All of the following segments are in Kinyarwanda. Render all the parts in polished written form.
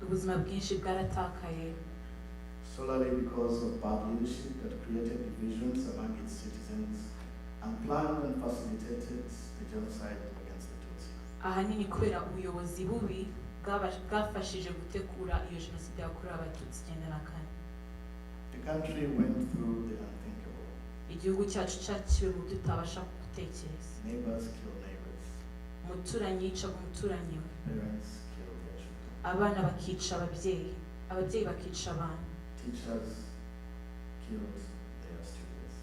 ubuzima bwinshi bwaratakaye solely because of bad leadership that created divisions among its citizens and planned and facilitated the genocide against the Tutsi. ahanini kubera ubuyobozi bubi bwafashije gutegura iyo jenoside yakorewe abatutsi 94. The country went through the unthinkable. igihugu cyacu cyaciwe mu byo utabasha gutekereza. Neighbors kill neighbors. umuturanyi yica umuturanyi we. Parents kill their children. abana bakica ababyeyi bakica abana. Teachers killed their students.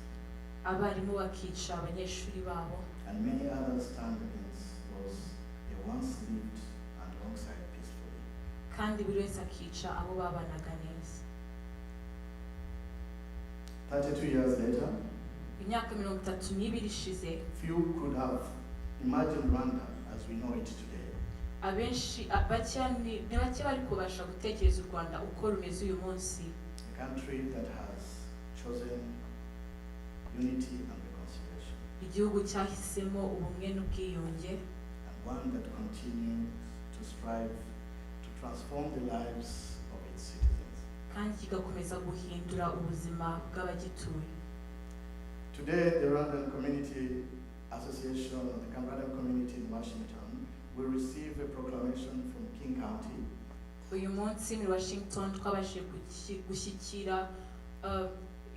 abarimu bakica abanyeshuri babo. And many others turned against those they once lived alongside peacefully. kandi buri wese akica abo babanaga neza. 32 years later, imyaka 32 ishize, few could have imagined Rwanda as we know it today. abenshi ni bake bari kubasha gutekereza u Rwanda uko rumeze uyu munsi. A country that has chosen unity and reconciliation. igihugu cyahisemo ubumwe n'ubwiyunge. And one that continues to strive to transform the lives of its citizens. kandi kigakomeza guhindura ubuzima bw'abagituye. Today, the Rwandan Community Association of the Cambodian Community in Washington will receive a proclamation from King County. uyu munsi muri Washington twabashije gushyikira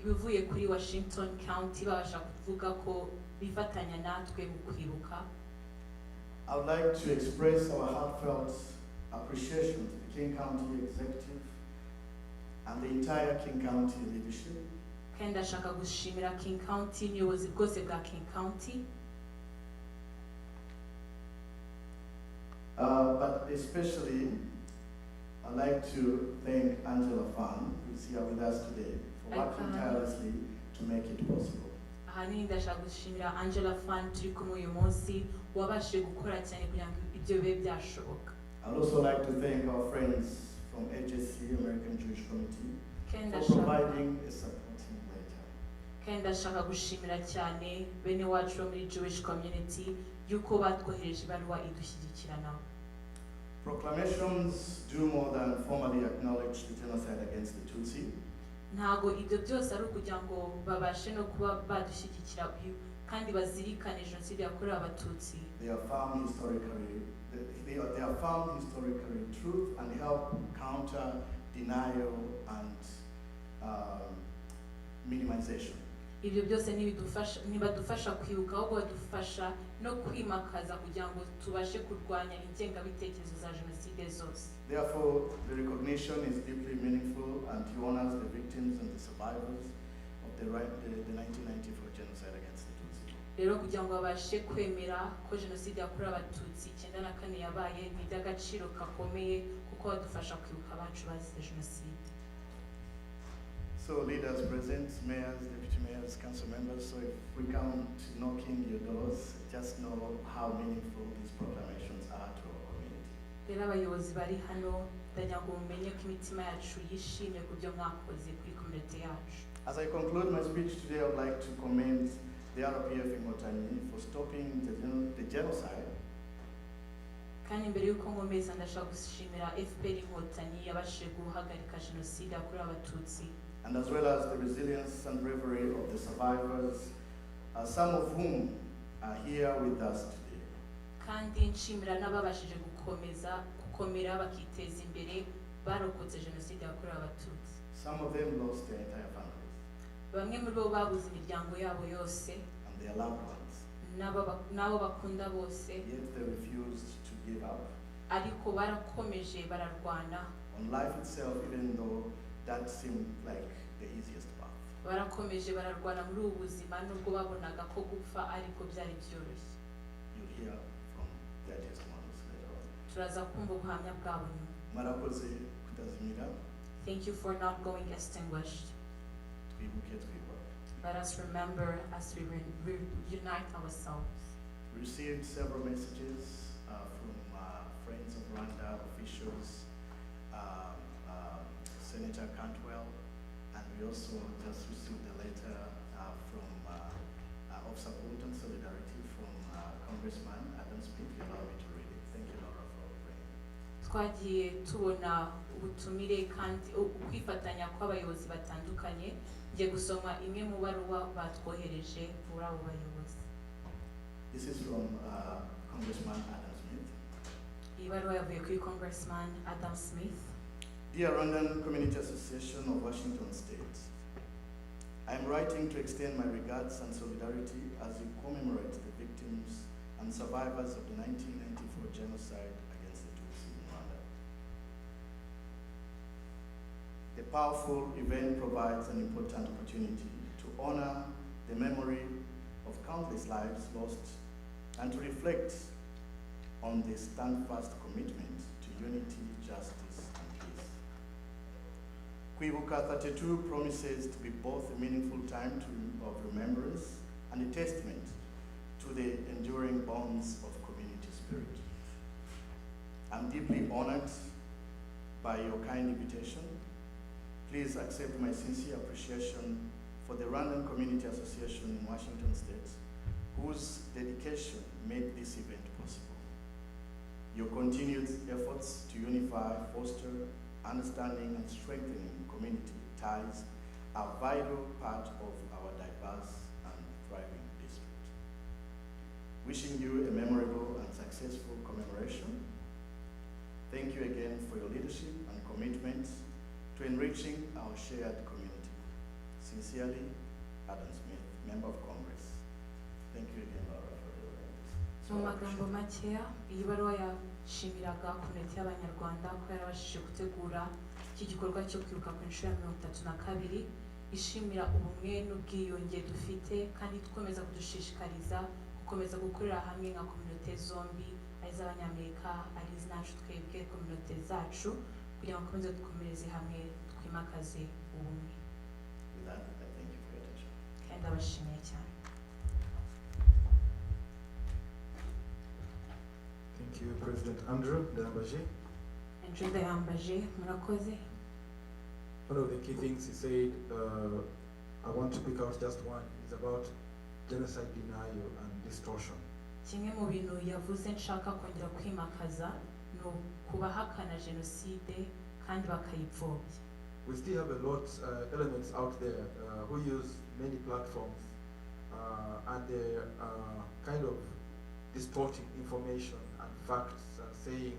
ibivuye kuri Washington County babasha kuvuga ko bifatanya natwe mu kwibuka. I would like to express our heartfelt appreciation to the King County Executive and the entire King County leadership. kandi ndashaka gushimira King County n'ubuyobozi bwose bwa King County. But especially, I'd like to thank Angela Fan, who's here with us today, for working tirelessly to make it possible. ahanini ndashaka gushimira Angela Fan turi kumwe uyu munsi wabashije gukora cyane kugira ngo ibyo bibe byashoboka. I'd also like to thank our friends from AJC, American Jewish Committee, kandi for providing a supporting letter. kandi ndashaka gushimira cyane bene wacu bo muri Jewish Community yuko batwohereje ibaruwa idushyigikira nabo. Proclamations do more than formally acknowledge the genocide against the Tutsi. ntago ibyo byose ari ukugira ngo babashe no kuba badushyigikira kandi bazirikane jenoside yakorewe abatutsi. They are found historically truth and help counter denial and minimization. ibyo byose ntibadufasha kwibuka ahubwo badufasha no kwimakaza kugira ngo tubashe kurwanya ingengabitekerezo za jenoside zose. Therefore, the recognition is deeply meaningful and honors the victims and the survivors of the 1994 genocide against the Tutsi. rero kugira ngo babashe kwemera ko jenoside yakorewe abatutsi 94 yabaye ni iby'agaciro gakomeye kuko badufasha kwibuka abacu bazize jenoside. So leaders present, mayors, deputy mayors, council members, so if we come to knocking your doors, just know how meaningful these proclamations are to our community. rero abayobozi bari hano ndagira ngo mumenye ko imitima yacu yishimye ku byo mwakoze kuri community yacu. As I conclude my speech today, I would like to commend the RPF in Motanyi for stopping the genocide. kandi mbere y'uko nkomeza ndashaka gushimira FPR Inkotanyi yabashije guhagarika jenoside yakorewe abatutsi. And as well as the resilience and bravery of the survivors, some of whom are here with us today. kandi nshimira n'ababashije gukomera bakiteza imbere barokotse jenoside yakorewe abatutsi. Some of them lost their entire families. bamwe muri bo babuze imiryango yabo yose And their loved ones. n'abo bakunda bose. Yet they refused to give up ariko barakomeje bararwana on life itself, even though that seemed like the easiest path. barakomeje bararwana muri ubu buzima nubwo babonaga ko gupfa ariko byari byoroshye. You'll hear from their testimonies later on. turaza kumva ubuhamya bwabo nyuma. Mwarakoze kutazimira. Thank you for not going extinguished. Twibuke twibuka. Let us remember as we reunite ourselves. We received several messages from friends of Rwanda, officials, Senator Cantwell, and we also just received a letter from of support and solidarity from Congressman Adam Smith. Allow me to read it. Thank you, Laura, for praying. twagiye tubona ubutumire kandi ukwifatanya kw'abayobozi batandukanye. Ngiye gusoma imwe mu baruwa batwohereje muri abo bayobozi. This is from Congressman Adam Smith. Iyi baruwa yavuye kuri Congressman Adam Smith. Dear Rwandan Community Association of Washington State, I am writing to extend my regards and solidarity as we commemorate the victims and survivors of the 1994 genocide against the Tutsi in Rwanda. The powerful event provides an important opportunity to honor the memory of countless lives lost and to reflect on the steadfast commitment to unity, justice, and peace. Kwibuka 32 promises to be both a meaningful time of remembrance and a testament to the enduring bonds of community spirit. I'm deeply honored by your kind invitation. Please accept my sincere appreciation for the Rwandan Community Association in Washington State, whose dedication made this event possible. Your continued efforts to unify, foster understanding, and strengthening community ties are a vital part of our diverse and thriving district. Wishing you a memorable and successful commemoration. Thank you again for your leadership and commitment to enriching our shared community. Sincerely, Adam Smith, Member of Congress. Thank you again, Laura, for your Mu magambo makeya, iyi baruwa yashimiraga komite y'Abanyarwanda ko yarabashije gutegura iki gikorwa cyo kwibuka ku nshuro ya 32, ishimira ubumwe n'ubwiyunge dufite kandi dukomeza kudushishikariza gukomeza gukorera hamwe nka kominote zombi, ari iz'Abanyamerika, ari iz'inacu twebwe kominote zacu, kugira ngo dukomeze dukomereze hamwe twimakaze ubumwe. With that, I thank you for your attention. Kandi abashimiye cyane. Thank you, President Andrew Ndayambaje. Andrew Ndayambaje, murakoze. One of the key things he said, I want to pick out just one, is about genocide denial and distortion. Kimwe mu bintu yavuze nshaka kongera kwimakaza no kubahakana jenoside kandi bakayipfobya. We still have a lot elements out there who use many platforms and they're kind of distorting information and facts and saying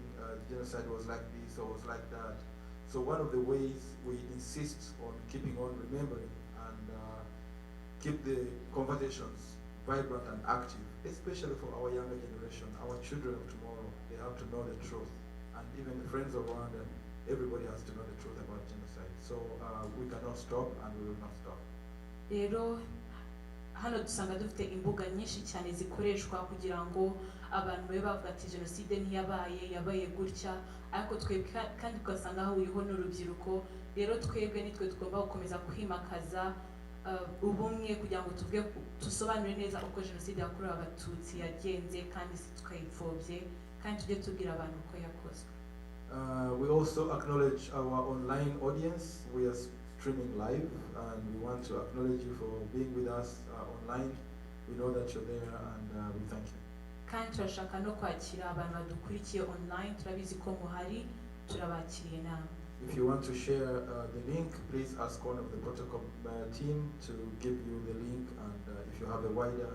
genocide was like this or was like that. So one of the ways we insist on keeping on remembering and keep the conversations vibrant and active, especially for our younger generation, our children of tomorrow. They have to know the truth, and even the friends of Rwanda, everybody has to know the truth about genocide. So we cannot stop and we will not stop. Rero hano dusanga dufite imbuga nyinshi cyane zikoreshwa kugira ngo abantu babe bavuga ati jenoside yabaye gutya, ariko twebwe kandi tugasanga aho uriho n'urubyiruko. Rero twebwe nitwe tugomba gukomeza kwimakaza ubumwe kugira ngo tusobanure neza uko jenoside yakorewe Abatutsi yagenze kandi tukayipfobye kandi tujye tubwira abantu uko yakozwe. We also acknowledge our online audience. We are streaming live and we want to acknowledge you for being with us online. We know that you're there and we thank you. Kandi turashaka no kwakira abantu badukurikiye online, turabizi ko muhari, turabakiriye namwe. If you want to share the link, please ask one of the protocol team to give you the link, and if you have a wider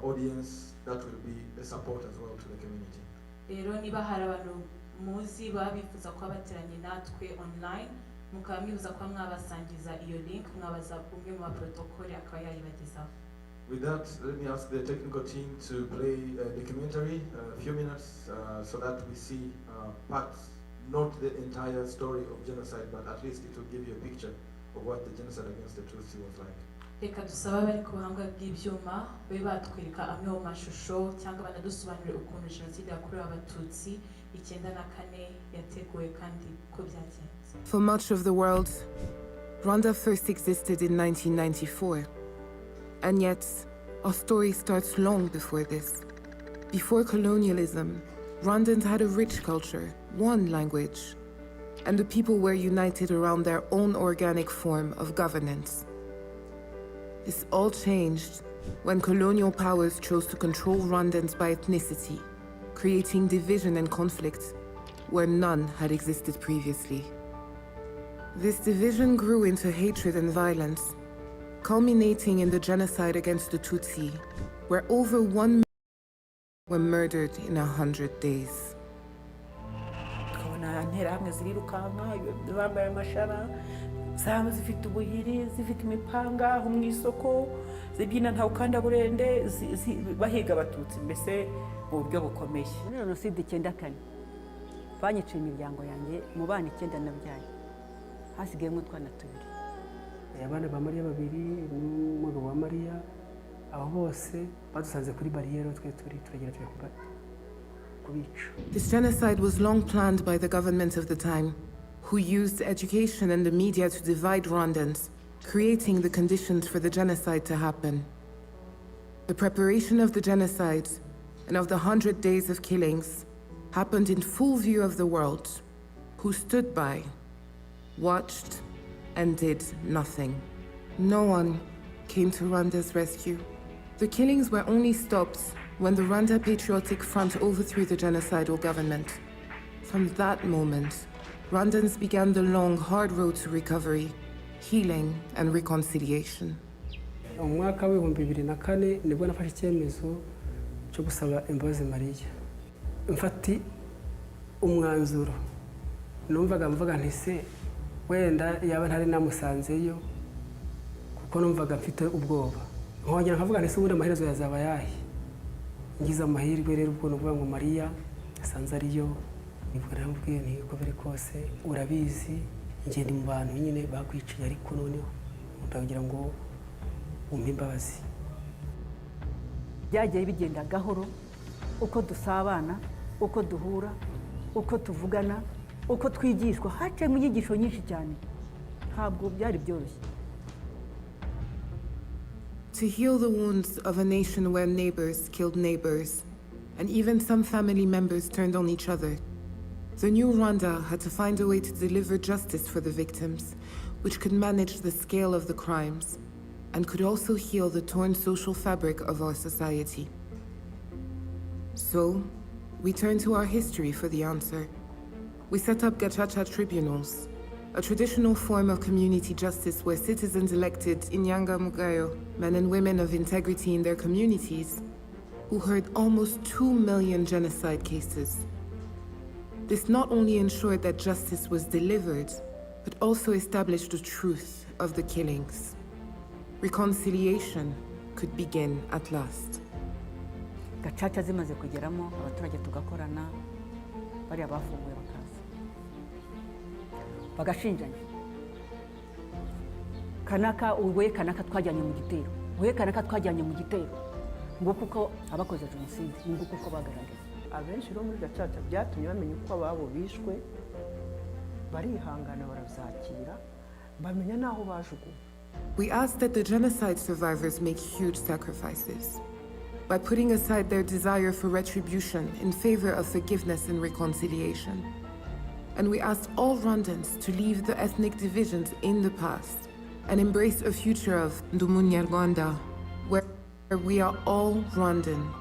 audience, that will be a support as well to the community. Rero niba hari abantu muzi babifuza ko bateranye natwe online, mukaba mwifuza ko mwabasangiza iyo link, mwabaza umwe mu protocol akaba yayibagezaho. With that, let me ask the technical team to play a documentary, a few minutes, so that we see parts, not the entire story of genocide, but at least it will give you a picture of what the genocide against the Tutsi was like. Reka dusaba bari ku buhanga bw'ibyuma babe batwereka amwe mu mashusho cyangwa banadusobanurire ukuntu jenoside yakorewe Abatutsi 1994 yateguwe kandi ko byagenze. For much of the world, Rwanda first existed in 1994. And yet, our story starts long before this. Before colonialism, Rwandans had a rich culture, one language, and the people were united around their own organic form of governance. This all changed when colonial powers chose to control Rwandans by ethnicity, creating division and conflict where none had existed previously. This division grew into hatred and violence, culminating in the genocide against the Tutsi, where over 1 million were murdered in 100 days. tukabona interahamwe zirirukanka zambaye amashara zaba zifite ubuhiri zifite imipanga aho mu isoko zibyina nta ukanda burende bahiga abatutsi mbese mu buryo bukomeye. Muri jenoside 94 banyiciye imiryango yanjye mu bana 9 nabyaye hasigayemo utwana 2. Abana ba Mariya 2 n'umugabo wa Mariya abo bose badusanze kuri barriere twe turagera kubica. This genocide was long planned by the government of the time, who used education and the media to divide Rwandans, creating the conditions for the genocide to happen. The preparation of the genocide and of the 100 days of killings happened in full view of the world, who stood by, watched, and did nothing. No one came to Rwanda's rescue. The killings were only stopped when the Rwanda Patriotic Front overthrew the genocidal government. From that moment, Rwandans began the long, hard road to recovery, healing, and reconciliation. Mu mwaka wa 2004 nibwo nafashe icyemezo cyo gusaba imbabazi Mariya. Mfati umwanzuro. Numvaga mvuga nti se wenda yaba ntari namusanzeyo kuko numvaga mfite ubwoba. Nkongera nkavuga nti se ubundi amaherezo yazaba yahe. Ngize amahirwe rero ubwo nuvuga ngo Mariya asanze ariyo nibwo namubwiye nti uko biri kose urabizi ngende mu bantu nyine bakwiciye ariko noneho ndagira ngo umpe imbabazi. Byagiye bigenda gahoro uko dusabana uko duhura uko tuvugana uko twigishwa haciye mu nyigisho nyinshi cyane ntabwo byari byoroshye. To heal the wounds of a nation where neighbors killed neighbors, and even some family members turned on each other, the new Rwanda had to find a way to deliver justice for the victims, which could manage the scale of the crimes, and could also heal the torn social fabric of our society. So, we turned to our history for the answer. We set up Gacaca tribunals, a traditional form of community justice where citizens elected inyangamugayo, men and women of integrity in their communities, who heard almost 2 million genocide cases. This not only ensured that justice was delivered, but also established the truth of the killings. Reconciliation could begin at last. Gacaca zimaze kugeramo abaturage tugakorana bari abafunguye bakaza bagashinjanya kanaka uwe kanaka twajyanye mu gitero uwe kanaka twajyanye mu gitero ngo kuko abakoze jenoside ngo kuko bagaragaye. Abenshi ro muri Gacaca byatumye bamenya uko ababo bishwe barihangana barabyakira bamenya naho bajuguye. We asked that the genocide survivors make huge sacrifices by putting aside their desire for retribution in favor of forgiveness and reconciliation. And we asked all Rwandans to leave the ethnic divisions in the past and embrace a future of Ndumunyarwanda, where we are all Rwandan.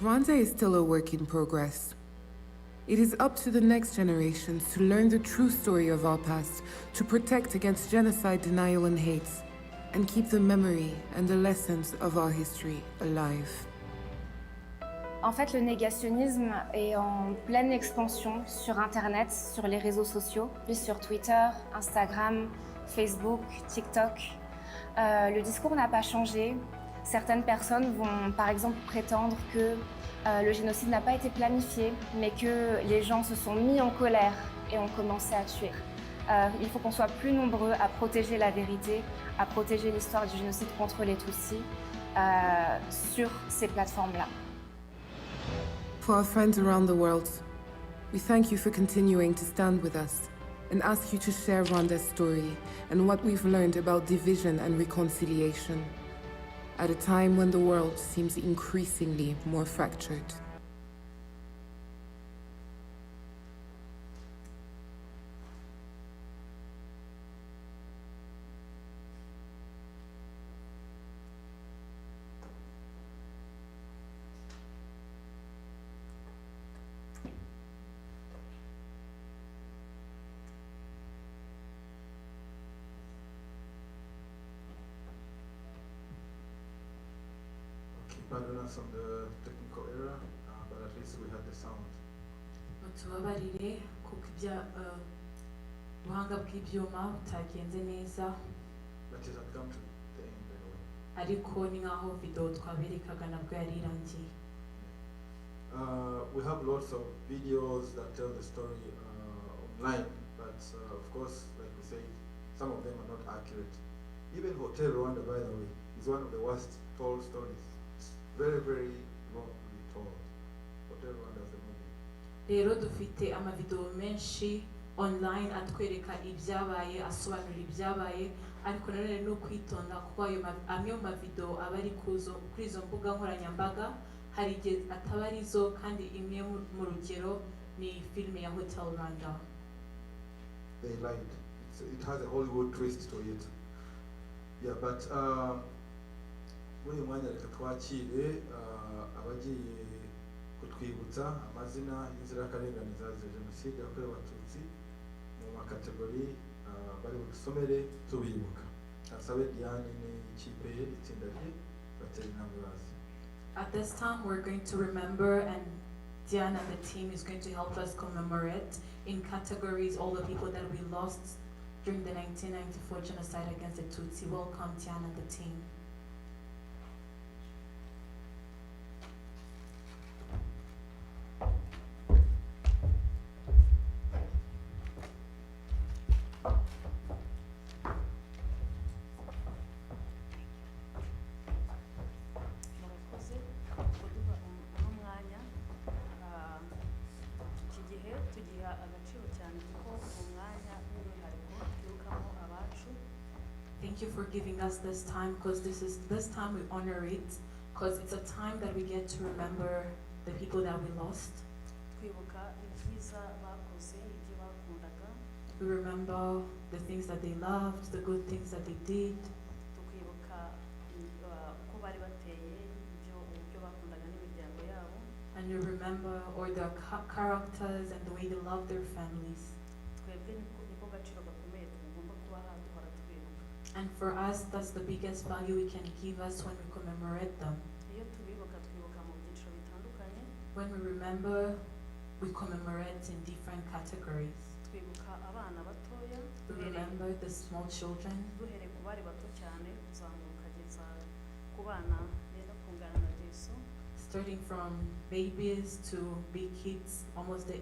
Rwanda is still a work in progress. It is up to the next generations to learn the true story of our past, to protect against genocide, denial, and hate, and keep the memory and the lessons of our history alive. En fait, le négationnisme est en pleine expansion sur Internet, sur les réseaux sociaux, sur Twitter, Instagram, Facebook, TikTok. Le discours n'a pas changé. Certaines personnes vont par exemple prétendre que le génocide n'a pas été planifié, mais que les gens se sont mis en colère et ont commencé à tuer. Il faut qu'on soit plus nombreux à protéger la vérité, à protéger l'histoire du génocide contre les Tutsis sur ces plateformes-là. For our friends around the world, we thank you for continuing to stand with us and ask you to share Rwanda's story and what we've learned about division and reconciliation at a time when the world seems increasingly more fractured. pardon us on the technical error, but at least we had the sound. mutubabarire kuko ubuhanga bw'ibyuma butagenze neza, But it had come to the end anyway. ariko ni nk'aho video twaberekaga nabwo yari irangiye. We have lots of videos that tell the story online, but of course, like we say, some of them are not accurate. Even Hotel Rwanda, by the way, is one of the worst told stories. It's very, very wrongly told. Hotel Rwanda is the movie. Rero dufite amavideo menshi online atwereka ibyabaye, asobanura ibyabaye, ariko nanone no kwitonda kuko amwe mu mavideo aba ari kuri izo mbuga nkoranyambaga hari igihe ataba arizo, kandi imwe mu rugero ni filime ya Hotel Rwanda. They lied. It has a Hollywood twist to it. Yeah, but muri uyu mwanya reka twakire abagiye kutwibutsa amazina y'inzirakarengane zazize Jenoside yakorewe Abatutsi mu makategori bari budusomere tubibuka. Asabe Diane n'ikipe ye itsinda rye batera intambwe bazi. At this time, we're going to remember, and Diana and the team is going to help us commemorate in categories all the people that we lost during the 1994 genocide against the Tutsi. Welcome, Diana and the team. murakoze kuduha uno mwanya. Iki gihe tugiha agaciro cyane kuko uwo mwanya w'umwihariko twibukamo abacu. Thank you for giving us this time, because this time we honor it, because it's a time that we get to remember the people that we lost. Twibuka ibyiza bakoze, ibyo bakundaga. We remember the things that they loved, the good things that they did. Tukibuka uko bari bateye, uburyo bakundaga n'imiryango yabo. And you remember all their characters and the way they love their families. Twebwe niko gaciro gakomeye tugomba kubaha duhora tubibuka. And for us, that's the biggest value we can give us when we commemorate them. Iyo tubibuka twibuka mu byiciro bitandukanye. When we remember, we commemorate in different categories. Twibuka abana batoya. We remember the small children. Duhere ku bari bato cyane kuzamuka kugeza ku bana benda kungana na Yesu. Starting from babies to big kids, almost the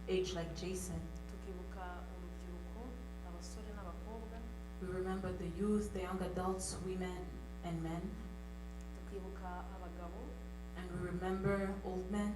age like Jason. Tukibuka urubyiruko, abasore n'abakobwa. We remember the youth, the young adults, women and men. Tukibuka abagabo. And we remember old men.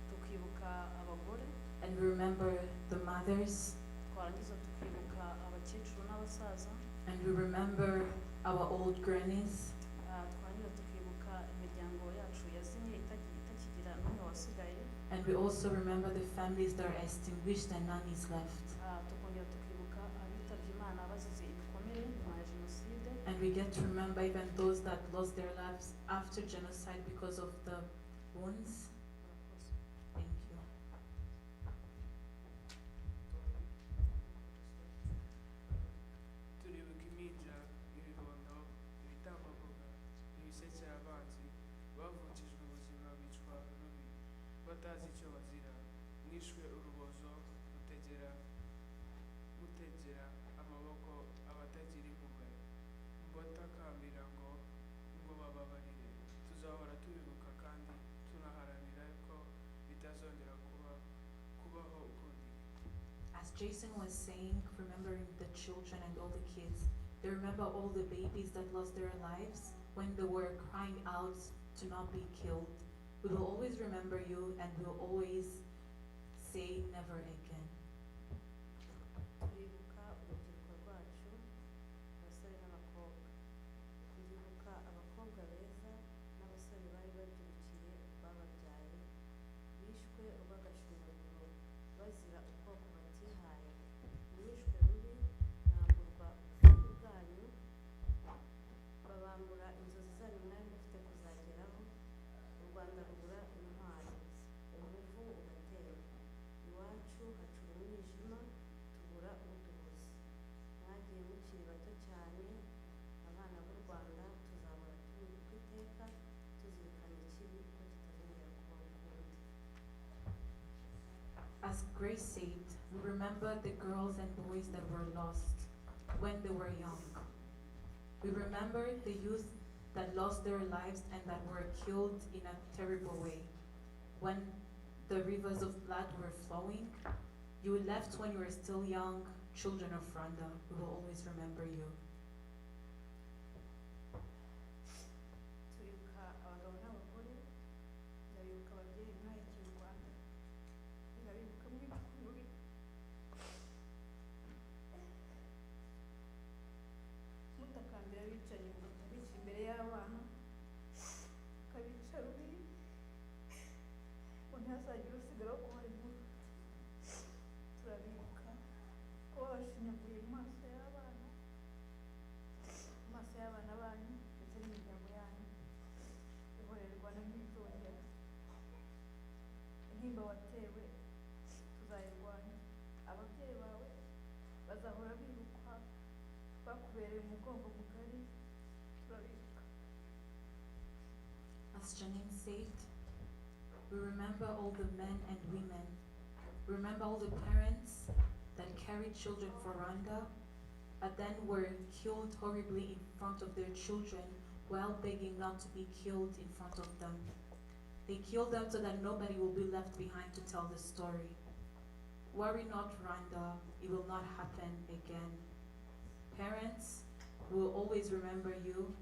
Tukibuka abagore. And we remember the mothers. Twarangiza tukibuka abakecuru n'abasaza. And we remember our old grannies. Twarangiza tukibuka imiryango yacu yazimye itakigira n'umwe wasigaye. And we also remember the families that are extinguished and none is left. Tukongera tukibuka abitabye Imana bazize ibikomere nyuma ya Jenoside. And we get to remember even those that lost their lives after genocide because of the wounds. Thank you. Turibuka impinja, ibibondo, ibitambambuga, ibisekera abanzi, bavukijwe ubuzima bicwa rubi, batazi icyo bazira, mwishwe urubozo, mutegera amaboko abatagira impuhwe, mubatakambira ngo bababarire. Tuzahora tubibuka kandi tunaharanira ko bitazongera kubaho ukundi. As Jason was saying, remembering the children and all the kids, they remember all the babies that lost their lives when they were crying out to not be killed. We will always remember you, and we will always say never again. Turibuka urubyiruko rwacu, abasore n'abakobwa. Turibuka abakobwa beza n'abasore bari babyirukiye bababyaye, bishwe urw'agashinyaguro bazira ubwoko batihaye. Mwishwe rubi, mwamburwa ubushobozi bwanyu, babambura inzozi zanyu mwari mufite kuzageraho. U Rwanda rubura intwari, umuvu ugatera. Iwacu hacu remember the girls and boys that were lost when they were young. We remember the youth that lost their lives and that were killed in a terrible way. When the rivers of blood were flowing, you left when you were still young, children of Rwanda. We will always remember you. turibuka abagabo n'abagore, ndabibuka ababyeyi mwahigiye u Rwanda, ndabibuka muri mutakambira bicaye imbere y'abana, ukabica rubi ngo ntihazagire usigara kuba inkuru. Turabibuka ko babashinyaguye mu maso y'abana banyu ndetse n'imiryango yanyu. Ihorere Rwanda ntizongera. Intimba watewe tuzayirwanya. Ababyeyi bawe bazahora bibukwa, bakubereye umugongo mugari. Turabibuka. As Janine said, we remember all the men and women. We remember all the parents that carried children for Rwanda, but then were killed horribly in front of their children while begging not to be killed in front of them. They killed them so that nobody will be left behind to tell the story. Worry not, Rwanda, it will not happen again. Parents, we will always remember you.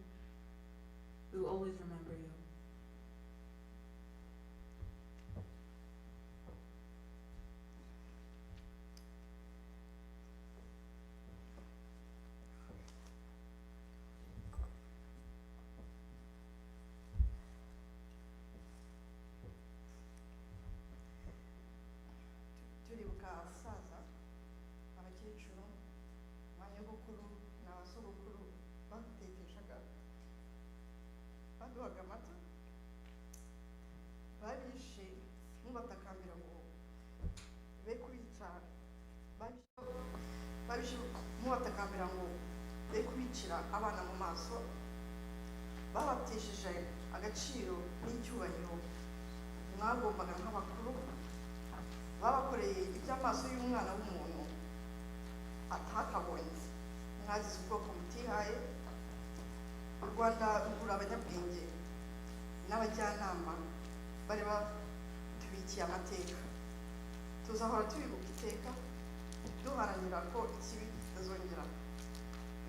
We will always remember you. Turibuka abasaza, abakecuru, abanyogokuru n'abasogokuru badutekeshaga, baduhaga amata, babishe mubatakambira ngo be kubica, babishe mubatakambira ngo be kubicira abana mu maso, babatesheje agaciro n'icyubahiro mwagombaga nk'abakuru, babakoreye iby'amaso y'umwana w'umuntu atakabonye. Mwazize ubwoko mutihaye. U Rwanda rugura abanyabwenge n'abajyanama bari batubikiye amateka. Tuzahora tubibuka iteka, duharanira ko ikibi kitazongera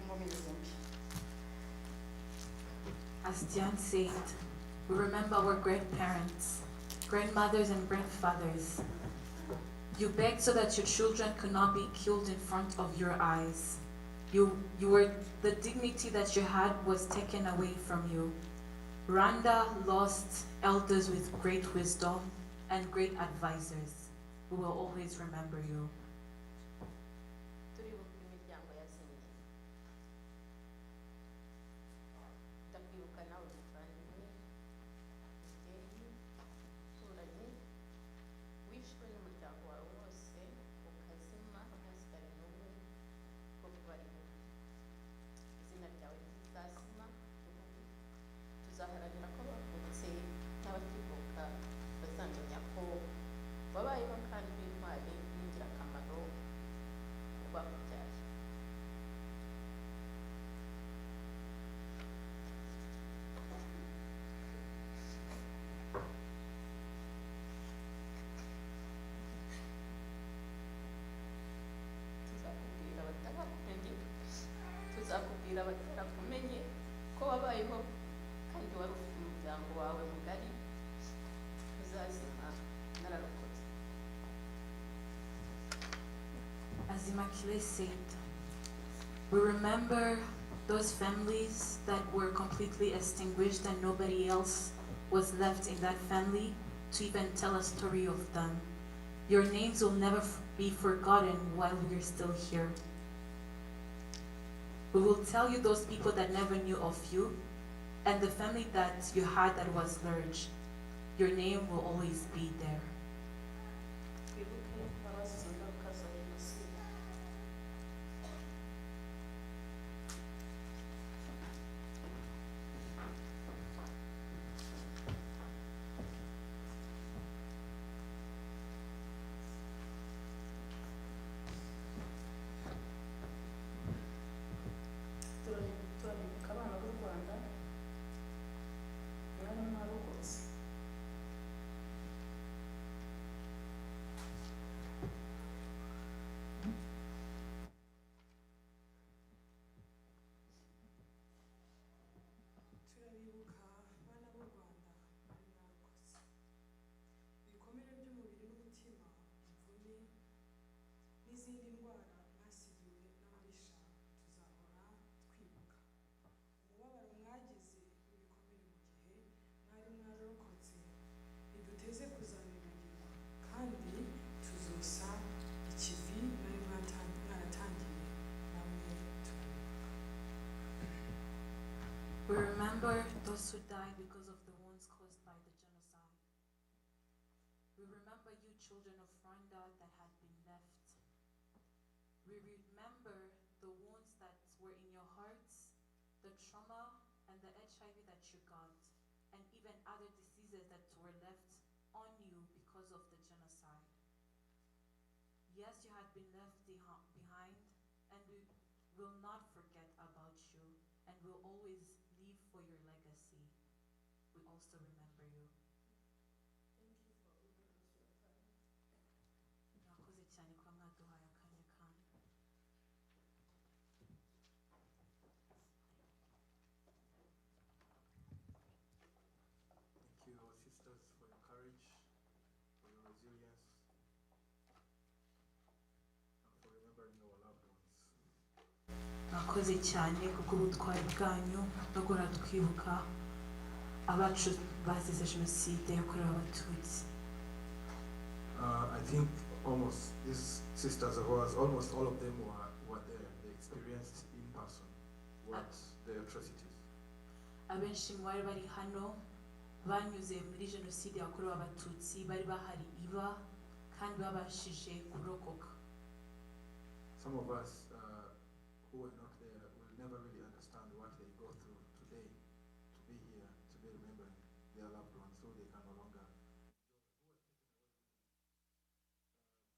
inkomere zombi. As Diane said, we remember our grandparents, grandmothers and grandfathers. You begged so that your children could not be killed in front of your eyes. The dignity that you had was taken away from you. Rwanda lost elders with great wisdom and great advisors. We will always remember you. Turibuka imiryango yazimye. Ndakwibuka nawe muvandimwe, mubyeyi, muturanyi, wishwe n'umuryango wawe wose, ukazima ntasigare n'umwe wo kubarira. Izina ryawe ntizazima, tuzaharanira ko abavutse n'abakivuka bazamenya ko wabayeho kandi w'intwari n'ingirakamaro ku bakubyaye. Tuzakubwira abatarakumenye ko wabayeho kandi wari ufite umuryango wawe mugari, uzazima nararokotse. As Immaculée said, we remember those families that were completely extinguished and nobody else was left in that family to even tell a story of them. Your names will never be forgotten while we are still here. We will tell you those people that never knew of you and the family that you had that was lurched. Your name will always be there. Kwibuke abazize ingaruka za Jenoside. remember those who died because of the wounds caused by the genocide. We remember you children of Rwanda that had been left. We remember the wounds that were in your hearts, the trauma and the HIV that you got, and even other diseases that were left on you because of the genocide. Yes, you had been left behind, and we will not forget about you, and will always live for your legacy. We also remember you. Thank you for giving us your time. Mwakoze cyane kuba mwaduhaye akanya kanyu. Thank you, our sisters, for your courage, for your resilience, and for remembering our loved ones. Mwakoze cyane kubw'ubutwari bwanyu no guhora twibuka abacu bazize jenoside yakorewe abatutsi. I think almost these sisters of ours, almost all of them were there. They experienced in person what the atrocities. Abenshi mu bari bari hano banyuze muri jenoside yakorewe abatutsi, bari bahari iba kandi babashije kurokoka. Some of us who were not there will never really understand what they go through today to be here, to be remembering their loved ones, so they can no longer.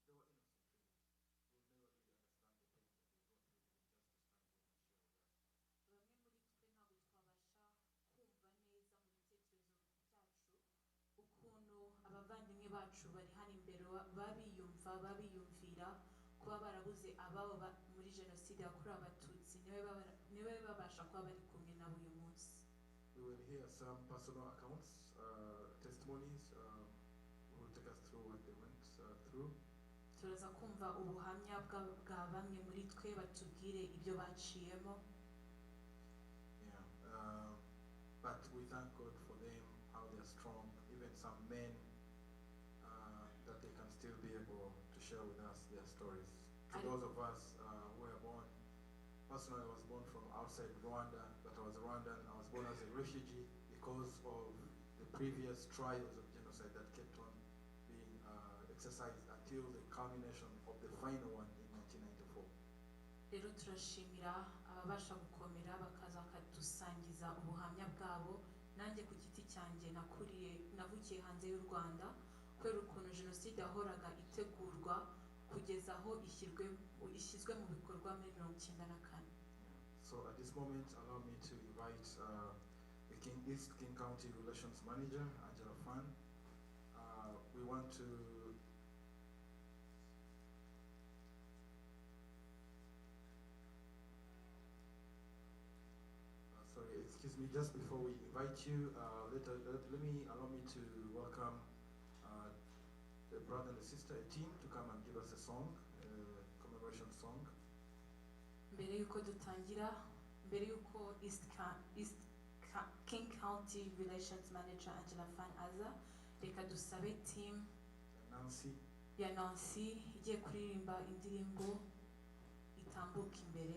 They were innocent, really. We'll never really understand the pain that they go through even just to stand there and share with us. Bamwe muri twe ntabwo twabasha kumva neza mu bitekerezo byacu ukuntu abavandimwe bacu bari hano imbere babiyumvira kuba barabuze ababo muri jenoside yakorewe abatutsi, niwe babasha kuba bari kumwe nabo uyu munsi. We will hear some personal accounts, testimonies, who will take us through what they went through. Turaza kumva ubuhamya bwa bamwe muri twe batubwire ibyo baciyemo. Yeah, but we thank God for them, how they're strong, even some men, that they can still be able to share with us their stories. To those of us who were born, personally I was born from outside Rwanda, but I was Rwandan. I was born as a refugee because of the previous trials of genocide that kept on being exercised until the culmination of the final one in 1994. Rero turashimira ababasha gukomera bakaza bakadusangiza ubuhamya bwabo. Nanjye ku giti cyanjye navukiye hanze y'u Rwanda kubera ukuntu jenoside yahoraga itegurwa kugeza aho ishyizwe mu bikorwa muri 1994. So at this moment, allow me to invite the East King County Relations Manager, Angela Fan. We want to sorry, excuse me, just before we invite you, allow me to welcome the brother and the sister, a team, to come and give us a song, a commemoration song. Mbere yuko dutangira, mbere yuko East King County Relations Manager Angela Fan aza, reka dusabe team ya Nancy igiye kuririmba indirimbo itambuka imbere.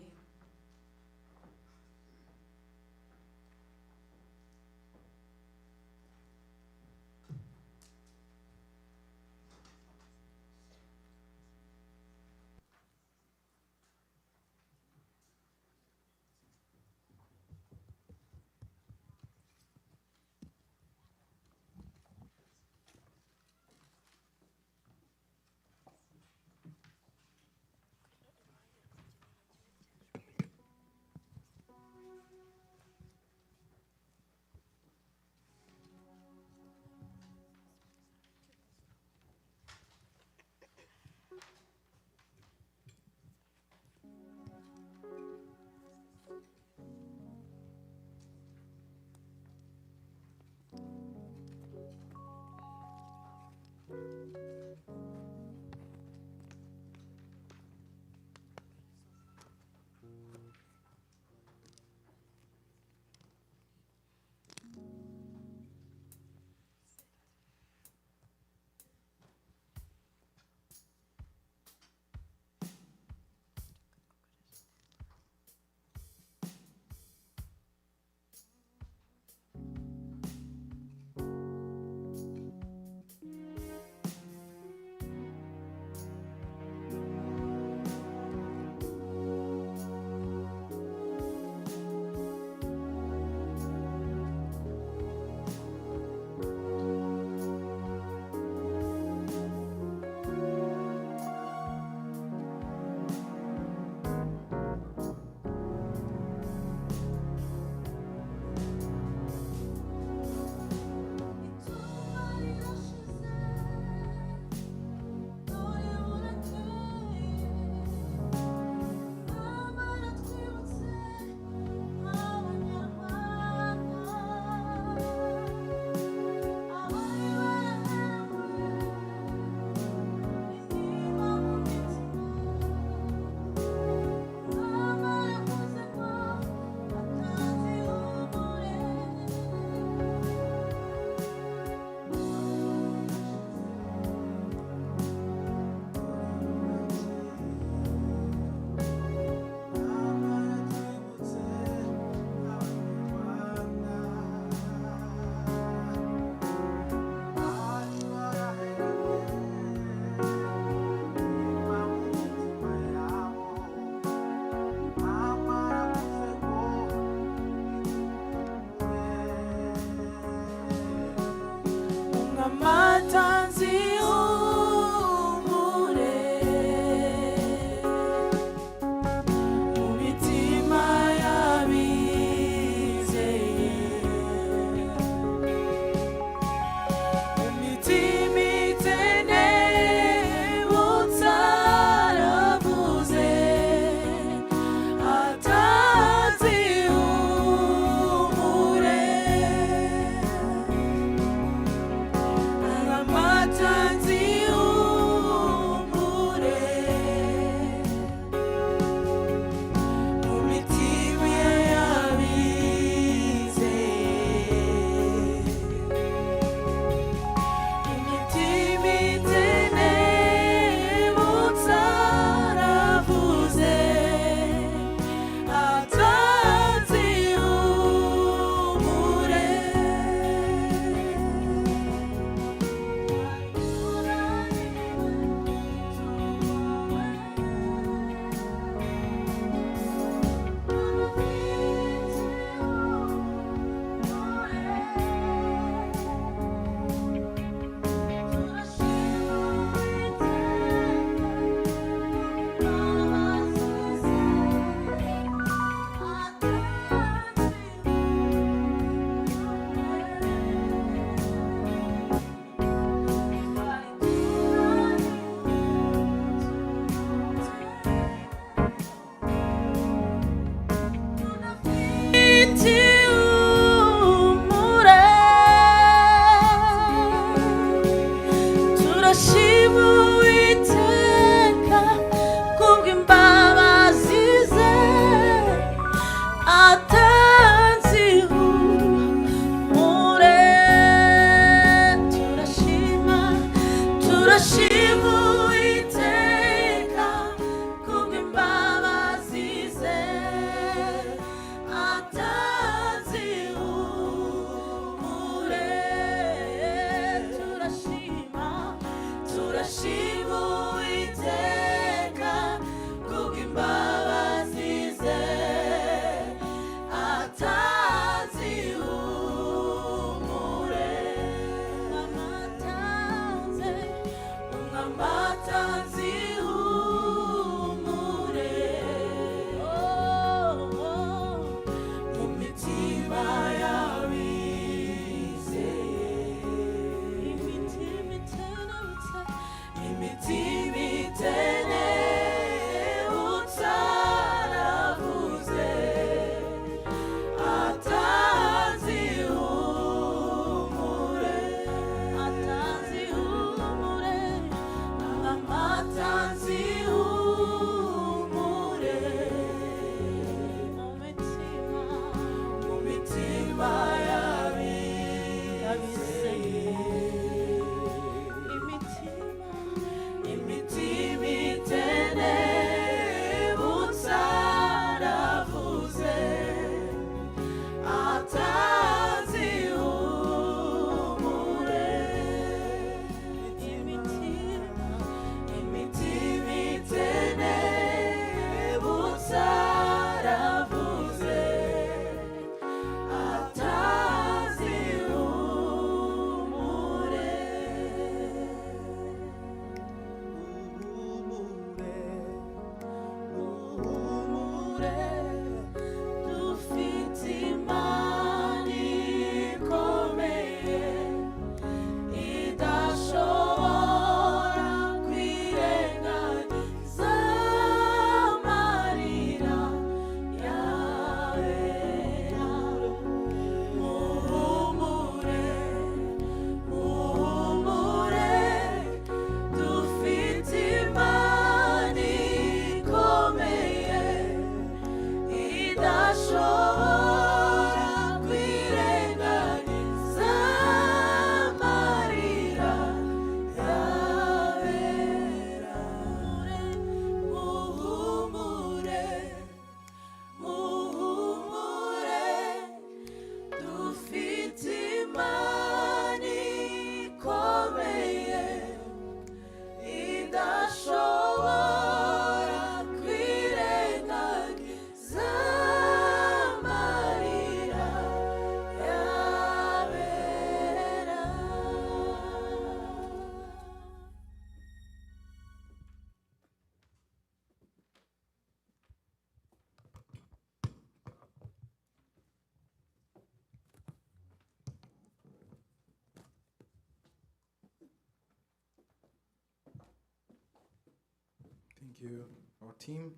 Thank you, our team.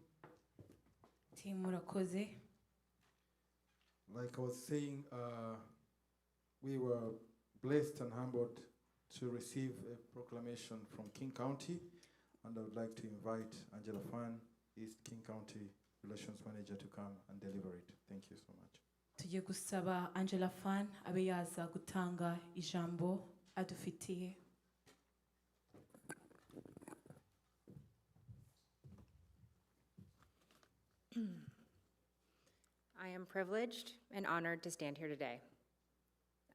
Team murakoze. Like I was saying, we were blessed and humbled to receive a proclamation from King County, and I would like to invite Angela Fan, East King County Relations Manager, to come and deliver it. Thank you so much. Tugiye gusaba Angela Fan abe yaza gutanga ijambo adufitiye. I am privileged and honored to stand here today.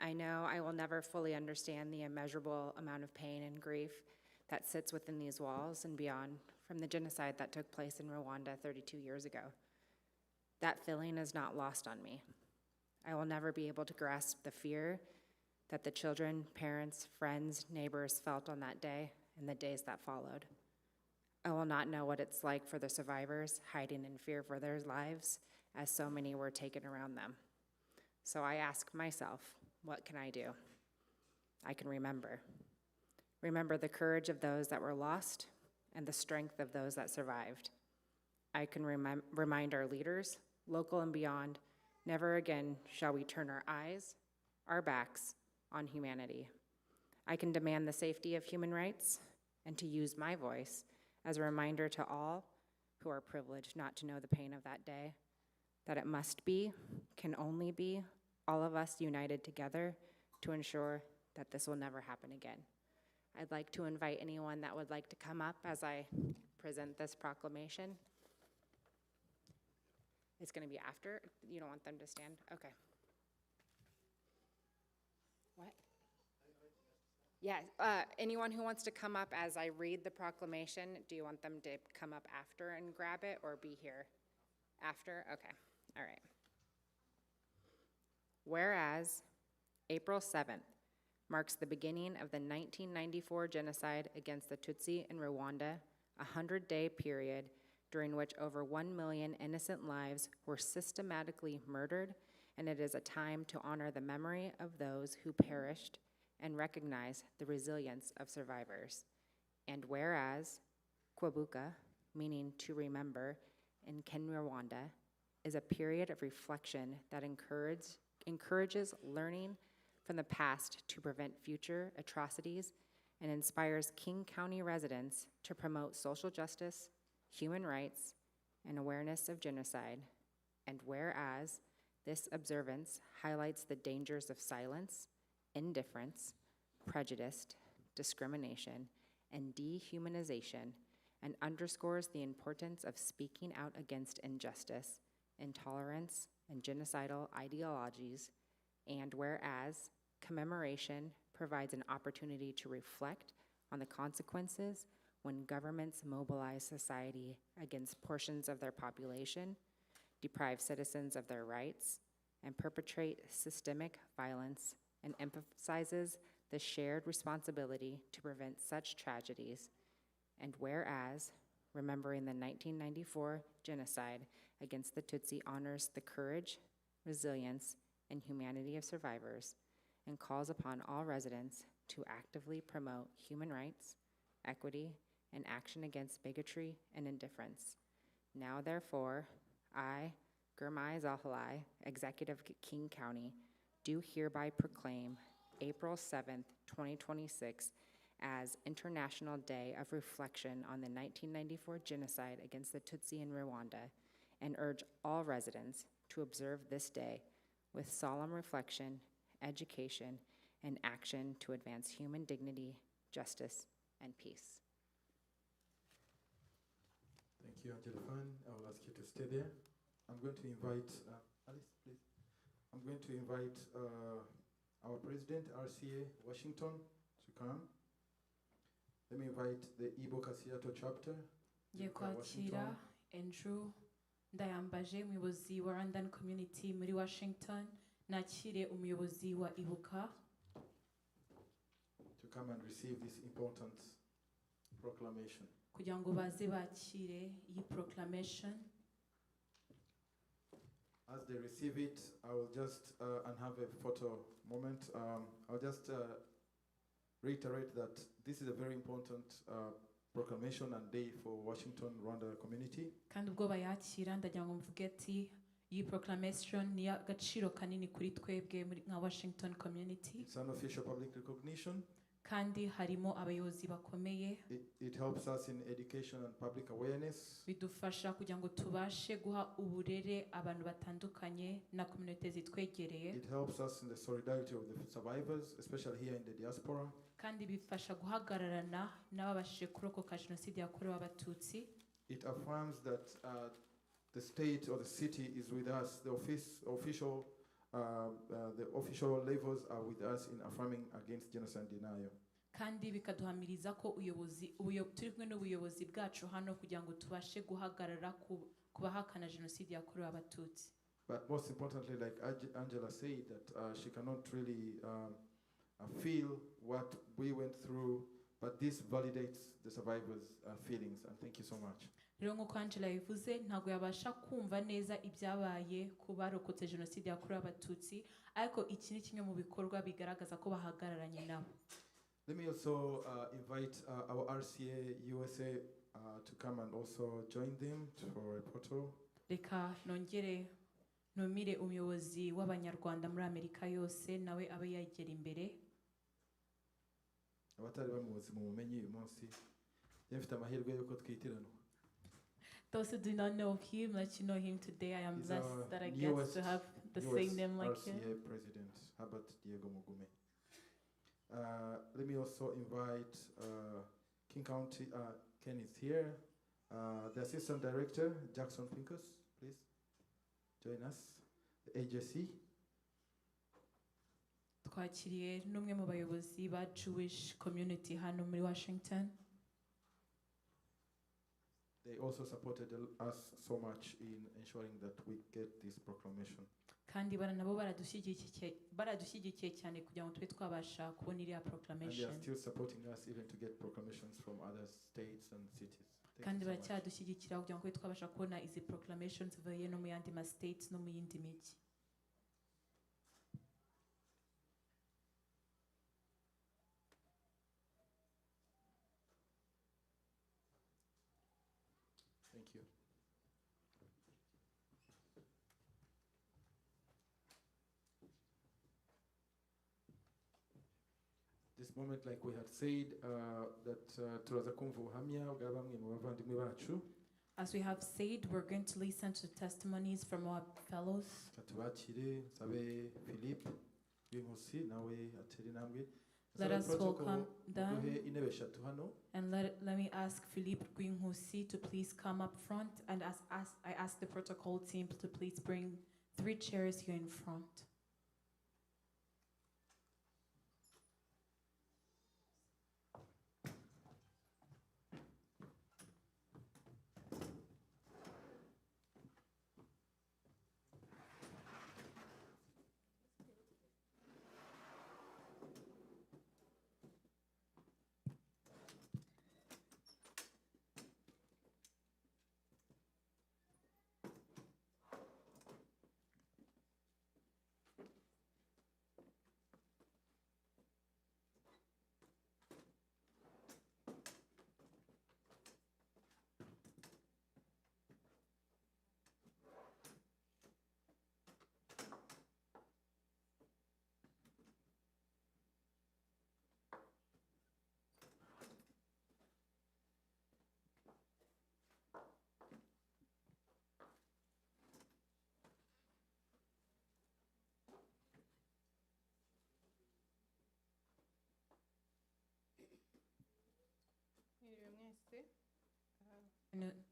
I know I will never fully understand the immeasurable amount of pain and grief that sits within these walls and beyond from the genocide that took place in Rwanda 32 years ago. That feeling is not lost on me. I will never be able to grasp the fear that the children, parents, friends, neighbors felt on that day and the days that followed. I will not know what it's like for the survivors hiding in fear for their lives as so many were taken around them. So I ask myself, what can I do? I can remember. Remember the courage of those that were lost and the strength of those that survived. I can remind our leaders, local and beyond, never again shall we turn our eyes, our backs on humanity. I can demand the safety of human rights and to use my voice as a reminder to all who are privileged not to know the pain of that day, that it must be, can only be, all of us united together to ensure that this will never happen again. I'd like to invite anyone that would like to come up as I present this proclamation. It's going to be after. You don't want them to stand? Okay. What? Yeah, anyone who wants to come up as I read the proclamation, do you want them to come up after and grab it or be here? After? Okay, all right. Whereas April 7th marks the beginning of the 1994 genocide against the Tutsi in Rwanda, a 100-day period during which over 1 million innocent lives were systematically murdered, and it is a time to honor the memory of those who perished and recognize the resilience of survivors. And whereas Kwibuka, meaning to remember, in Kinyarwanda, is a period of reflection that encourages learning from the past to prevent future atrocities and inspires King County residents to promote social justice, human rights, and awareness of genocide. And whereas this observance highlights the dangers of silence, indifference, prejudice, discrimination, and dehumanization, and underscores the importance of speaking out against injustice, intolerance, and genocidal ideologies, and whereas commemoration provides an opportunity to reflect on the consequences when governments mobilize society against portions of their population, deprive citizens of their rights, and perpetrate systemic violence, and emphasizes the shared responsibility to prevent such tragedies. And whereas remembering the 1994 genocide against the Tutsi honors the courage, resilience, and humanity of survivors, and calls upon all residents to actively promote human rights, equity, and action against bigotry and indifference. Now, therefore, I, Gurmai Zahalai, Executive King County, do hereby proclaim April 7th, 2026 as International Day of Reflection on the 1994 genocide against the Tutsi in Rwanda, and urge all residents to observe this day with solemn reflection, education, and action to advance human dignity, justice, and peace. Thank you, Angela Fan. I will ask you to stay there. I'm going to invite, Alice, please. I'm going to invite our president, RCA Washington, to come. Let me invite the Igbo Kasiato chapter. Ngiye kwakira Andrew Ndayambaje, umuyobozi wa Rwandan Community muri Washington, nakire umuyobozi wa Ibuka to come and receive this important proclamation. kugira ngo baze bakire iyi proclamation. As they receive it, I will just and have a photo moment. I'll just reiterate that this is a very important proclamation and day for Washington, Rwanda community. kandi ubwo bayakira ndagira ngo mvuge ati iyi proclamation ni agaciro kanini kuri twebwe nka Washington community. It's an official public recognition. kandi harimo abayobozi bakomeye. It helps us in education and public awareness. Bidufasha kugira ngo tubashe guha uburere abantu batandukanye na community zitwegereye. It helps us in the solidarity of the survivors, especially here in the diaspora. kandi bifasha guhagararana n'ababashije kurokoka jenoside yakorewe abatutsi. It affirms that the state or the city is with us. The official levels are with us in affirming against genocide denial. kandi bikaduhamiriza ko turi kumwe n'ubuyobozi bwacu hano kugira ngo tubashe guhagarara ku bahakana jenoside yakorewe abatutsi. But most importantly, like Angela said, that she cannot really feel what we went through, but this validates the survivors' feelings, and thank you so much. Rero nk'uko Angela yavuze ntabwo yabasha kumva neza ibyabaye ku barokotse jenoside yakorewe abatutsi, ariko iki ni kimwe mu bikorwa bigaragaza ko bahagararanye nabo. Let me also invite our RCA USA to come and also join them for a photo. Reka nongere numire umuyobozi w'abanyarwanda muri Amerika yose nawe abe yagera imbere. Abatari bamuzi mu bumenyi uyu munsi yafite amahirwe yuko twitiranwa. Those who do not know him, let you know him today. I am blessed that I get to have the same name like him. RCA President Herbert Diego Mugume. Let me also invite King County, Ken is here. The Assistant Director, Jackson Pincus, please join us. The AJC. Twakiriye n'umwe mu bayobozi ba Jewish community hano muri Washington. They also supported us so much in ensuring that we get this proclamation. Kandi nabo baradushyigikiye cyane kugira ngo tube twabasha kubona iriya proclamation. And they are still supporting us even to get proclamations from other states and cities. Kandi baracyadushyigikira kugira ngo tube twabasha kubona izi proclamations zivuye no mu yandi ma states no mu yindi mijyi. Thank you. This moment, like we had said, that turaza kumva ubuhamya bwa bamwe mu bavandimwe bacu. As we have said, we're going to listen to testimonies from our fellows. Katubakire sabe Philippe Winkusi nawe ateri namwe. Let us welcome them. And let me ask Philippe Gwinhusi to please come up front. And I ask the protocol team to please bring 3 chairs here in front.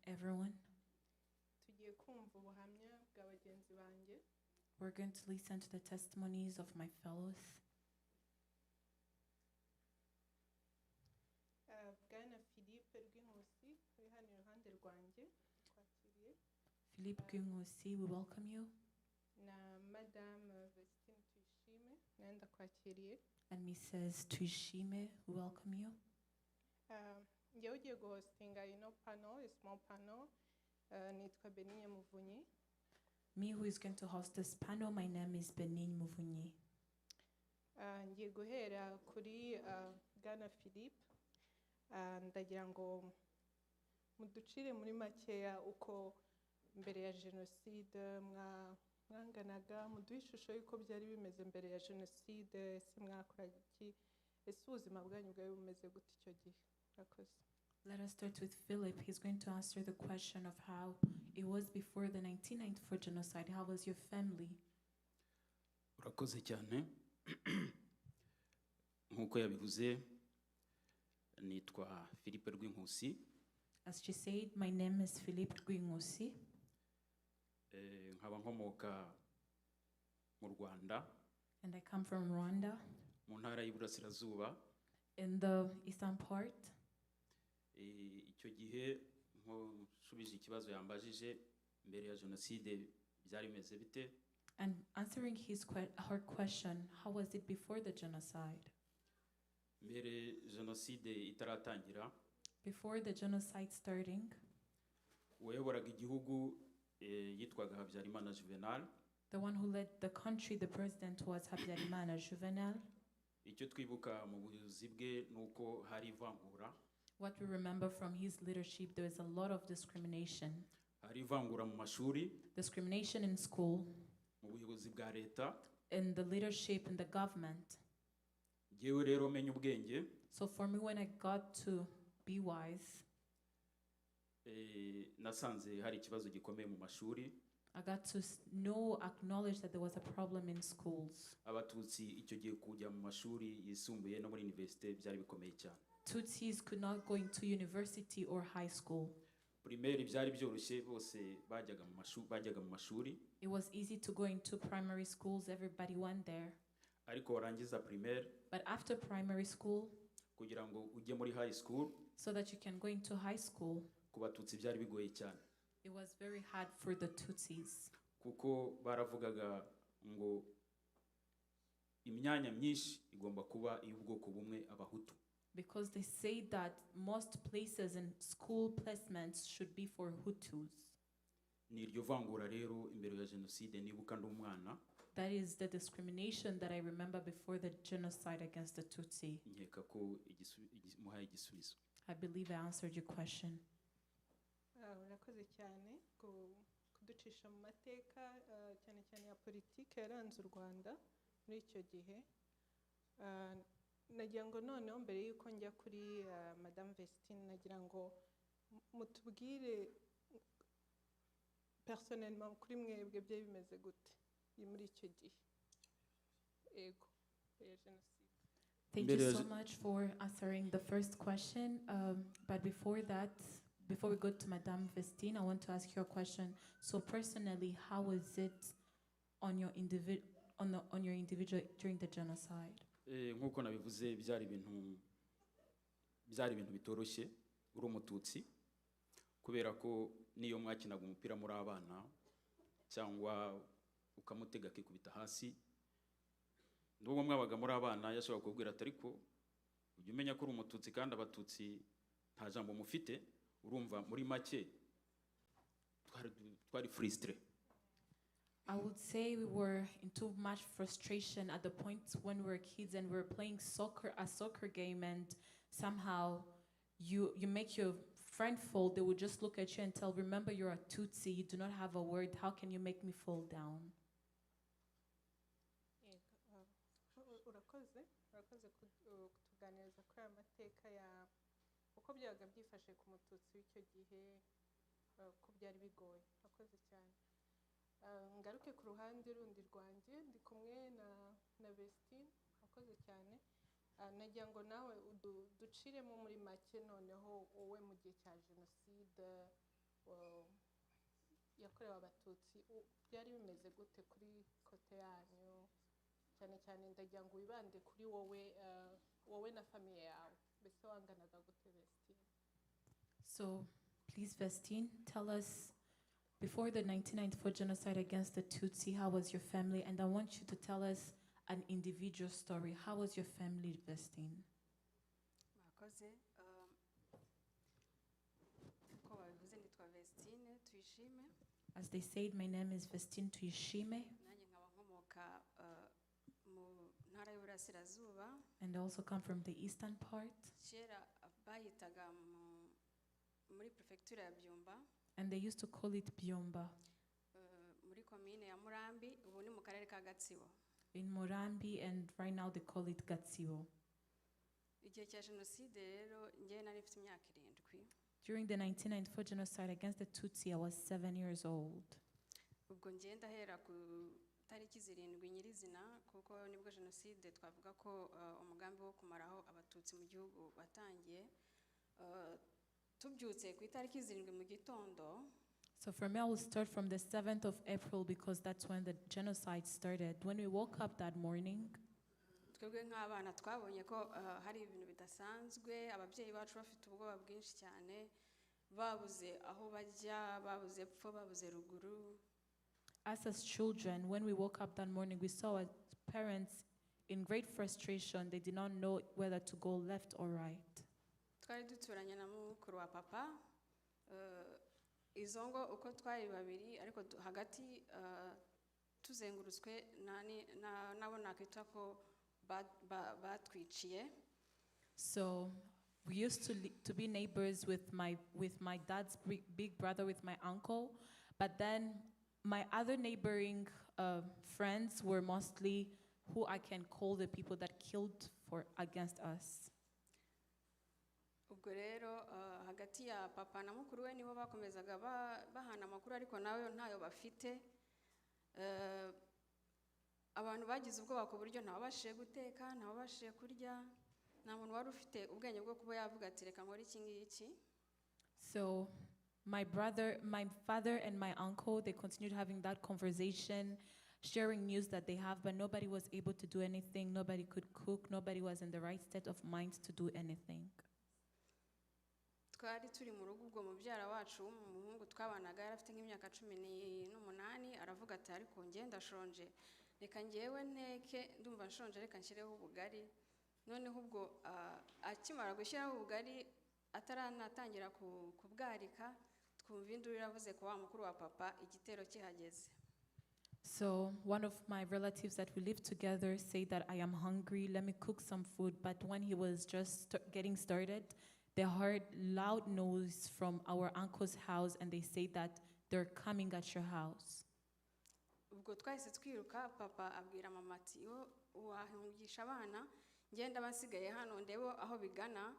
Everyone, we're going to listen to the testimonies of my fellows. Philippe Gwinhusi, we welcome you. And Mrs. Tuishime, we welcome you. Njyewe ugiye guhostinga ino panel, a small panel, nitwa Benigne Muvunyi. Me who is going to host this panel, my name is Benigne Muvunyi. Ngiye guhera kuri Bwana Philippe. ndagira ngo muducire muri makeya uko mbere ya jenoside mwanganaga, muduhe ishusho y'uko byari bimeze mbere ya jenoside, ese mwakoraga iki, ese ubuzima bwanyu bwari bumeze gute icyo gihe. Murakoze. Let us start with Philip. He's going to answer the question of how it was before the 1994 genocide. How was your family? Urakoze cyane. Nkuko yabivuze, nitwa Philippe Rwinkusi. As she said, my name is Philippe Rwinkusi. Nkaba nkomoka mu Rwanda. And I come from Rwanda. Mu ntara y'Iburasirazuba. In the eastern part. Icyo gihe nshubije ikibazo yambajije mbere ya jenoside byari bimeze bite? And answering her question, how was it before the genocide? Mbere jenoside itaratangira. Before the genocide starting. Uwayoboraga igihugu yitwaga Habyarimana Juvenal. The one who led the country, the president, was Habyarimana Juvenal. Icyo twibuka mu buyobozi bwe nuko hari ivangura. What we remember from his leadership, there is a lot of discrimination. Hari ivangura mu mashuri. Discrimination in school. Mu buyobozi bwa leta. In the leadership in the government. Jewe rero menya ubwenge. So for me, when I got to be wise, nasanze hari ikibazo gikomeye mu mashuri. I got to acknowledge that there was a problem in schools. Abatutsi icyo gihe kujya mu mashuri yisumbuye no muri university byari bikomeye cyane. Tutsis could not go into university or high school. Primaire byari byoroshye, bose bajyaga mu mashuri. It was easy to go into primary schools, everybody went there. Ariko warangiza primaire. But after primary school, kugira ngo ujye muri high school, so that you can go into high school, ku Batutsi byari bigoye cyane. It was very hard for the Tutsis. Kuko baravugaga ngo imyanya myinshi igomba kuba iy'ubwoko bumwe Abahutu. Because they say that most places in school placements should be for Hutus. Niryo vangura rero imbere ya jenoside nibuka ndi umwana. That is the discrimination that I remember before the genocide against the Tutsi. Nkeka ko muhaye igisubizo. I believe I answered your question. Urakoze cyane kuducisha mu mateka cyane cyane ya politiki yaranze u Rwanda muri icyo gihe. Nagira ngo noneho mbere y'uko njya kuri Madame Vestine, nagira ngo mutubwire personnellement kuri mwebwe bye bimeze gute muri icyo gihe. Ego ya jenoside. Thank you so much for answering the first question. But before that, before we go to Madame Vestine, I want to ask you a question. So personally, how was it on your individual during the genocide? Nkuko nabivuze byari ibintu bitoroshye uri umututsi, kubera ko niyo mwakinaga umupira muri abana cyangwa ukamutega akikubita hasi, ndubwo mwabaga muri abana yashobora kubwira ati ariko ujye umenya ko uri umututsi kandi Abatutsi nta jambo mufite. Urumva muri make twari frustré. I would say we were in too much frustration at the point when we were kids and we were playing a soccer game, and somehow you make your friend fall. They would just look at you and tell, remember you're a Tutsi, you do not have a word, how can you make me fall down? Urakoze kutuganiriza kuri aya mateka ya uko byabaga byifashe ku mututsi w'icyo gihe, ko byari bigoye. Urakoze cyane. Ngaruke ku ruhande rundi rwanjye, ndi kumwe na Vestine. Urakoze cyane. Nagira ngo nawe duciremo muri make noneho wowe mu gihe cya jenoside yakorewe Abatutsi byari bimeze gute kuri kote yanyu, cyane cyane ndagira ngo wibande kuri wowe na famiye yawe. Mbese wanganaga gute Vestine? So please Vestine, tell us, before the 1994 genocide against the Tutsi, how was your family? And I want you to tell us an individual story. How was your family, Vestine? Murakoze. Uko babivuze nitwa Vestine Tuyishime. As they said, my name is Vestine Tuyishime. Nanjye nkaba nkomoka mu ntara y'Iburasirazuba. And I also come from the eastern part. Kera bayitaga muri prefecture ya Byumba, and they used to call it Byumba. Muri komine ya Murambi, ubu ni mu karere ka Gatsibo. In Murambi, and right now they call it Gatsibo. Igihe cya jenoside rero njye nari mfite imyaka 7. During the 1994 genocide against the Tutsi, I was 7 years old. Ubwo njye ndahera ku tariki 7 nyirizina kuko nibwo jenoside twavuga ko umugambi wo kumaraho abatutsi mu gihugu watangiye. Tubyutse ku itariki 7 mu gitondo. So for me, I will start from the 7th of April because that's when the genocide started. When we woke up that morning, twebwe nk'abana twabonye ko hari ibintu bidasanzwe, ababyeyi bacu bafite ubwoba bwinshi cyane, babuze aho bajya, babuze epfo, babuze ruguru. as children, when we woke up that morning, we saw our parents in great frustration. They did not know whether to go left or right. Twari duturanye na mukuru wa papa, izo ngo uko twari babiri ariko hagati tuzengurutswe nabo nakwita ko batwiciye. So we used to be neighbors with my dad's big brother, with my uncle, but then my other neighboring friends were mostly who I can call the people that killed against us. Ubwo rero hagati ya papa na mukuru we nibo bakomezaga bahana amakuru ariko nawe ntayo bafite. Abantu bagize ubwoba ku buryo ntabashije guteka, ntabashije kurya, nta muntu wari ufite ubwenge bwo kuba yavuga ati reka nkore iki ngiki. So my father and my uncle, they continued having that conversation, sharing news that they have, but nobody was able to do anything. Nobody could cook. Nobody was in the right state of mind to do anything. Twari turi mu rugo ubwo mubyara wacu w'umuhungu twabanaga yari afite nk'imyaka 18 aravuga ati ariko ngiye ndashonje, reka ngewe nteke, ndumva nshonje, reka nshyireho ubugari. Noneho ubwo akimara gushyiraho ubugari ataranatangira kubwarika, twumva induru iravuze ko wa mukuru wa papa igitero kihageze. So one of my relatives that we lived together said that I am hungry, let me cook some food. But when he was just getting started, they heard loud noise from our uncle's house, and they said that they're coming at your house. Ubwo twahise twiruka, papa abwira mama ati wahungisha abana ngenda basigaye hano ndebo aho bigana.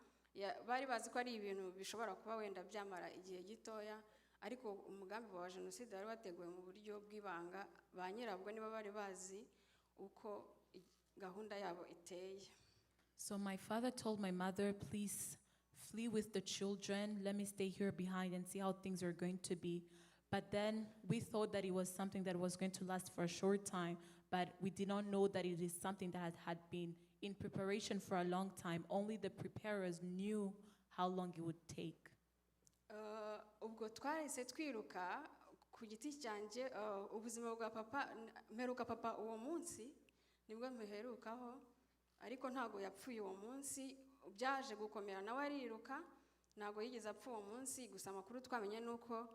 Bari bazi ko ari ibintu bishobora kuba wenda byamara igihe gitoya, ariko umugambi wa jenoside wari wateguwe mu buryo bw'ibanga. Ba nyirabwo niba bari bazi uko gahunda yabo iteye. So my father told my mother, please flee with the children, let me stay here behind and see how things are going to be. But then we thought that it was something that was going to last for a short time, but we did not know that it is something that had been in preparation for a long time. Only the preparers knew how long it would take. Ubwo twahise twiruka ku giti cyanjye, ubuzima bwa papa, mperuka papa uwo munsi nibwo mperukaho, ariko ntago yapfuye uwo munsi. Byaje gukomera nawe ariruka, ntago yigeze apfa uwo munsi. Gusa amakuru twamenye nuko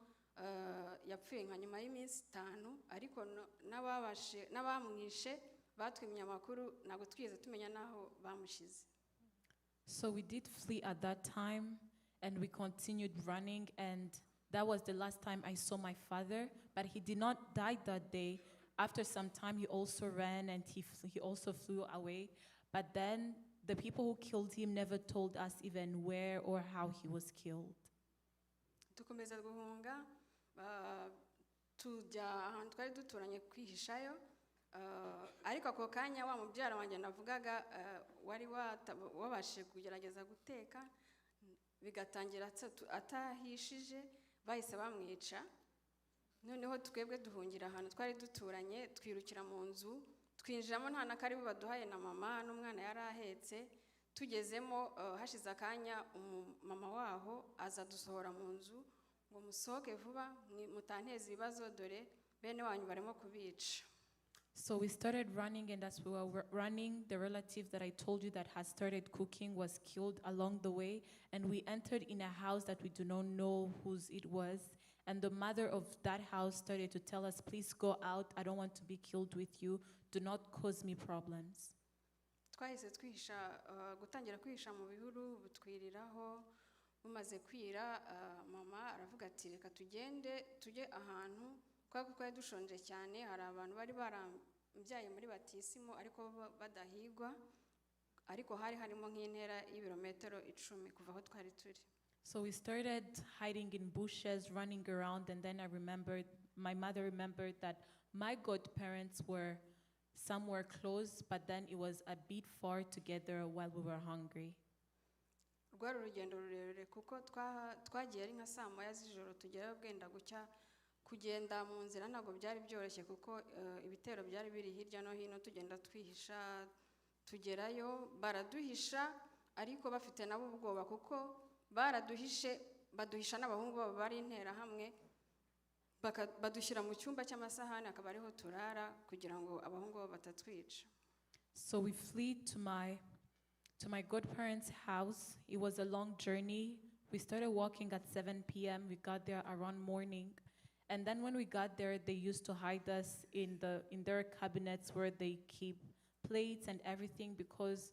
yapfuye nka nyuma y'iminsi 5, ariko n'abamwishe batwimye amakuru, ntago twigeze tumenya naho bamushize. So we did flee at that time, and we continued running, and that was the last time I saw my father. But he did not die that day. After some time, he also ran, and he also flew away. But then the people who killed him never told us even where or how he was killed. Tukomeza guhunga, tujya ahantu twari duturanye kwihishayo, ariko ako kanya wa mubyara wanjye navugaga wari wabashije kugerageza guteka, bigatangira atahishije, bahise bamwica. Noneho twebwe duhungira ahantu twari duturanye, twirukira mu nzu, twinjiramo nta nakaribu baduhaye na mama n'umwana yari ahetse. Tugezemo hashize akanya mama waho aza dusohora mu nzu ngo musohoke vuba mutanteza ibibazo, dore bene wanyu barimo kubica. So we started running, and as we were running, the relative that I told you that had started cooking was killed along the way, and we entered in a house that we do not know whose it was, and the mother of that house started to tell us, please go out, I don't want to be killed with you, do not cause me problems. twahise twihisha gutangira kwihisha mu bihuru butwiriraho bumaze kwira mama aravuga ati reka tugende tujye ahantu kuko twari dushonje cyane hari abantu bari barambyaye muri batisimo ariko badahigwa ariko hari harimo nk'intera y'ibirometero 10 kuva aho twari turi. So we started hiding in bushes, running around, and then my mother remembered that my godparents were somewhere close, but then it was a bit far together while we were hungry. Rwari urugendo rurerure kuko twagiye ari nka saa moya z'ijoro tugera bwenda gucya kugenda mu nzira ntabwo byari byoroshye kuko ibitero byari biri hirya no hino tugenda twihisha tugerayo baraduhisha ariko bafite nabo ubwoba kuko baduhisha n'abahungu babo bari intera hamwe badushyira mu cyumba cy'amasahani akaba ariho turara kugira ngo abahungu babo batatwica. So we fled to my godparents' house. It was a long journey. We started walking at 7 p.m. We got there around morning. And then when we got there, they used to hide us in their cabinets where they keep plates and everything because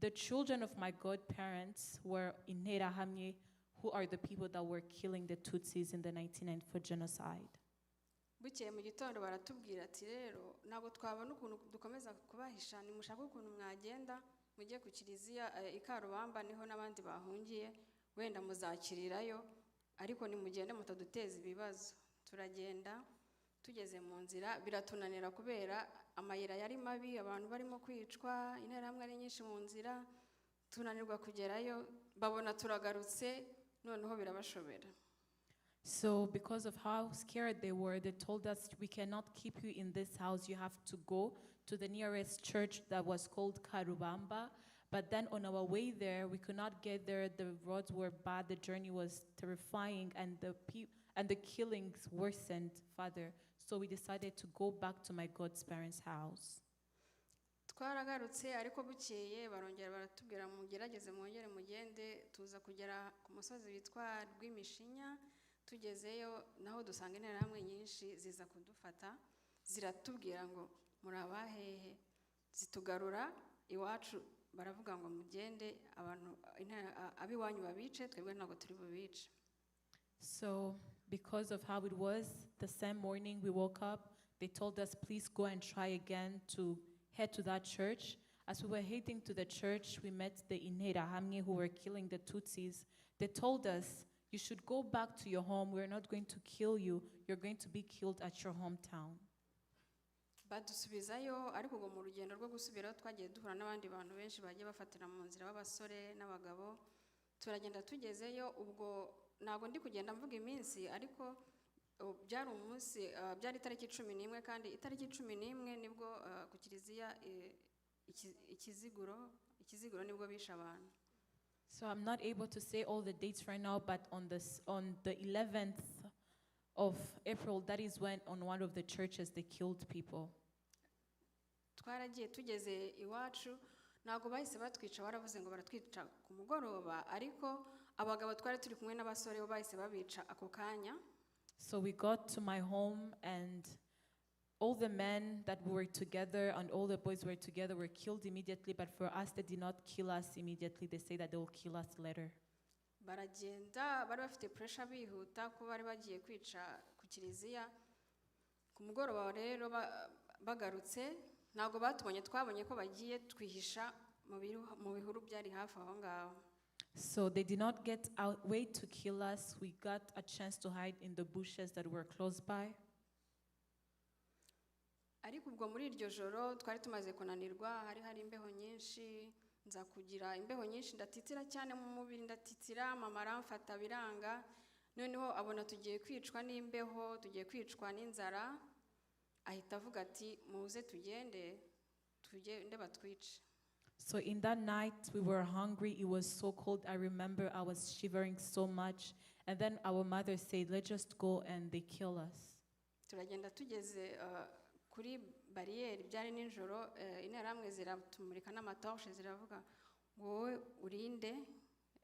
the children of my godparents were in Interahamwe, who are the people that were killing the Tutsis in the 1994 genocide. Bukeye mu gitondo baratubwira ati rero ntabwo twabona ukuntu dukomeza kubahisha nimushaka ukuntu mwagenda mujye ku kiliziya ikarubamba niho n'abandi bahungiye wenda muzakirirayo ariko nimugende mutaduteza ibibazo. Turagenda tugeze mu nzira biratunanira kubera amayira yari mabi abantu barimo kwicwa interahamwe ari nyinshi mu nzira tunanirwa kugerayo babona turagarutse noneho birabashobera. So because of how scared they were, they told us, we cannot keep you in this house. You have to go to the nearest church that was called Karubamba. But then on our way there, we could not get there. The roads were bad. The journey was terrifying, and the killings worsened further. So we decided to go back to my godparents' house. Twaragarutse ariko bukeye barongera baratubwira mugerageze mwongere mugende tuza kugera ku musozi witwa Rw'imishinya. Tugezeyo naho dusanga interahamwe nyinshi ziza kudufata ziratubwira ngo murabahehe zitugarura iwacu baravuga ngo mugende abantu abiwanyu babice twebwe ntabwo turi bubice. So because of how it was, the same morning we woke up, they told us please go and try again to head to that church. As we were heading to the church, we met the Interahamwe who were killing the Tutsis. They told us, you should go back to your home. We're not going to kill you. You're going to be killed at your hometown. Badusubizayo ariko ngo mu rugendo rwo gusubiraho twagiye duhura n'abandi bantu benshi bagiye bafatira mu nzira b'abasore n'abagabo. Turagenda tugezeyo ubwo ntabwo ndi kugenda mvuga iminsi ariko byari umunsi byari itariki 11 kandi itariki 11 nibwo ku kiliziya ikiziguro nibwo bisha abantu. So I'm not able to say all the dates right now, but on the 11th of April, that is when on one of the churches they killed people. Twaragiye tugeze iwacu ntabwo bahise batwica baravuze ngo baratwica ku mugoroba ariko abagabo twari turi kumwe n'abasore bo bahise babica ako kanya. So we got to my home and all the men that were together and all the boys were together were killed immediately, but for us they did not kill us immediately. They say that they will kill us later. Baragenda bari bafite pressure bihuta ko bari bagiye kwica ku kiliziya ku mugoroba rero bagarutse ntabwo batubonye twabonye ko bagiye twihisha mu bihuru byari hafi aho ngaho. So they did not get out way to kill us. We got a chance to hide in the bushes that were close by. Ariko ubwo muri iryo joro twari tumaze kunanirwa hari imbeho nyinshi nza kugira imbeho nyinshi ndatitira cyane mu mubiri ndatitira mama aramfata biranga noneho abona tugiye kwicwa n'imbeho tugiye kwicwa n'inzara ahita avuga ati muze tugende batwice. So in that night we were hungry, it was so cold. I remember I was shivering so much, and then our mother said let's just go and they kill us. Turagenda tugeze kuri barriere byari ninjoro interahamwe ziratumurika n'amatorshe ziravuga wowe urinde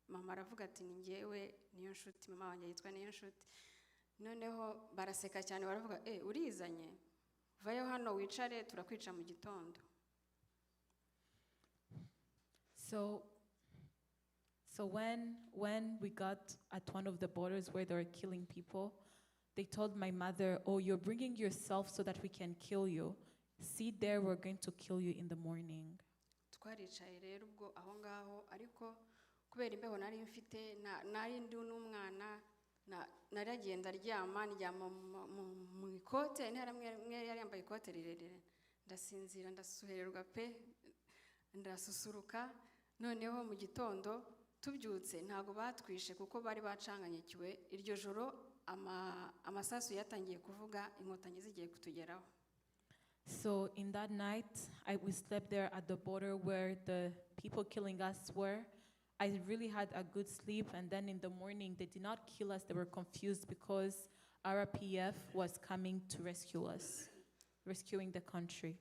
mama aravuga ati ni ngewe niyo nshuti mama wanjye yitwa niyo nshuti noneho baraseka cyane baravuga urizanye vayo hano wicare turakwica mu gitondo. So when we got at one of the borders where they were killing people, they told my mother, "Oh, you're bringing yourself so that we can kill you. See there, we're going to kill you in the morning." twaricaye rero ubwo aho ngaho ariko kubera imbeho nari mfite nari ndi n'umwana naragenda ryama mu ikote intera mwe yari yambaye ikote rirerire ndasinzira ndasuhererwa pe ndasusuruka noneho mu gitondo tubyutse ntago batwishe kuko bari bacanganyikiwe iryo joro amasasu yatangiye kuvuga inkotanyi zigiye kutugeraho. So in that night, we slept there at the border where the people killing us were. I really had a good sleep, and then in the morning, they did not kill us. They were confused because RPF was coming to rescue us, rescuing the country.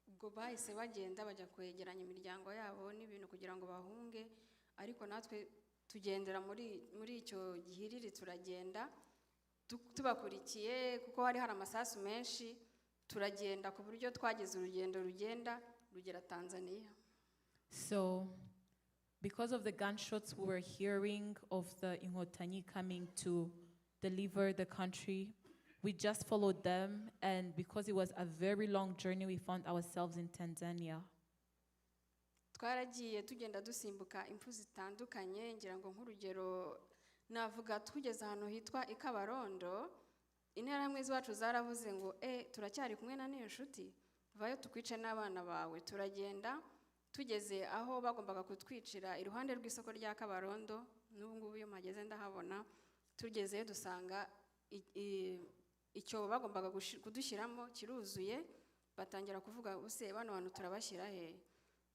Ubwo bahise bagenda bajya kwegeranya imiryango yabo n'ibintu kugira ngo bahunge, ariko natwe tugendera muri icyo gihiriri turagenda tubakurikiye kuko hari amasasu menshi. Turagenda ku buryo twageze urugendo rugera Tanzania. So because of the gunshots we were hearing of the Inkotanyi coming to deliver the country, we just followed them, and because it was a very long journey, we found ourselves in Tanzania. Twaragiye tugenda dusimbuka impfu zitandukanye, ngira ngo nk'urugero navuga tugeze ahantu hitwa Ikabarondo. Interahamwe z'iwacu zaravuze ngo turacyari kumwe na n'inshuti vayo tukwice n'abana bawe. Turagenda tugeze aho bagombaga kutwicira iruhande rw'isoko rya Kabarondo, n'ubu ngubu iyo mageze ndahabona. Tugezeyo dusanga icyo bagombaga kudushyiramo kiruzuye, batangira kuvuga use bano bantu turabashyira he.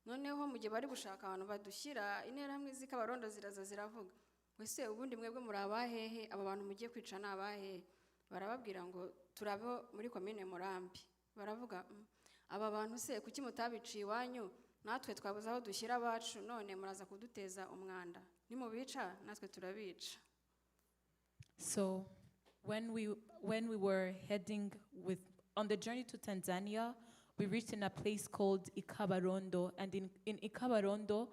Noneho mu gihe bari gushaka abantu badushyira, interahamwe z'Ikabarondo ziraza ziravuga wese ubundi mwebwe muri abahehe, aba bantu mugiye kwica n'abahehe. Barababwira ngo turabo muri komine Murambi. Baravuga aba bantu se kuki mutabiciye iwanyu, natwe twabuze aho dushyira abacu, none muraza kuduteza umwanda, nimubica natwe turabica. So when we were heading on the journey to Tanzania, we reached in a place called Ikabarondo, and in Ikabarondo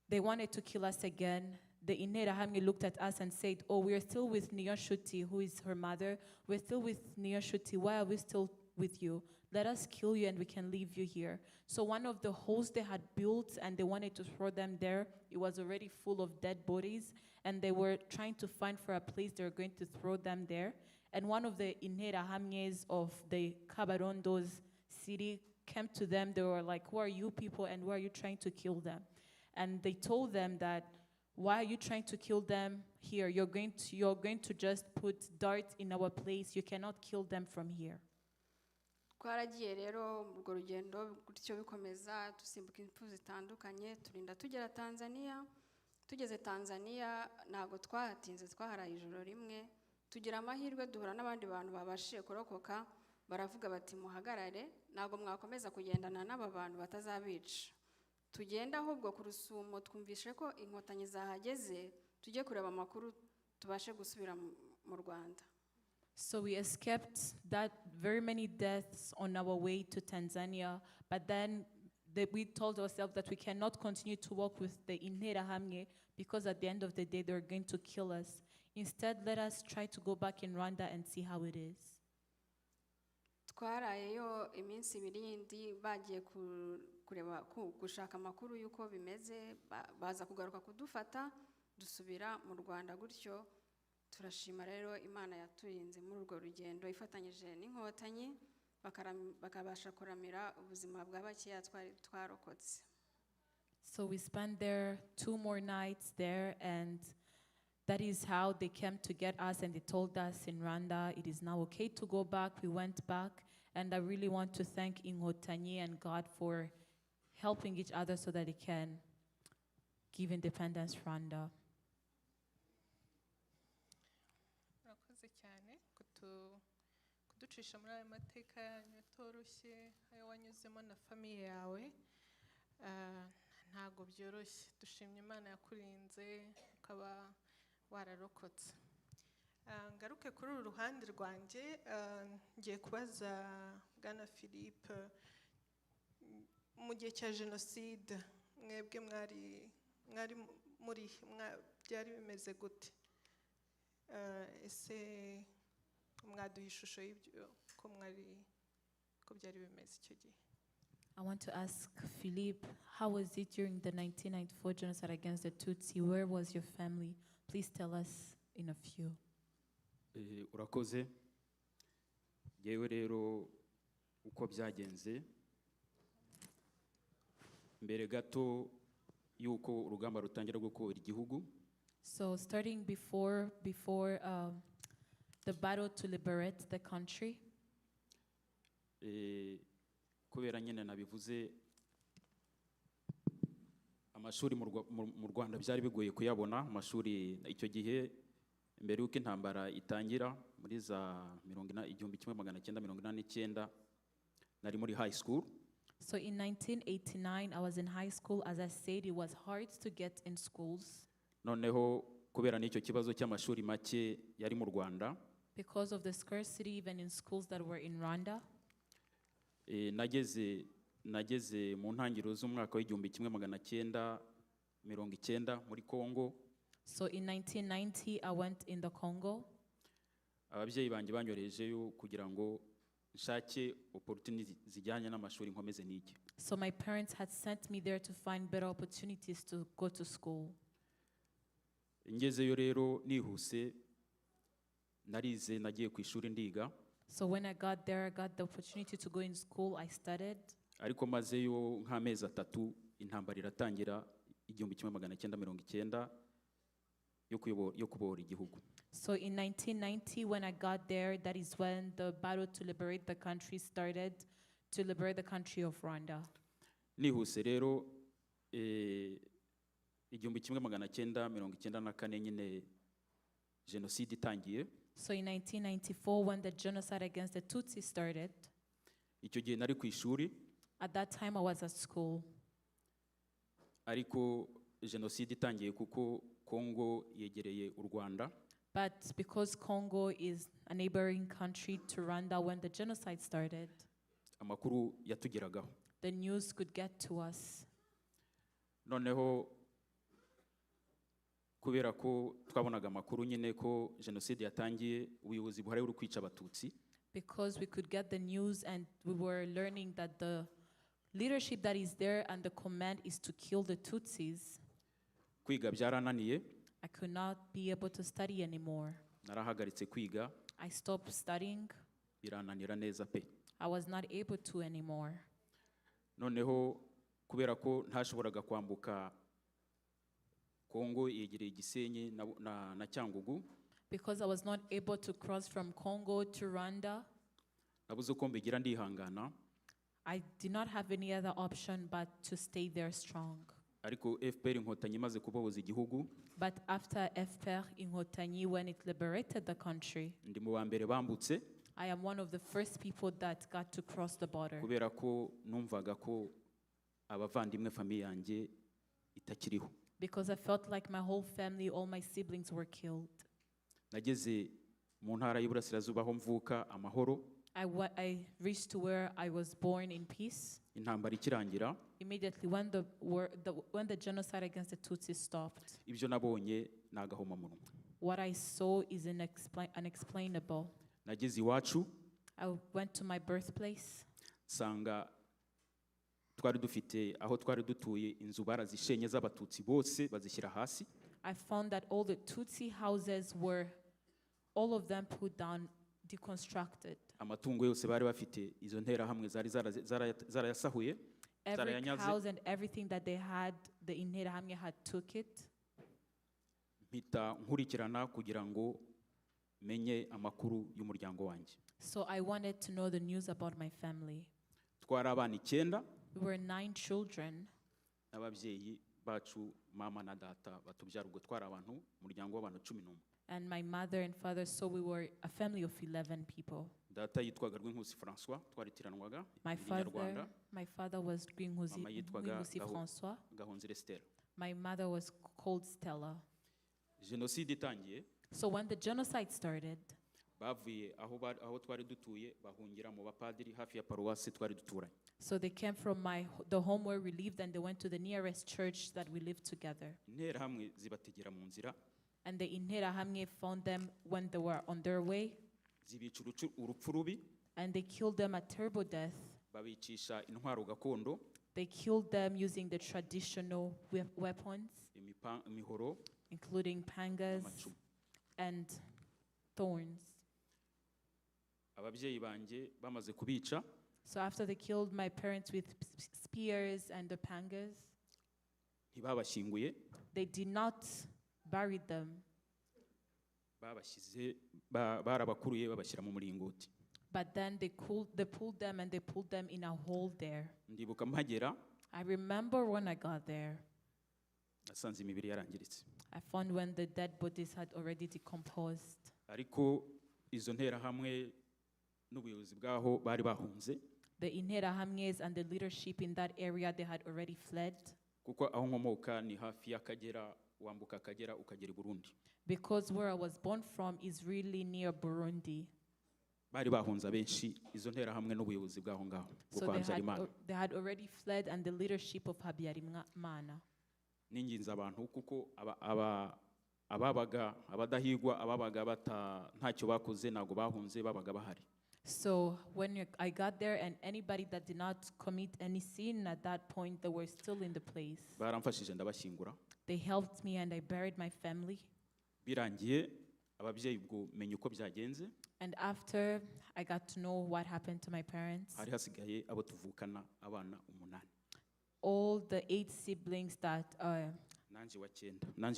they wanted to kill us again. The Interahamwe looked at us and said, "Oh, we are still with Niyonshuti, who is her mother. We're still with Niyonshuti. Why are we still with you? Let us kill you and we can leave you here." So one of the holes they had built and they wanted to throw them there, it was already full of dead bodies, and they were trying to find for a place they were going to throw them there. And one of the Interahamwe of the Kabarondo's city came to them. They were like, "Who are you people and why are you trying to kill them?" And they told them that, "Why are you trying to kill them here? You're going to just put dirt in our place. You cannot kill them from here." Twaragiye rero urwo rugendo gutyo bikomeza dusimbuka impfu zitandukanye turinda tugera Tanzania. Tugeze Tanzania ntago twahatinze, twaharaye ijoro rimwe. Tugira amahirwe duhura n'abandi bantu babashije kurokoka, baravuga bati muhagarare, ntago mwakomeza kugendana n'aba bantu batazabica. Tugenda ahubwo ku Rusumo twumvishe ko inkotanyi zahageze, tujye kureba amakuru tubashe gusubira mu Rwanda. So we escaped that very many deaths on our way to Tanzania, but then we told ourselves that we cannot continue to walk with the Interahamwe because at the end of the day they're going to kill us. Instead, let us try to go back in Rwanda and see how it is. Twarayeyo iminsi ibiri yindi bagiye kureba gushaka amakuru yuko bimeze, baza kugaruka kudufata dusubira mu Rwanda. Gutyo turashima rero Imana yaturinze muri urwo rugendo ifatanyije n'inkotanyi bakabasha kuramira ubuzima bwa bakeya twarokotse. So we spent there 2 more nights there, and that is how they came to get us, and they told us in Rwanda it is now okay to go back. We went back, and I really want to thank Inkotanyi and God for helping each other so that they can give independence to Rwanda. Murakoze cyane kuducisha muri aya mateka yanyu toroshye ayo wanyuzemo na famiye yawe. Ntago byoroshye, dushimye Imana yakurinze ukaba wararokotse. Ngaruke kuri uru ruhande rwanjye, ngiye kubaza Bwana Philippe, mu gihe cya jenoside mwebwe mwari muri byari bimeze gute? Ese mwaduha ishusho y'ibyo ko byari bimeze icyo gihe? I want to ask Philippe, how was it during the 1994 genocide against the Tutsi? Where was your family? Please tell us in a few. Urakoze. Yewe rero uko byagenze mbere gato yuko urugamba rutangira gukora igihugu. So starting before the battle to liberate the country. Kubera nyine nabivuze amashuri mu Rwanda byari bigoye kuyabona. Amashuri icyo gihe mbere yuko intambara itangira muri za 1989 nari muri high school. So in 1989 I was in high school. As I said, it was hard to get in schools. Noneho kubera n'icyo kibazo cy'amashuri make yari mu Rwanda, because of the scarcity even in schools that were in Rwanda. Nageze mu ntangiriro z'umwaka w'1990 muri Congo. So in 1990 I went in the Congo. Ababyeyi banjye banyoherejeyo kugira ngo nshake opportunity zijyanye n'amashuri nkomeze nige. So my parents had sent me there to find better opportunities to go to school. Ngezeyo rero nihuse narize nagiye ku ishuri ndiga. So when I got there, I got the opportunity to go in school. I studied. Ariko mazeyo nk'amezi 3 intambara iratangira 1990 yo kubohora igihugu. So in 1990 when I got there, that is when the battle to liberate the country started, to liberate the country of Rwanda. Nihuse rero 1994 nyine genocide itangiye. So in 1994 when the genocide against the Tutsi started, icyo gihe nari ku ishuri. At that time I was at school. Ariko genocide itangiye kuko Congo yegereye u Rwanda. But because Congo is a neighboring country to Rwanda, when the genocide started, amakuru yatugeragaho. The news could get to us. Noneho kubera ko twabonaga amakuru nyine ko genocide yatangiye, ubuyobozi buhari buri kwica abatutsi. Because we could get the news and we were learning that the leadership that is there and the command is to kill the Tutsis. Kwiga byarananiye. I could not be able to study anymore. Narahagaritse kwiga. I stopped studying. Birananira neza pe. I was not able to anymore. Noneho kubera ko ntashoboraga kwambuka Congo yegereye Gisenyi na Cyangugu. Because I was not able to cross from Congo to Rwanda. Nabuze ko mbigira ndihangana. I did not have any other option but to stay there strong. Ariko FPR Inkotanyi maze kubohoza igihugu. But after FPR Inkotanyi, when it liberated the country, ndi mu bambere bambutse. I am one of the first people that got to cross the border. Kubera ko numvaga ko abavandimwe famille yanjye itakiriho. Because I felt like my whole family, all my siblings were killed. Nageze mu ntara y'Iburasirazuba aho mvuka amahoro. I reached to where I was born in peace. Intambara ikirangira. Immediately when the genocide against the Tutsis stopped. Ibyo nabonye nagahomamunwa. What I saw is unexplainable. Nageze iwacu. I went to my birthplace. Sanga twari dufite aho twari dutuye inzu barazishenye z'abatutsi bose bazishyira hasi. I found that all the Tutsi houses were, all of them put down, deconstructed. Amatungo yose bari bafite izo ntera hamwe zari zarayasahuye. Every house and everything that they had, the Interahamwe had took it. Mpita nkurikirana kugira ngo menye amakuru y'umuryango wanjye. So I wanted to know the news about my family. Twari abana 9. We were 9 children. Ababyeyi bacu mama na data batubyara ubwo twari abantu umuryango w'abantu 11. And my mother and father, so we were a family of 11 people. Data yitwaga Rwinkusi François, twaritiranwaga. My father was Rwinkusi François. Gahonzire Stella. My mother was called Stella. Genocide itangiye. So when the genocide started, bavuye aho twari dutuye bahungira mu bapadiri hafi ya paruwasi twari duturanye. So they came from the home where we lived, and they went to the nearest church that we lived together. Interahamwe zibategera mu nzira. And the Interahamwe found them when they were on their way. Zibica urupfu rubi. And they killed them a terrible death. Babicisha intwaro gakondo. They killed them using the traditional weapons, imihoro, including pangas and thorns. Ababyeyi banje bamaze kubica. So after they killed my parents with spears and the pangas, ntibabashyinguye. They did not bury them. Barabakuruye babashyira mu muringoti. But then they pulled them and they pulled them in a hole there. Ndibuka mpagera. I remember when I got there. Nasanze imibiri yarangiritse. I found when the dead bodies had already decomposed. Ariko izo nterahamwe n'ubuyobozi bwaho bari bahunze. The Interahamwe and the leadership in that area, they had already fled. Kuko aho nkomoka ni hafi y'Akagera, wambuka Akagera ukagera i Burundi. Because where I was born from is really near Burundi. Bari bahunze benshi izo nterahamwe n'ubuyobozi bwaho ngaho. So they had already fled, and the leadership of Habyarimana. Ninginze abantu kuko abadahigwa ababaga ntacyo bakoze nago bahunze babaga bahari. So when I got there, and anybody that did not commit any sin at that point, they were still in the place. Baramfashije ndabashyingura. They helped me and I buried my family. Birangiye ababyeyi ubwo menya uko byagenze. And after I got to know what happened to my parents, hari hasigaye abo tuvukana abana 8. all the 8 siblings that nanje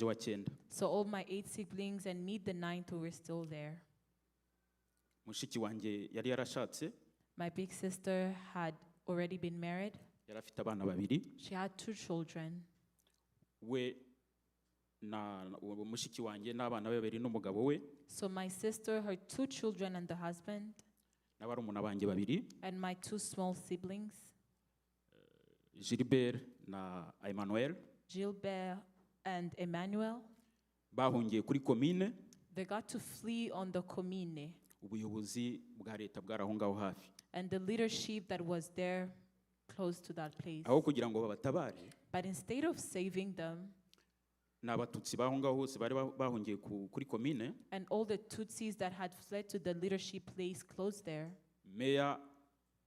wa 9. So all my 8 siblings and me, the 9th, who were still there. Mushiki wanje yari yarashatse. My big sister had already been married. Yari afite abana 2. She had 2 children. We na mushiki wanje n'abana 2 n'umugabo we. So my sister, her 2 children and the husband. N'abarumuna banje 2. And my 2 small siblings. Gilbert na Emmanuel. Gilbert and Emmanuel. Bahungiye kuri commune. They got to flee on the commune. Ubuyobozi bwa leta bwaraho ngaho hafi. And the leadership that was there close to that place. Aho kugira ngo babatabare. But instead of saving them, n'abatutsi baho ngaho hose bari bahungiye kuri commune. And all the Tutsis that had fled to the leadership place close there. Meya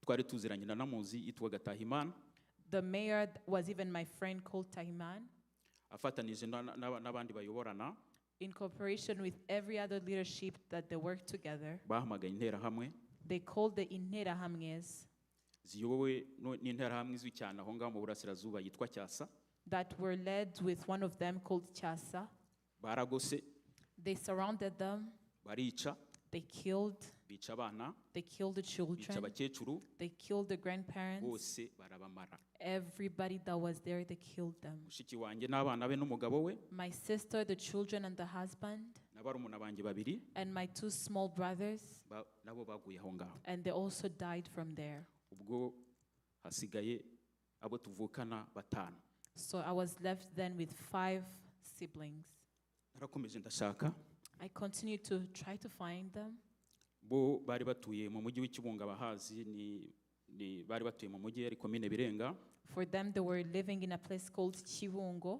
twari tuziranye na namuzi yitwaga Tahimana. The mayor was even my friend called Tahiman. Afatanije n'abandi bayoborana. In cooperation with every other leadership that they worked together. Bahamagaye interahamwe. They called the Interahamwe. Ziyobowe n'interahamwe izwi cyane aho ngaho mu burasirazuba yitwa Cyasa. That were led with one of them called Chasa. Baragose. They surrounded them. Barica. They killed. Bica abana. They killed the children. Bica abakecuru. They killed the grandparents. Bose barabamara. Everybody that was there, they killed them. Mushiki wanje n'abana be n'umugabo we. My sister, the children and the husband. N'abarumuna banje 2. And my 2 small brothers. Nabo baguye aho ngaho. And they also died from there. Ubwo hasigaye abo tuvukana 5. So I was left then with 5 siblings. Narakomeje ndashaka. I continued to try to find them. Bo bari batuye mu mujyi w'Ikibunga bahazi ni bari batuye mu mujyi ari commune Birenga. For them, they were living in a place called Kwibuka.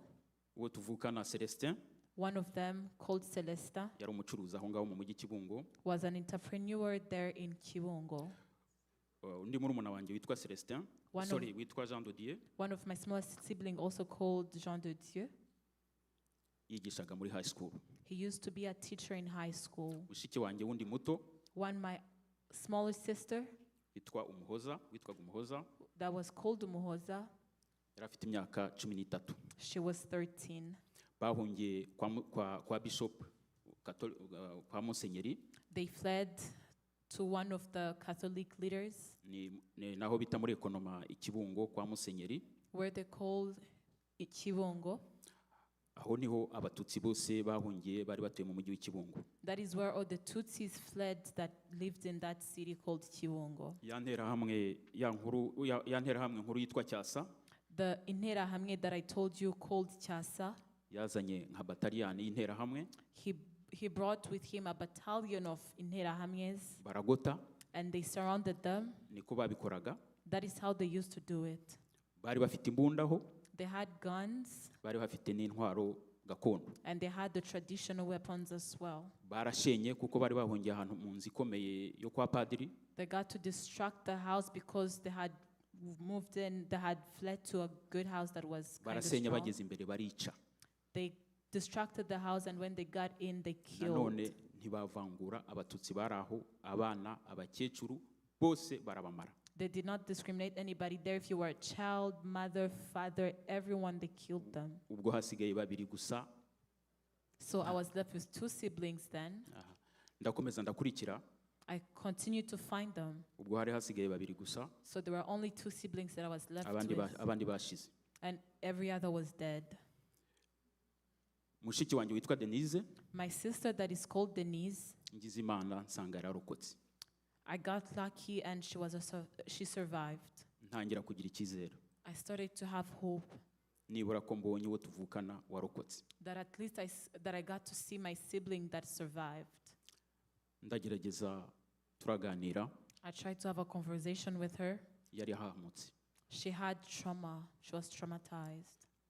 Uwo tuvukana Celestin. One of them, called Celesta, yari umucuruzi aho ngaho mu mujyi Kibungo. Was an entrepreneur there in Kibungo. Undi murumuna wanje witwa Celestin. Witwa Jean de Dieu. One of my smallest siblings, also called Jean de Dieu. Yigishaga muri high school. He used to be a teacher in high school. Mushiki wanje wundi muto. One, my smallest sister. Witwaga Umuhoza. That was called Umuhoza. Yari afite imyaka 13. She was 13. Bahungiye kwa Bishop kwa Musenyeri. They fled to one of the Catholic leaders. Naho bita muri ekonoma Ikibungo kwa Musenyeri. Where they called Kibungo. Aho niho abatutsi bose bahungiye bari batuye mu mujyi w'Ikibungo. That is where all the Tutsis fled that lived in that city called Kibungo. Yanterahamwe nkuru yitwa Cyasa. The Interahamwe that I told you called Chasa. Yazanye nka bataliyani y'interahamwe. he brought with him a battalion of Interahamwes, baragota and they surrounded them. niko babikoraga. That is how they used to do it. Bari bafite imbundaho, They had guns, bari bafite n'intwaro gakondo. and they had the traditional weapons as well. Barashenye kuko bari bahungiye ahantu mu nzu ikomeye yo kwa padiri. They got to destruct the house because they had moved in, they had fled to a good house that was kind of Barasenya strong. bageze imbere barica. They distracted the house, and when they got in, they killed. Nanone ntibavangura abatutsi bari aho, abana, abakecuru bose barabamara. They did not discriminate anybody there. If you were a child, mother, father, everyone, they killed them. Ubwo hasigaye babiri gusa. So I was left with 2 siblings then. Ndakomeza ndakurikira. I continued to find them. Ubwo hari hasigaye babiri gusa. So there were only 2 siblings that I was left with. Abandi bashize. And every other was dead. Mushiki wanjye witwa Denise. My sister that is called Denise, Ngize Imana nsanga yararokotse. I got lucky and she survived. Ntangira kugira icyizere. I started to have hope Nibura ko mbonye uwo tuvukana warokotse. that at least that I got to see my sibling that survived. Ndagerageza turaganira. I tried to have a conversation with her. Yari ahamutse. She had trauma. She was traumatized.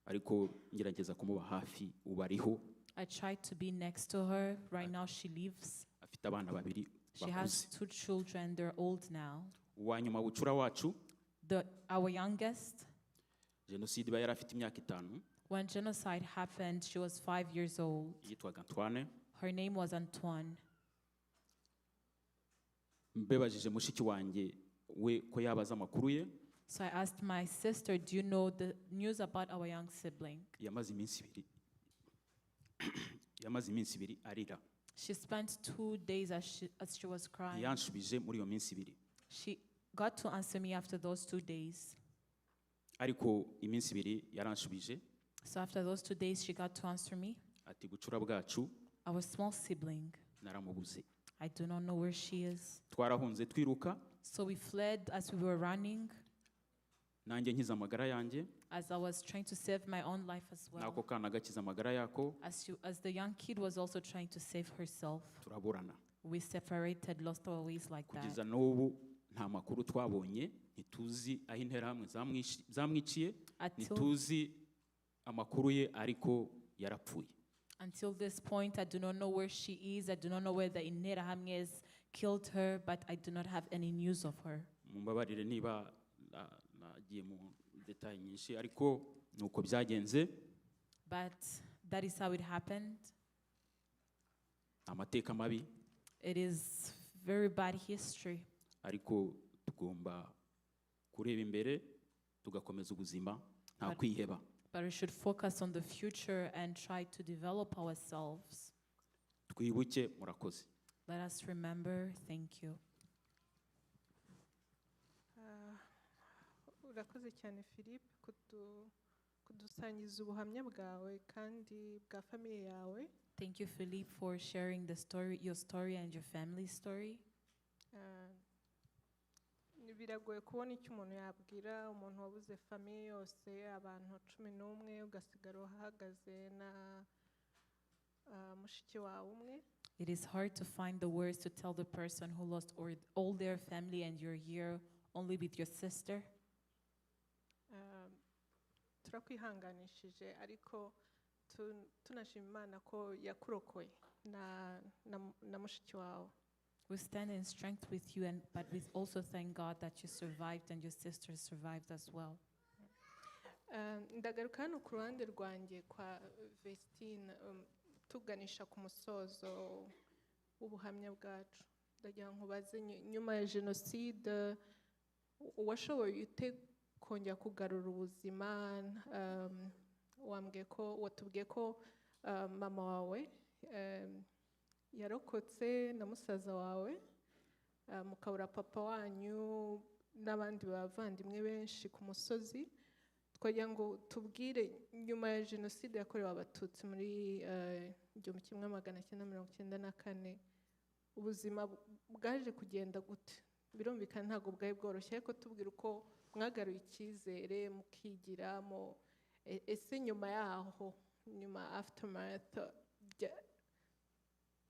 Ariko ngerageza kumuba hafi ubariho. I tried to be next to her. Right now she lives. Afite abana babiri She has bakuze. 2 children. They're old now. Uwanyuma bucura wacu Our youngest, jenoside iba yari afite imyaka 5 when genocide happened, she was 5 years old. yitwaga Antoine. Her name was Antoine. Mbebajije mushiki wanjye we ko yabaza amakuru ye. So I asked my sister, do you know the news about our young sibling? Yamaze iminsi ibiri arira. She spent 2 days as she was crying. Yanshubije muri iyo minsi ibiri. She got to answer me after those 2 days. Ariko iminsi ibiri yaranshubije So after those 2 days, she got to answer me. ati gucura bwacu Our small sibling, naramubuze. I do not know where she is. Twarahunze twiruka. So we fled as we were running, Nanjye nkiza amagara yanjye. as I was trying to save my own life as well. Nako kana gakiza amagara yako. As the young kid was also trying to save herself. Turaburana. We separated, lost our ways like that. Kugeza n'ubu nta makuru twabonye, ntituzi aho interahamwe zamwiciye, ntituzi amakuru ye, ariko yarapfuye. Until this point, I do not know where she is. I do not know where the Interahamwes killed her, but I do not have any news of her. Mumbabarire niba nagiye mu detail nyinshi, ariko nuko byagenze. But that is how it happened. Amateka mabi. It is very bad history. Ariko tugomba kureba imbere tugakomeza ubuzima nta kwiheba. But we should focus on the future and try to develop ourselves. Twibuke murakoze. Let us remember. Thank you. Urakoze cyane Philippe kudusangiza ubuhamya bwawe kandi bwa famiye yawe. Thank you, Philippe, for sharing your story and your family's story. Biragoye kubona icyo umuntu yabwira umuntu wabuze famiye yose, abantu 11 ugasigara uhagaze na mushiki wawe umwe. It is hard to find the words to tell the person who lost all their family and you're here only with your sister. Turakwihanganishije ariko tunashima Imana ko yakurokoye na mushiki wawe. We stand in strength with you, but we also thank God that you survived and your sister survived as well. Ndagaruka hano ku ruhande rwanjye kwa Vestine tuganisha ku musozo w'ubuhamya bwacu. Ndagira nkubaze nyuma ya jenoside washoboye ute kongera kugarura ubuzima? Watubwiye ko mama wawe yarokotse na musaza wawe, mukabura papa wanyu n'abandi bavandimwe benshi ku musozi. Twagira ngo tubwire nyuma ya jenoside yakorewe abatutsi muri 1994 ubuzima bwaje kugenda gute? Birumvikana ntabwo bwari bworoshye, ariko tubwire uko mwagaruye icyizere mukigiramo. Ese nyuma yaho, nyuma aftermath,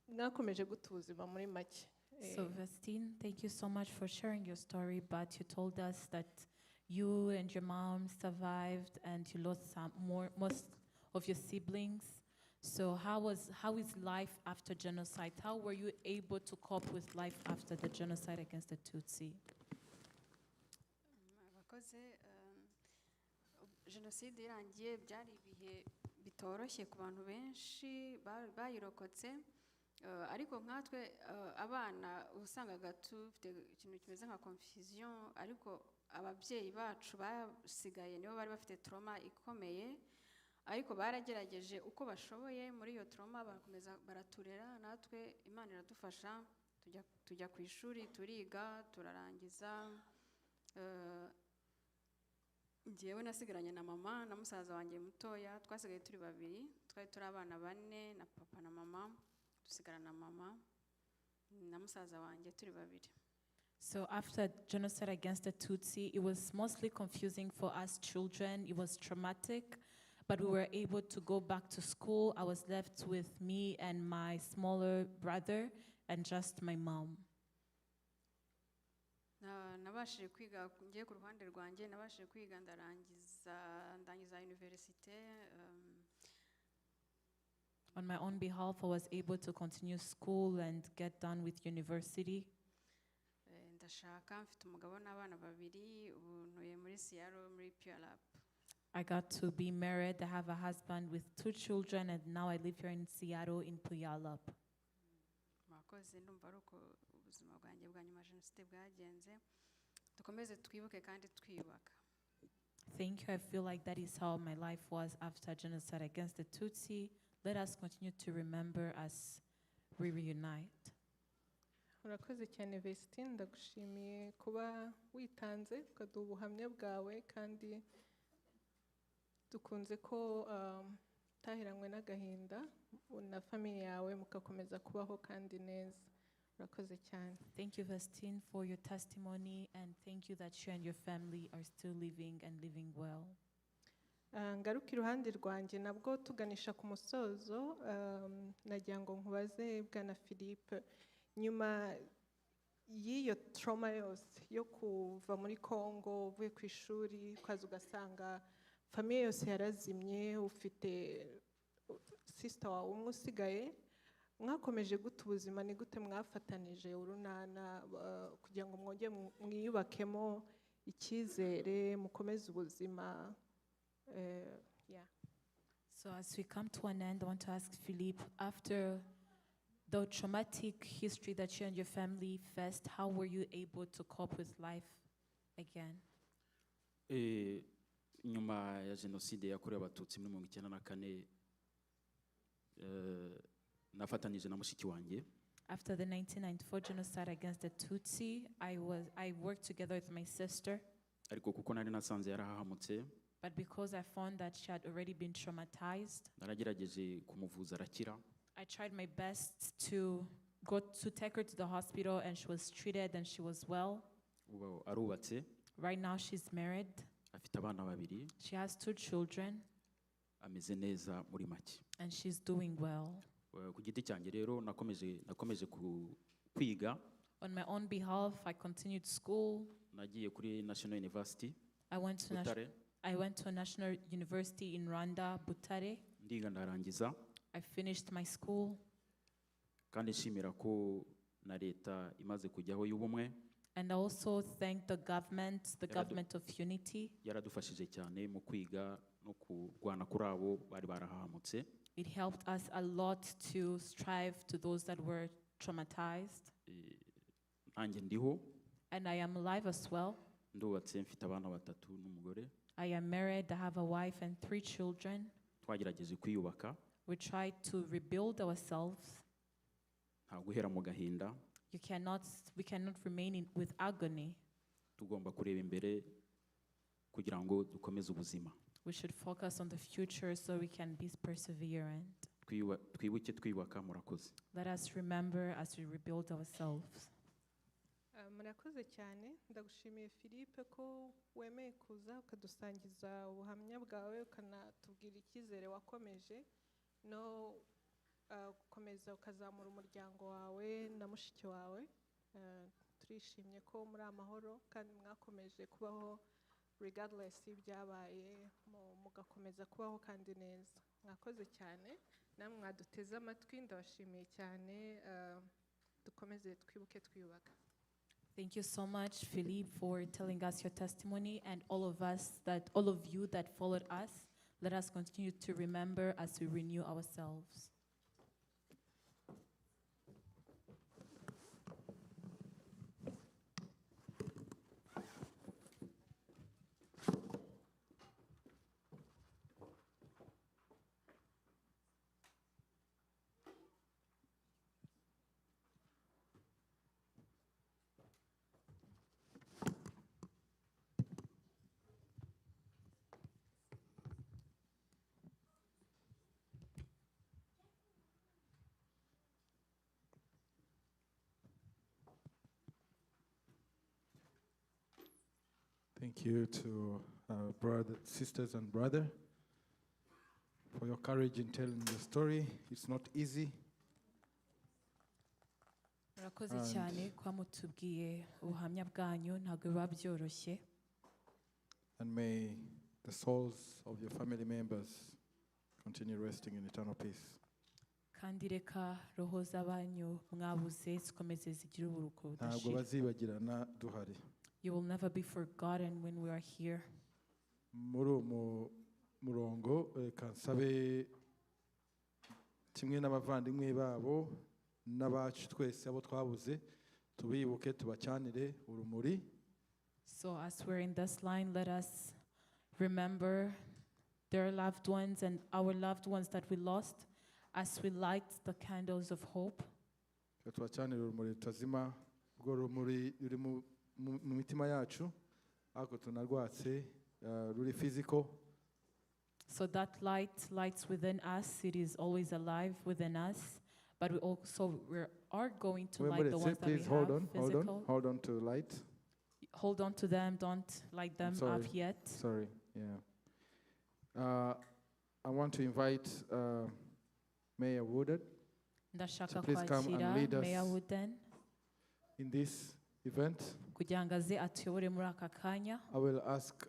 mwakomeje guta ubuzima muri make. So Vestine, thank you so much for sharing your story, but you told us that you and your mom survived and you lost most of your siblings. So how is life after genocide? How were you able to cope with life after the genocide against the Tutsi? Abakoze jenoside irangiye byari ibihe bitoroshye ku bantu benshi bayirokotse, ariko nkatwe abana usangaga tufite ikintu kimeze nka confusion, ariko ababyeyi bacu basigaye nibo bari bafite trauma ikomeye, ariko baragerageje uko bashoboye muri iyo trauma barakomeza baraturera, natwe Imana iradufasha tujya ku ishuri turiga turarangiza. Njyewe nasigaranye na mama na musaza wanjye mutoya, twasigaye turi babiri, twari turi abana bane na papa na mama, dusigarana na mama na musaza wanjye turi babiri. So after genocide against the Tutsi, it was mostly confusing for us children. It was traumatic, but we were able to go back to school. I was left with me and my smaller brother and just my mom. Nabashije kwiga ngiye ku ruhande rwanjye, nabashije kwiga ndangiza université. On my own behalf, I was able to continue school and get done with university. Ndashaka mfite umugabo n'abana babiri, ubu ntuye muri Seattle muri Pure Lab. I got to be married. I have a husband with 2 children, and now I live here in Seattle in Puyallup. Mwakoze, ndumva ari uko ubuzima bwanjye bwa nyuma jenoside bwagenze. Dukomeze twibuke kandi twiyubaka. Thank you. I feel like that is how my life was after genocide against the Tutsi. Let us continue to remember as we reunite. Urakoze cyane Vestine, ndagushimiye kuba witanze ukaduha ubuhamya bwawe, kandi dukunze ko utahiranywe n'agahinda na famiye yawe mukakomeza kubaho kandi neza. Urakoze cyane. Thank you, Vestine, for your testimony, and thank you that you and your family are still living and living well. Ngaruka iruhande rwanjye nabwo tuganisha ku musozo, nagira ngo nkubaze bwana Philippe, nyuma y'iyo trauma yose yo kuva muri Congo uvuye ku ishuri kwaza ugasanga famiye yose yarazimye, ufite sister wawe umwe usigaye, mwakomeje gute ubuzima? Ni gute mwafatanije urunana kugira ngo mwongere mwiyubakemo icyizere mukomeze ubuzima? Yeah. So as we come to an end, I want to ask Philippe, after the traumatic history that you and your family faced, how were you able to cope with life again? Nyuma ya jenoside yakorewe abatutsi muri 1994, nafatanije na mushiki wanjye. After the 1994 genocide against the Tutsi, I worked together with my sister. Ariko kuko nari nasanze yarahahamutse, but because I found that she had already been traumatized, naragerageje kumuvuza arakira. I tried my best to take her to the hospital, and she was treated and she was well. Arubatse. Right now she's married. Afite abana babiri. She has 2 children. Ameze neza muri make. And she's doing well. Ku giti cyanjye rero nakomeje kwiga. On my own behalf, I continued school. Nagiye kuri National University. I went to a national university in Rwanda, Butare. Ndiga ndarangiza. I finished my school. Kandi nshimira ko na leta imaze kujyaho y'ubumwe. And I also thank the government of unity. Yaradufashije cyane mu kwiga no kurwana kuri abo bari barahahamutse. It helped us a lot to strive to those that were traumatized. Nanjye ndiho. And I am alive as well. Ndubatse mfite abana 3 n'umugore. I am married. I have a wife and 3 children. Twagerageje kwiyubaka. We tried to rebuild ourselves. Nta guhera mu gahinda. We cannot remain with agony. Tugomba kureba imbere kugira ngo dukomeze ubuzima. We should focus on the future so we can be perseverant. Twibuke twiyubaka. Murakoze. Let us remember as we rebuild ourselves. Murakoze cyane, ndagushimiye Philippe ko wemeye kuza ukadusangiza ubuhamya bwawe ukanatubwira icyizere wakomeje no gukomeza ukazamura umuryango wawe na mushiki wawe. Turishimye ko muri amahoro kandi mwakomeje kubaho regardless y'ibyabaye, mugakomeza kubaho kandi neza. Mwakoze cyane, namwe mwaduteze amatwi, ndabashimiye cyane. Dukomeze twibuke twiyubaka. Thank you so much, Philippe, for telling us your testimony, and all of you that followed us. Let us continue to remember as we renew ourselves. Thank you to sisters and brother for your courage in telling the story. It's not easy. Murakoze cyane kwa mutubwiye ubuhamya bwanyu, ntabwo biba byoroshye. And may the souls of your family members continue resting in eternal peace. Kandi reka roho z'abanyu mwabuze zikomeze zigire uburuhuko Ntabwo budashira. bazibagirana duhari. You will never be forgotten when we are here. Muri uwo murongo reka nsabe kimwe n'abavandimwe babo n'abacu twese abo twabuze tubibuke tubacyanire urumuri. So as we're in this line, let us remember their loved ones and our loved ones that we lost as we light the candles of hope. Tubacyanire urumuri rutazima, urwo rumuri ruri mu mitima yacu, ariko tunarwatse ruri physical. So that light lights within us. It is always alive within us, but we are going to light the ones that we please have physical. hold on to light. Hold on to them. Don't light them up yet. Sorry, yeah. I want to invite Mayor Woodard Ndashaka please come and kwakira lead us Mayor Wooden in this event. kugira ngo aze atuyobore muri aka kanya. I will ask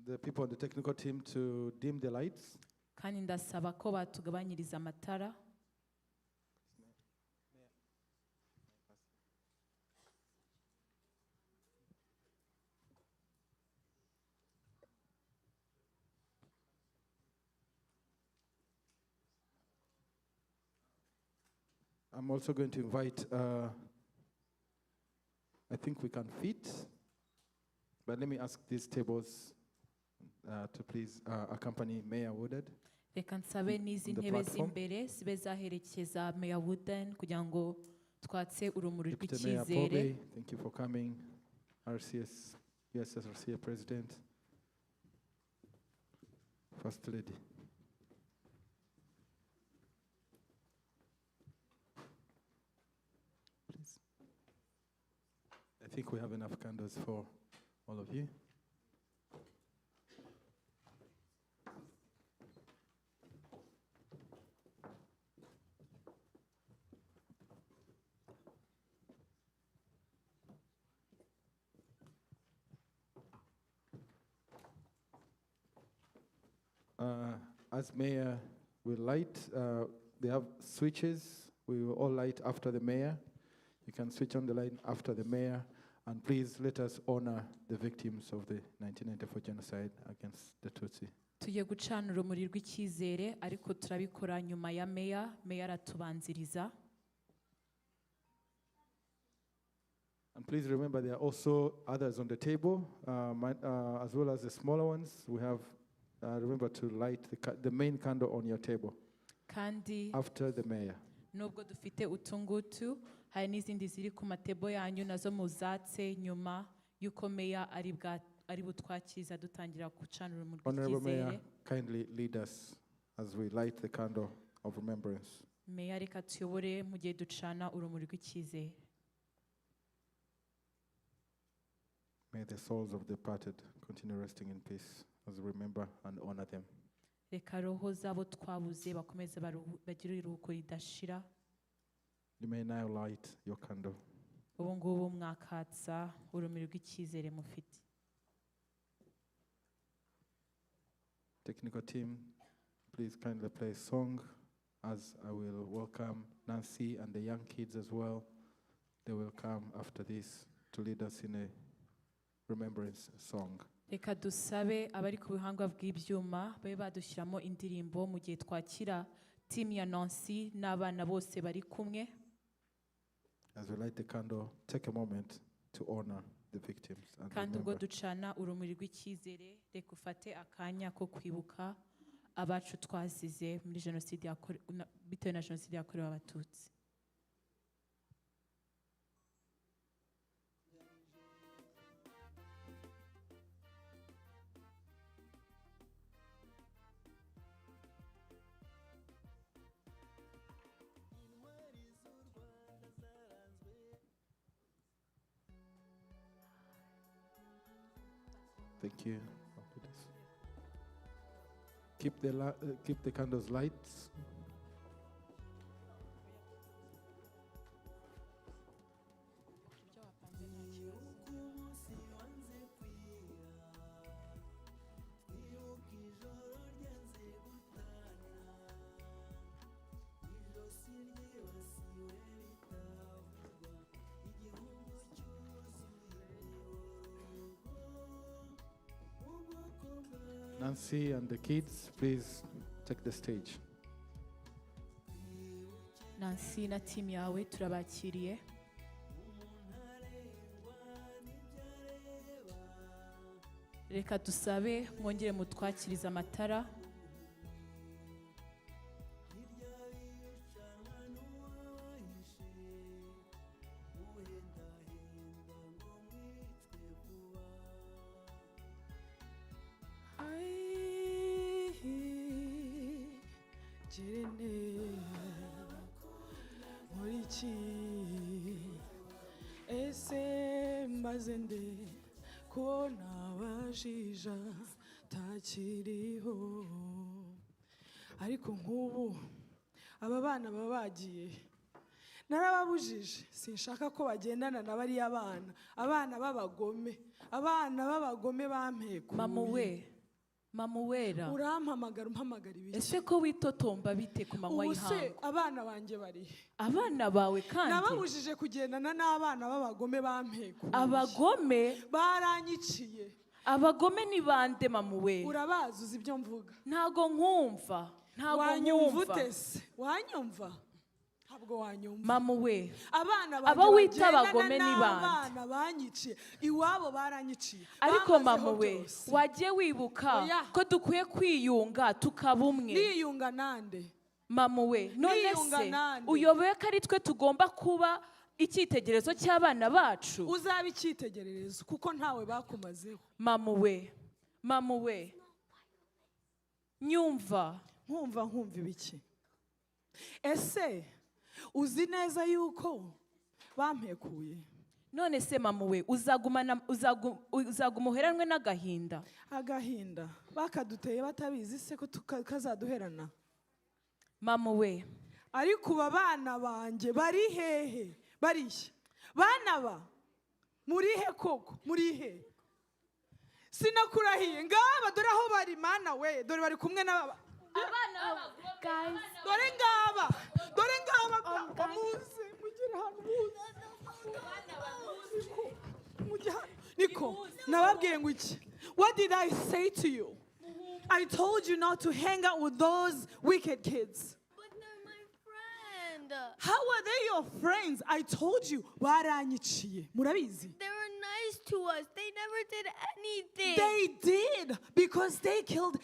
the people on the technical team to dim the lights. Kandi ndasaba ko batugabanyiriza amatara. I'm also going to invite, I think we can fit, but let me ask these tables to please accompany Mayor Woodard. Reka nsabe n'izi ntebe z'imbere zibe zaherekeza Mayor Wooden kugira ngo twatse urumuri rw'icyizere. Thank you for coming. RCS, USSRCA President, First Lady. Please. I think we have enough candles for all of you. As mayor will light, they have switches. We will all light after the mayor. You can switch on the light after the mayor. And please let us honor the victims of the 1994 genocide against the Tutsi. Tugiye gucana urumuri rw'icyizere ariko turabikora nyuma ya Mayor. Mayor aratubanziriza. And please remember there are also others on the table, as well as the smaller ones. We have, remember to light the main candle on your table Kandi after the mayor. nubwo dufite utungutu, hari n'izindi ziri ku matebo yanyu nazo muzatse nyuma yuko Mayor ari butwakiriza dutangira gucana urumuri Honorable Mayor, rw'icyizere. kindly lead us as we light the candle of remembrance. Mayor reka tuyobore mu gihe ducana urumuri rw'icyizere. May the souls of the departed continue resting in peace as we remember and honor them. reka roho zabo twabuze bakomeze bagire iruhuko ridashira. You may now light your candle. Ubu ngubu mwakatsa urumuri rw'icyizere mufite. Technical team, please kindly play a song as I will welcome Nancy and the young kids as well. They will come after this to lead us in a remembrance song. Reka dusabe abari ku buhanga bw'ibyuma babe badushyiramo indirimbo mu gihe twakira team ya Nancy n'abana bose bari kumwe. As we light the candle, take a moment to honor the victims and Kandi ubwo remember. ducana urumuri rw'icyizere reka ufate akanya ko kwibuka abacu twazize muri jenoside bitewe na jenoside yakorewe Abatutsi. Thank you. Keep the candles light. Nancy and the kids, please take the stage. Nancy na team yawe turabakiriye. Reka dusabe mwongere mutwakiriza amatara. Ese mbazende ko nabajija takiriho ariko nk'ubu aba bana baba bagiye narababujije sinshaka ko bagendana na bariya abana b'abagome bampekuye. Mama wera umpamagara ibiki? Ese ko witotomba bite ku manywa y'ihanga? Ubuse abana banjye bari abana bawe kandi nababujije kugendana n'abana b'abagome bampekuye. Abagome baranyiciye. Abagome ni bande mama wera? Urabazi uzi ibyo mvuga? Ntago nkumva. Wanyumva? Ntabwo wanyumva. Mama we aba wita abagome ni bande? Abana banyiciye iwabo baranyiciye. Ariko mama we wagiye wibuka ko dukwiye kwiyunga tukaba umwe. Niyunga nande? Mama we none se uyoboye ko ari twe tugomba kuba icyitegererezo cy'abana bacu? Uzaba icyitegererezo kuko ntawe bakumazeho. Mama we nyumva. Nkumva ibiki? Ese uzi neza yuko bampekuye? None se mama we uzaguma uheranwe n'agahinda? Agahinda bakaduteye batabizi se ko kazaduherana? Mama we ariko uba bana banjye bari hehe? Barihe bana muri he koko? Muri he? Sinakurahiye ngaba dore aho bari mana we, dore bari kumwe n'aba abana guys. Dore ngaba bamuze mugire hano muze Niko nababwiye ngo iki? What did I say to you? I told you not to hang out with those wicked kids. But they're my friend. How are they your friends? I told you baranyiciye. Murabizi? They were nice to us. They never did anything. They did because they killed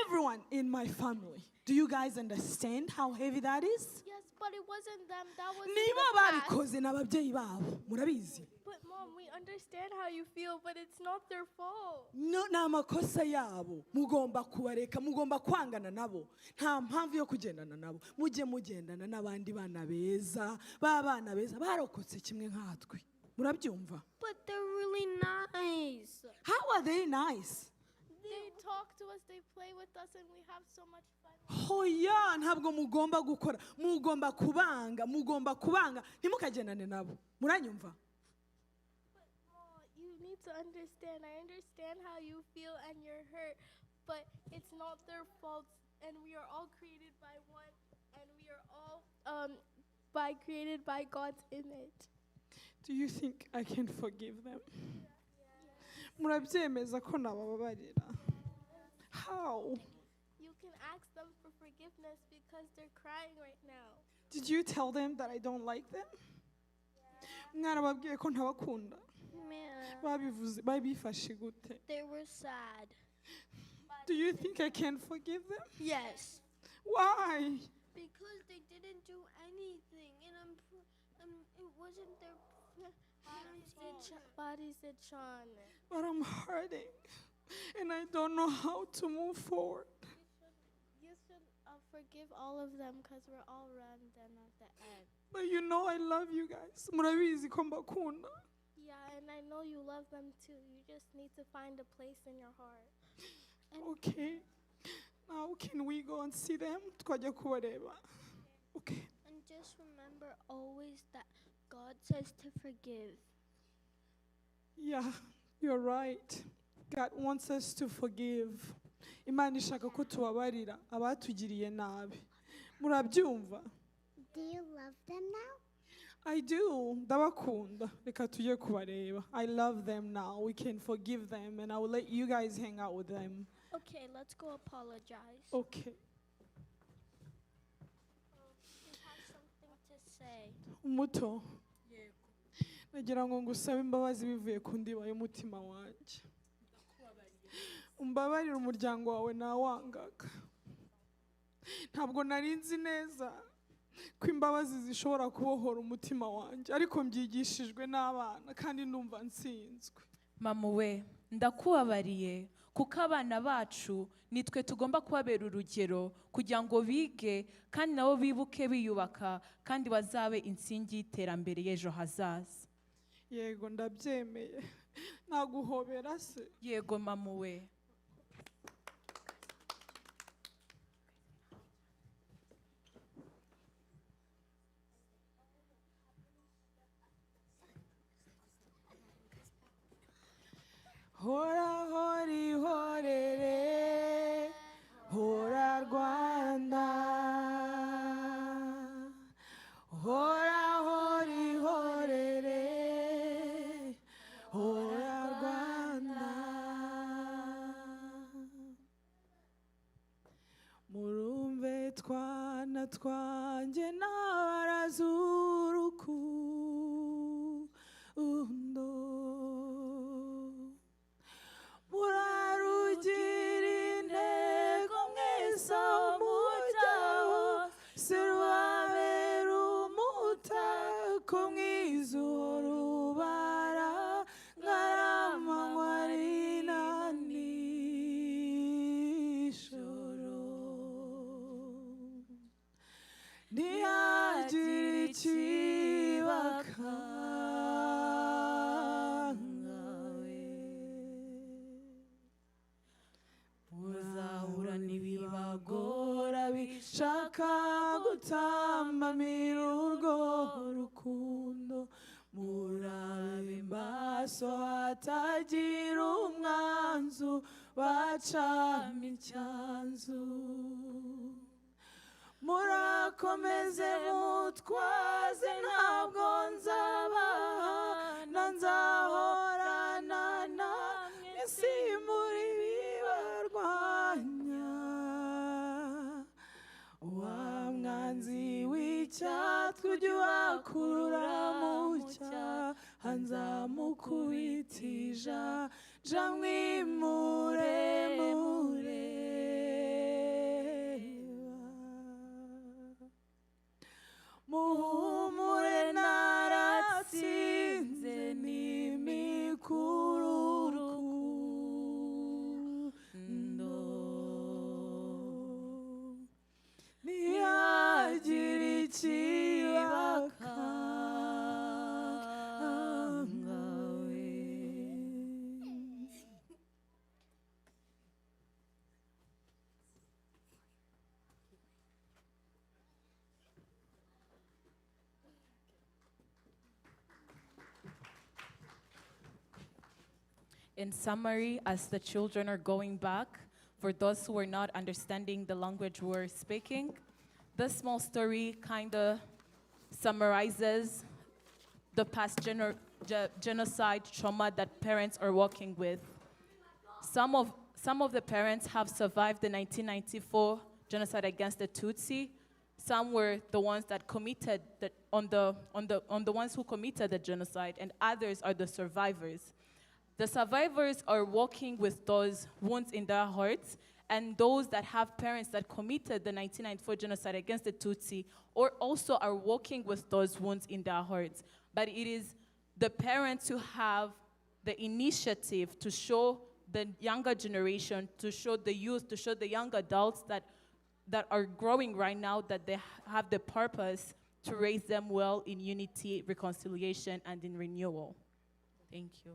everyone in my family. Do you guys understand how heavy that is? Yes, but it wasn't them. That was Niba babikoze n'ababyeyi babo. Murabizi? But mom, we understand how you feel, but it's not their fault. No, ni amakosa yabo. Mugomba kubareka, mugomba kwangana nabo. Nta mpamvu yo kugendana nabo. Mujye mugendana n'abandi bana beza. Bana beza barokotse kimwe nkatwe. Murabyumva? But they're really nice. How are they nice? They talk to us, they play with us, and we have so much fun. hoya ntabwo mugomba gukora mugomba kubanga ntimukagendane nabo muranyumva. You need to understand. I understand how you feel and you're hurt, but it's not their fault. And we are all created by one, and we are all created by God's image. Do you think I can forgive them? Murabyemeza ko nabababarira? How? You can ask them for forgiveness because they're crying right now. Did you tell them that I don't like them? Mwarababwiye ko ntabakunda? Babivuze babifashe gute? They were sad. Do you think I can forgive them? Yes. Why? Because they didn't do anything, and it wasn't their bodies did Sean. But I'm hurting, and I don't know how to move forward. You should forgive all of them because we're all random at the end. But you know I love you guys. Murabizi ko mbakunda. Yeah, and I know you love them too. You just need to find a place in your heart. Okay. Now can we go and see them? Twajya kubareba. Okay. And just remember always that God says to forgive. Yeah, you're right. God wants us to forgive. Imana ishaka ko tubabarira abatugiriye nabi. Murabyumva? Do you love them now? I do. Ndabakunda. Reka tujye kubareba. I love them now. We can forgive them, and I will let you guys hang out with them. Okay, let's go apologize. Okay. We have something to say. Umuto. Nagira ngo ngusabe imbabazi bivuye ku ndiba y'umutima wanjye. Umbabarire umuryango wawe nawangaga. Ntabwo nari nzi neza ko imbabazi zishobora kubohora umutima wanjye, ariko mbyigishijwe n'abana kandi numva nsinzwe. Mama we, ndakubabariye kuko abana bacu nitwe tugomba kubabera urugero kugira ngo bige kandi nabo bibuke biyubaka kandi bazabe insingi y'iterambere y'ejo hazaza. Yego ndabyemeye. Naguhobera se? Yego mama we. Hora hori horere, hora Rwanda. Hora hori horere, hora Rwanda. Murumve twana twanjye n'abarazurukundo. Murarugira intego mwese mujyaho, serubabera umutako mwiza urubara nkaramanywa rina nijoro. Ntihagire ikibakangawe. Muzahura n'ibibagora bishaka gutambamira urwo rukundo. Murabe maso hatagira umwanzu bacamo icyanzu. Murakomeze mutwaze ntabwo nzabahana, nzahorana namwe nsimbura ibibarwanya. Wa mwanzi w'icyatwe ujya uhakurura mu cyaha, nzamukubitija ja mwimure. Muhumure naratsinze n'imikururukundo. Ntihagire ikibakangawe. In summary, as the children are going back, for those who are not understanding the language we're speaking, this small story kind of summarizes the past genocide trauma that parents are working with. Some of the parents have survived the 1994 genocide against the Tutsi. Some were the ones that committed on the ones who committed the genocide, and others are the survivors. The survivors are working with those wounds in their hearts, and those that have parents that committed the 1994 genocide against the Tutsi or also are working with those wounds in their hearts. But it is the parents who have the initiative to show the younger generation, to show the youth, to show the young adults that are growing right now, that they have the purpose to raise them well in unity, reconciliation, and in renewal. Thank you.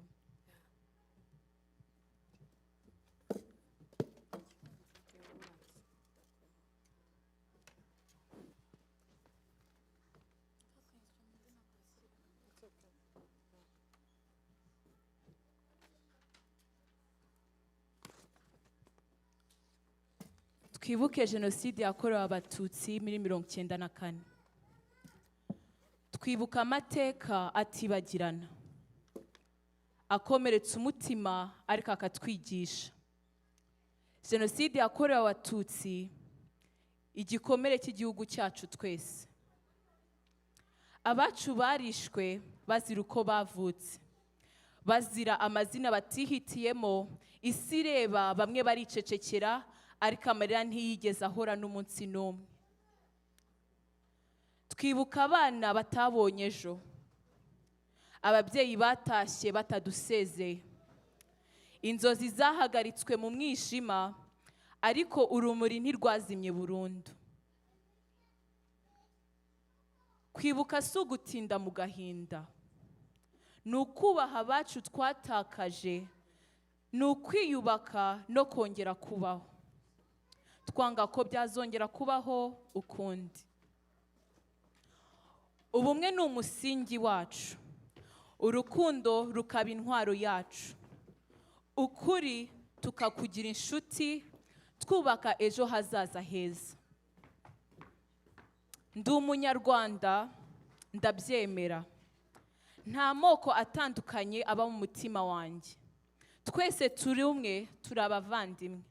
Twibuke jenoside yakorewe abatutsi muri 1994. Twibuka amateka atibagirana, akomeretsa umutima ariko akatwigisha. Jenoside yakorewe abatutsi igikomere cy'igihugu cyacu twese. Abacu barishwe bazira uko bavutse, bazira amazina batihitiyemo, isi ireba bamwe baricecekera, ariko amarira ntiyigeze ahora n'umunsi n'umwe. Twibuka abana batabonye ejo, ababyeyi batashye batadusezeye, inzozi zahagaritswe mu mwijima, ariko urumuri ntirwazimye burundu. Kwibuka si ugutinda mu gahinda, ni ukubaha abacu twatakaje, ni ukwiyubaka no kongera kubaho. Twanga ko byazongera kubaho ukundi. Ubumwe ni umusingi wacu, urukundo rukaba intwaro yacu, ukuri tukakugira inshuti, twubaka ejo hazaza heza. Ndi umunyarwanda, ndabyemera. Nta moko atandukanye aba mu mutima wanjye. Twese turi umwe, turi abavandimwe.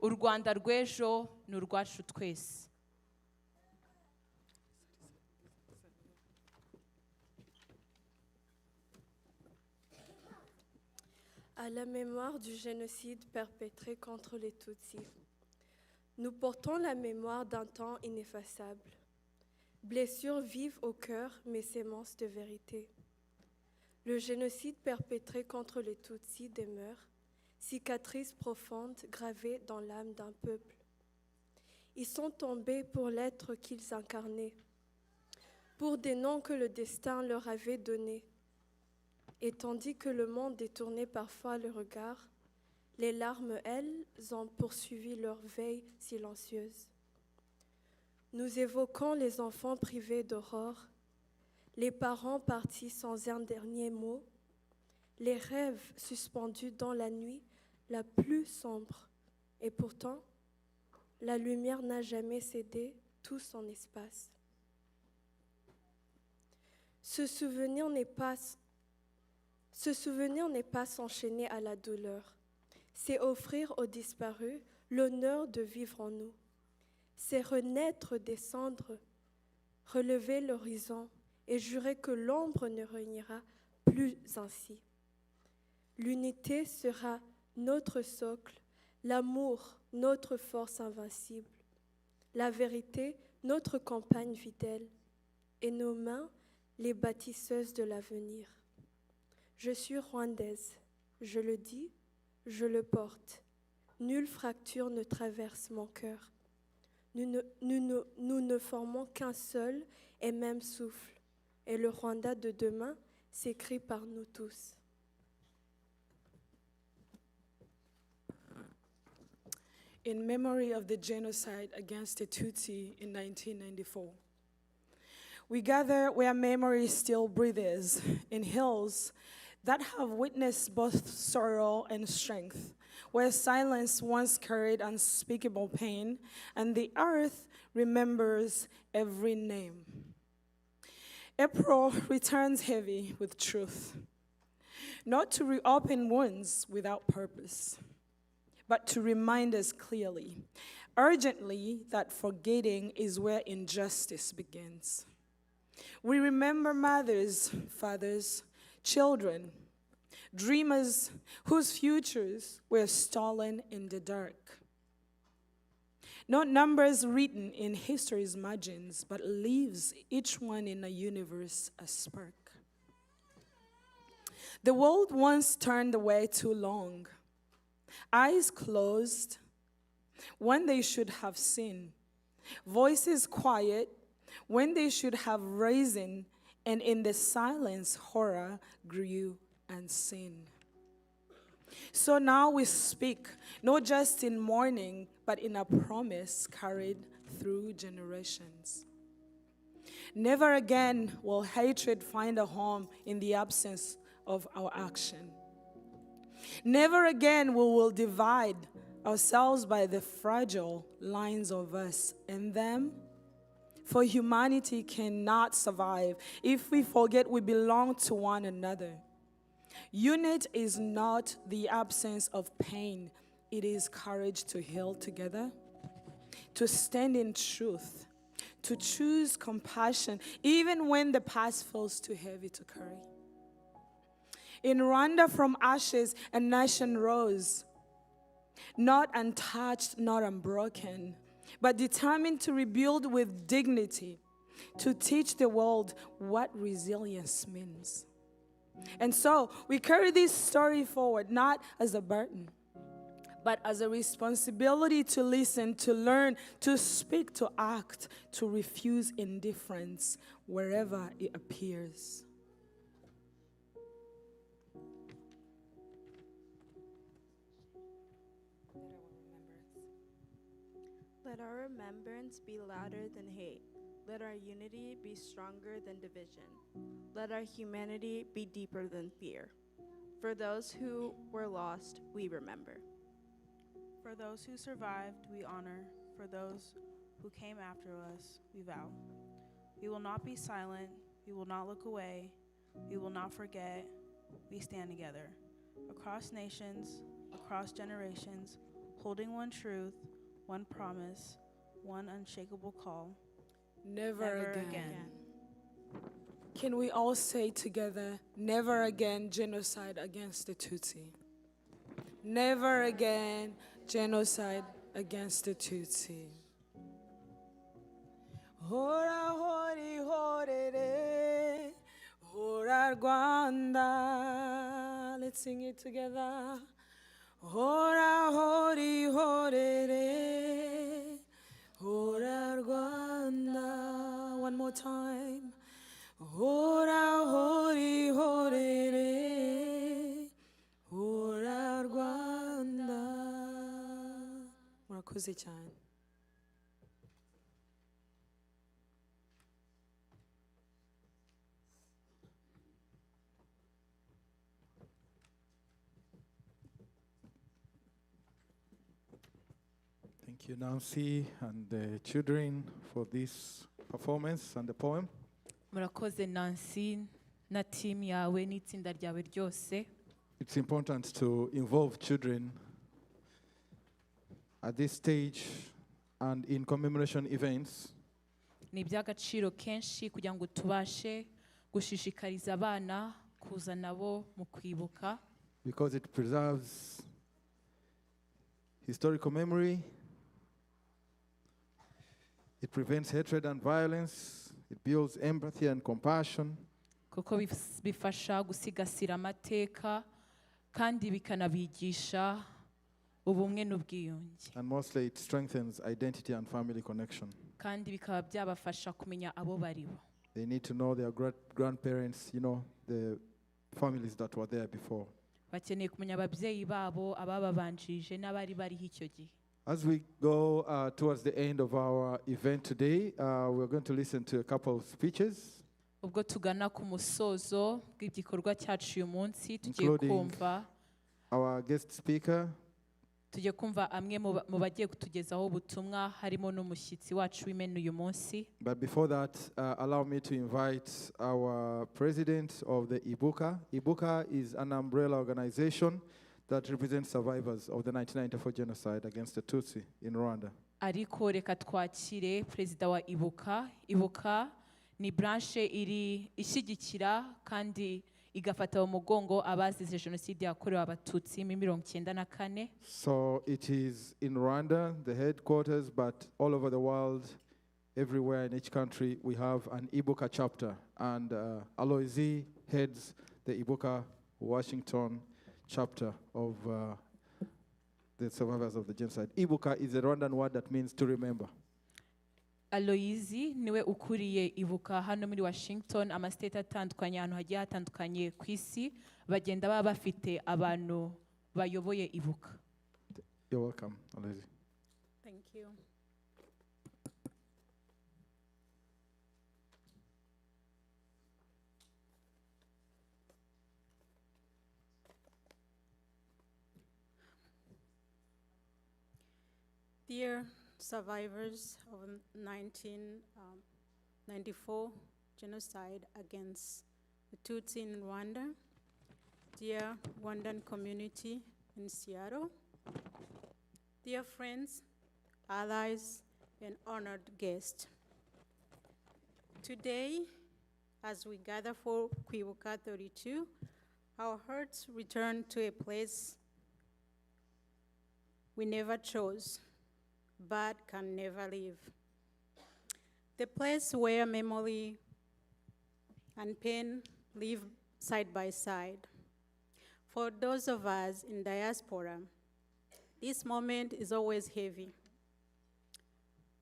U Rwanda rw'ejo ni urwacu twese. À la mémoire du génocide perpétré contre les Tutsis, nous portons la mémoire d'un temps ineffaçable. Blessures vives au cœur, mais sémences de vérité. Le génocide perpétré contre les Tutsis demeure, cicatrices profondes gravées dans l'âme d'un peuple. Ils sont tombés pour l'être qu'ils incarnaient, pour des noms que le destin leur avait donnés. Et tandis que le monde détournait parfois le regard, les larmes, elles, ont poursuivi leur veille silencieuse. Nous évoquons les enfants privés d'aurore, les parents partis sans un dernier mot, les rêves suspendus dans la nuit la plus sombre. Et pourtant, la lumière n'a jamais cédé tout son espace. Ce souvenir n'est pas s'enchaîner à la douleur. C'est offrir aux disparus l'honneur de vivre en nous. C'est renaître des cendres, relever l'horizon et jurer que l'ombre ne régnera plus ainsi. L'unité sera notre socle, l'amour notre force invincible, la vérité notre compagne fidèle et nos mains les bâtisseuses de l'avenir. Je suis rwandaise, je le dis, je le porte. Nulle fracture ne traverse mon cœur. Nous ne formons qu'un seul et même souffle. Et le Rwanda de demain s'écrit par nous tous. In memory of the genocide against the Tutsi in 1994. We gather where memory still breathes, in hills that have witnessed both sorrow and strength, where silence once carried unspeakable pain, and the earth remembers every name. April returns heavy with truth, not to reopen wounds without purpose, but to remind us clearly, urgently, that forgetting is where injustice begins. We remember mothers, fathers, children, dreamers whose futures were stolen in the dark. Not numbers written in history's margins, but lives, each one in a universe, a spark. The world once turned away too long, eyes closed when they should have seen, voices quiet when they should have risen, and in the silence horror grew and sin. So now we speak, not just in mourning, but in a promise carried through generations. Never again will hatred find a home in the absence of our action. Never again we will divide ourselves by the fragile lines of us and them. For humanity cannot survive if we forget we belong to one another. Unity is not the absence of pain. It is courage to heal together, to stand in truth, to choose compassion, even when the past feels too heavy to carry. In Rwanda, from ashes, a nation rose, not untouched, not unbroken, but determined to rebuild with dignity, to teach the world what resilience means. And so we carry this story forward, not as a burden, but as a responsibility to listen, to learn, to speak, to act, to refuse indifference wherever it appears. Let our remembrance be louder than hate. Let our unity be stronger than division. Let our humanity be deeper than fear. For those who were lost, we remember. For those who survived, we honor. For those who came after us, we vow. We will not be silent. We will not look away. We will not forget. We stand together. Across nations, across generations, holding one truth, one promise, one unshakable call. Never again. Can we all say together, never again genocide against the Tutsi? Never again genocide against the Tutsi. Hora hori horere, hora Rwanda. Let's sing it together. Hora hori horere, hora Rwanda. One more time. Hora hori horere, hora Rwanda. Murakoze cyane. Thank you, Nancy, and the children for this performance and the poem. Murakoze Nancy na team yawe n'itsinda ryawe ryose. It's important to involve children at this stage and in commemoration events. Ni iby'agaciro kenshi kugira ngo tubashe gushishikariza abana kuza nabo mu kwibuka. Because it preserves historical memory, it prevents hatred and violence, it builds empathy and compassion. Kuko bifasha gusigasira amateka kandi bikanabigisha ubumwe n'ubwiyunge. And mostly it strengthens identity and family connection. Kandi bikaba byabafasha kumenya abo baribo. They need to know their grandparents, the families that were there before. Bakeneye kumenya ababyeyi babo, abababanjije n'abari bariho icyo gihe. As we go towards the end of our event today, we're going to listen to a couple of speeches. ubwo tugana ku musozo bw'igikorwa cyacu uyu munsi tugiye Including kumva our guest speaker, tugiye kumva amwe mu bagiye kutugezaho ubutumwa harimo n'umushyitsi wacu w'imena uyu munsi. but before that, allow me to invite our president of the Kwibuka. Kwibuka is an umbrella organization that represents survivors of the 1994 genocide against the Tutsi in Rwanda. Ariko reka twakire perezida wa Kwibuka. Kwibuka ni branche iri ishyigikira kandi igafata mu mugongo abazize jenoside yakorewe abatutsi mu 1994. So it is in Rwanda, the headquarters, but all over the world, everywhere in each country, we have an Kwibuka chapter. And Aloisi heads the Kwibuka Washington chapter of the survivors of the genocide. Kwibuka is a Rwandan word that means to remember. Aloisi niwe ukuriye Kwibuka hano muri Washington, amastate atandukanye ahantu hagiye hatandukanye ku isi bagenda baba bafite abantu bayoboye Kwibuka. You're welcome, Aloisi. Thank you. Dear survivors of 1994 genocide against the Tutsi in Rwanda, dear Rwandan community in Seattle, dear friends, allies, and honored guests. Today, as we gather for Kwibuka 32, our hearts return to a place we never chose, but can never leave. The place where memory and pain live side by side. For those of us in diaspora, this moment is always heavy.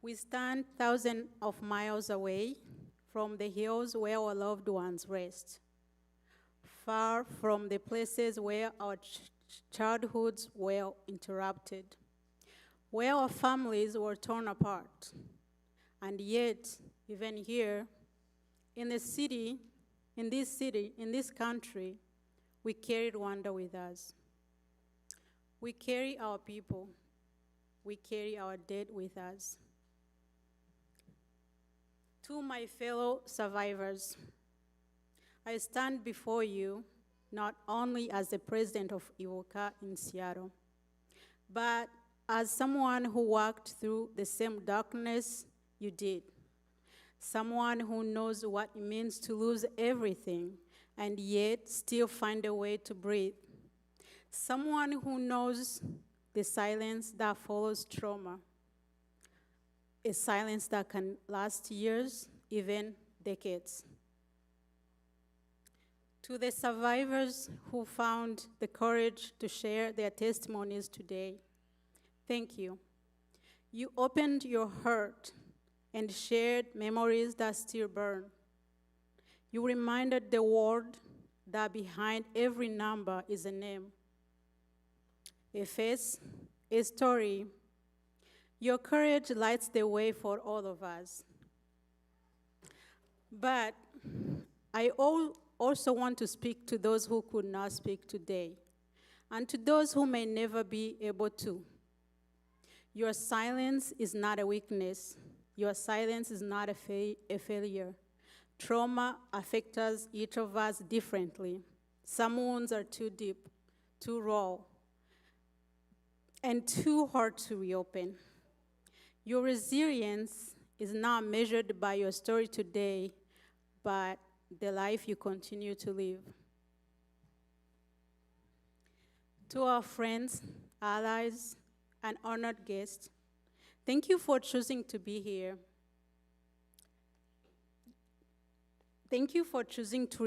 We stand thousands of miles away from the hills where our loved ones rest, far from the places where our childhoods were interrupted, where our families were torn apart. And yet, even here, in this country, we carry Rwanda with us. We carry our people. We carry our dead with us. To my fellow survivors, I stand before you not only as the president of Kwibuka in Seattle, but as someone who walked through the same darkness you did, someone who knows what it means to lose everything and yet still find a way to breathe, someone who knows the silence that follows trauma, a silence that can last years, even decades. To the survivors who found the courage to share their testimonies today, thank you. You opened your heart and shared memories that still burn. You reminded the world that behind every number is a name, a face, a story. Your courage lights the way for all of us. But I also want to speak to those who could not speak today, and to those who may never be able to. Your silence is not a weakness. Your silence is not a failure. Trauma affects each of us differently. Some wounds are too deep, too raw, and too hard to reopen. Your resilience is not measured by your story today, but the life you continue to live. To our friends, allies, and honored guests, thank you for choosing to be here. Thank you for choosing to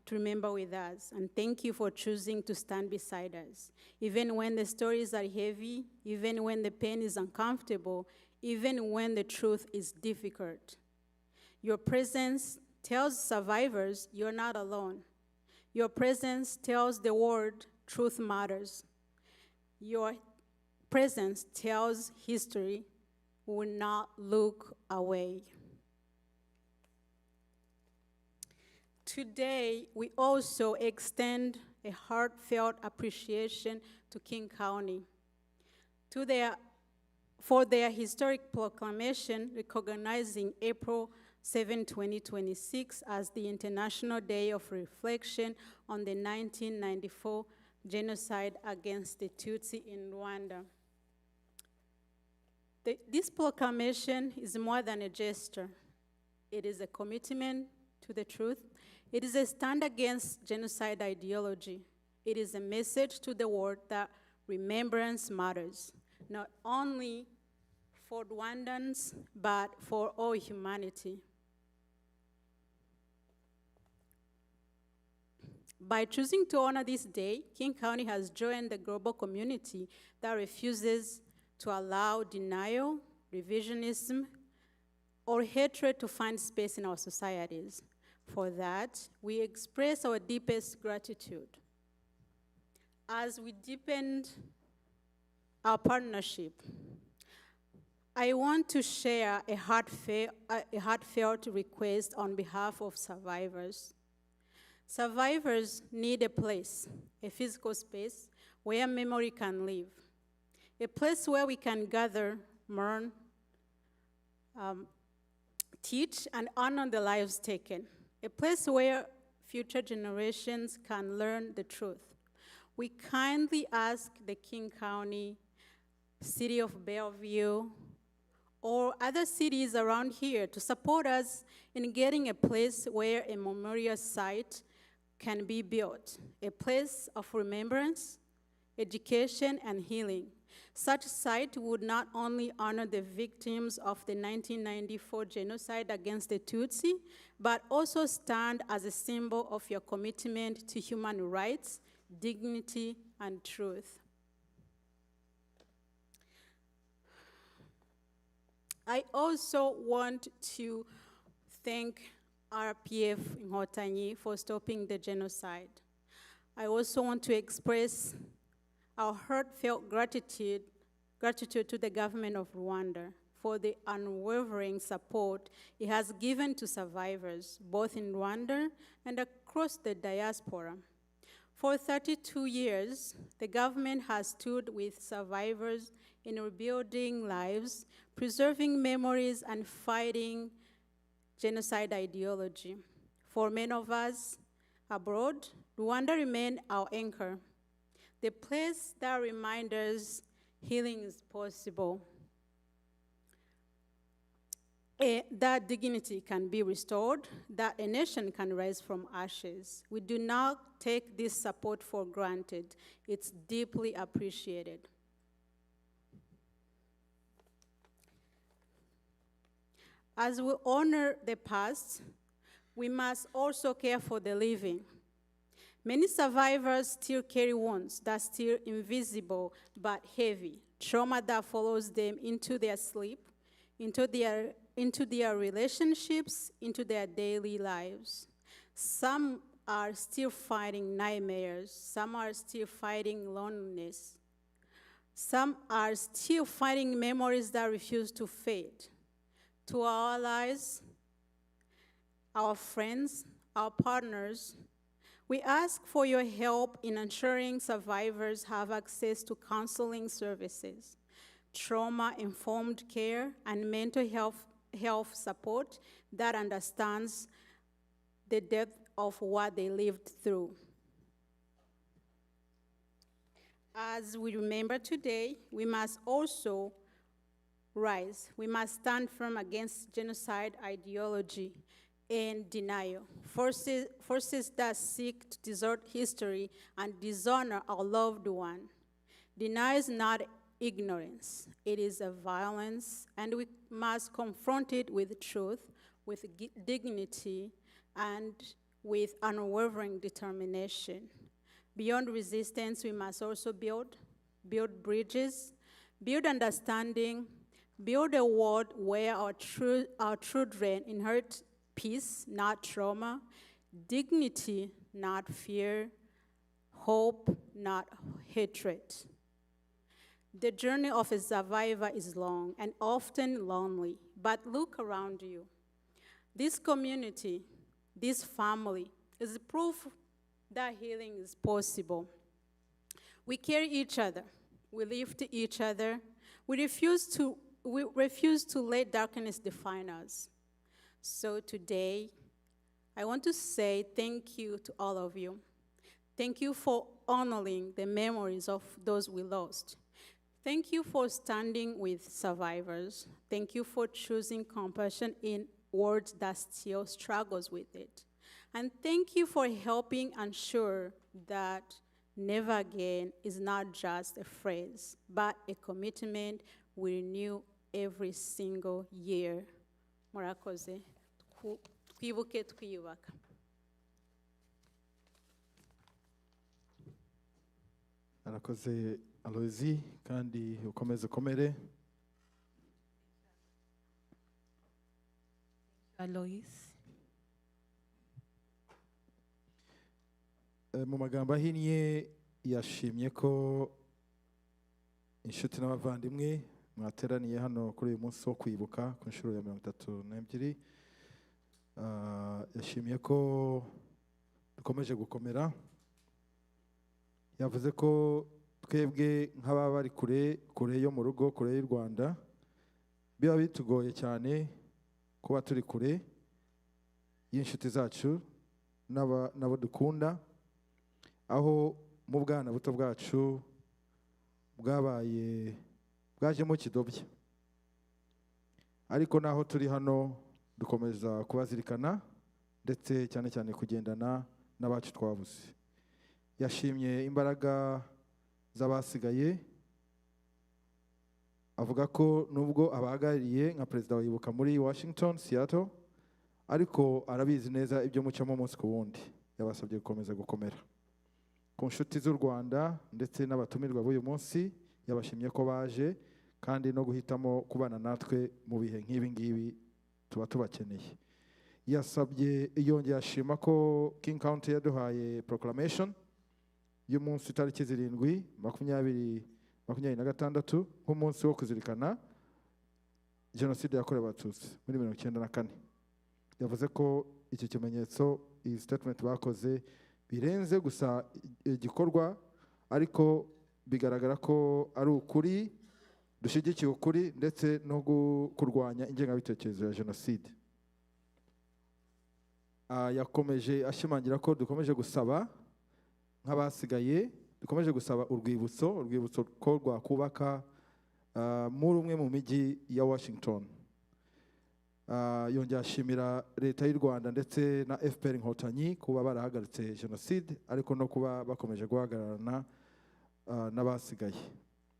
remember with us, and thank you for choosing to stand beside us. Even when the stories are heavy, even when the pain is uncomfortable, even when the truth is difficult. Your presence tells survivors you're not alone. Your presence tells the world truth matters. Your presence tells history will not look away. Today, we also extend a heartfelt appreciation to King County for their historic proclamation recognizing April 7, 2026 as the International Day of Reflection on the 1994 genocide against the Tutsi in Rwanda. This proclamation is more than a gesture. It is a commitment to the truth. It is a stand against genocide ideology. It is a message to the world that remembrance matters, not only for Rwandans, but for all humanity. By choosing to honor this day, King County has joined the global community that refuses to allow denial, revisionism, or hatred to find space in our societies. For that, we express our deepest gratitude. As we deepened our partnership, I want to share a heartfelt request on behalf of survivors. Survivors need a place, a physical space where memory can live, a place where we can gather, mourn, teach, and honor the lives taken, a place where future generations can learn the truth. We kindly ask the King County, City of Bellevue, or other cities around here to support us in getting a place where a memorial site can be built, a place of remembrance, education, and healing. Such site would not only honor the victims of the 1994 genocide against the Tutsi, but also stand as a symbol of your commitment to human rights, dignity, and truth. I also want to thank RPF Inkotanyi for stopping the genocide. I also want to express our heartfelt gratitude to the government of Rwanda for the unwavering support it has given to survivors, both in Rwanda and across the diaspora. For 32 years, the government has stood with survivors in rebuilding lives, preserving memories, and fighting genocide ideology. For many of us abroad, Rwanda remained our anchor, the place that reminds us healing is possible, that dignity can be restored, that a nation can rise from ashes. We do not take this support for granted. It's deeply appreciated. As we honor the past, we must also care for the living. Many survivors still carry wounds that are still invisible but heavy, trauma that follows them into their sleep, into their relationships, into their daily lives. Some are still fighting nightmares. Some are still fighting loneliness. Some are still fighting memories that refuse to fade. To our allies, our friends, our partners, we ask for your help in ensuring survivors have access to counseling services, trauma-informed care, and mental health support that understands the depth of what they lived through. As we remember today, we must also rise. We must stand firm against genocide ideology and denial, forces that seek to distort history and dishonor our loved one. Denial is not ignorance, it is a violence, and we must confront it with truth, with dignity, and with unwavering determination. Beyond resistance, we must also build bridges, build understanding, build a world where our children inherit peace, not trauma, dignity, not fear, hope, not hatred. The journey of a survivor is long and often lonely, but look around you. This community, this family, is proof that healing is possible. We carry each other. We lift each other. We refuse to let darkness define us. So today, I want to say thank you to all of you. Thank you for honoring the memories of those we lost. Thank you for standing with survivors. Thank you for choosing compassion in words that still struggles with it. And thank you for helping ensure that never again is not just a phrase, but a commitment we renew every single year. Murakoze. Kwibuke twiyubaka. arakoze Aloysi kandi ukomeze komere. Alois. Mu magambo ahinnye yashimye ko inshuti n'abavandimwe mwateraniye hano kuri uyu munsi wo kwibuka ku nshuro ya 32. Yashimye ko dukomeje gukomera. Yavuze ko twebwe nk'ababa bari kure yo mu rugo, kure y'u Rwanda, biba bitugoye cyane kuba turi kure y'inshuti zacu n'abo dukunda, aho mu bwana buto bwacu bwajemo kidobya. Ariko naho turi hano dukomeza kubazirikana ndetse cyane cyane kugendana n'abacu twabuze. Yashimye imbaraga z'abasigaye, avuga ko nubwo abahagarariye nka perezida wa Ibuka muri Washington, Seattle, ariko arabizi neza ibyo mucamo umunsi ku wundi. Yabasabye gukomeza gukomera. Ku nshuti z'u Rwanda ndetse n'abatumirwa b'uyu munsi, yabashimye ko baje kandi no guhitamo kubana natwe mu bihe nk'ibi ngibi tuba tubakeneye. Yongeye ashima ko King County yaduhaye proclamation y'umunsi itariki 7/2026 nk'umunsi wo kuzirikana jenoside yakorewe Abatutsi muri 1994. Yavuze ko iki kimenyetso, iyi statement bakoze, birenze gusa igikorwa, ariko bigaragara ko ari ukuri, dushigikiye ukuri ndetse no kurwanya ingengabitekerezo ya jenoside. Yakomeje ashimangira ko dukomeje gusaba nk'abasigaye, dukomeje gusaba urwibutso ko rwakubaka muri umwe mu mijyi ya Washington. Yongeye ashimira leta y'u Rwanda ndetse na FPR Inkotanyi kuba barahagaritse jenoside, ariko no kuba bakomeje guhagararana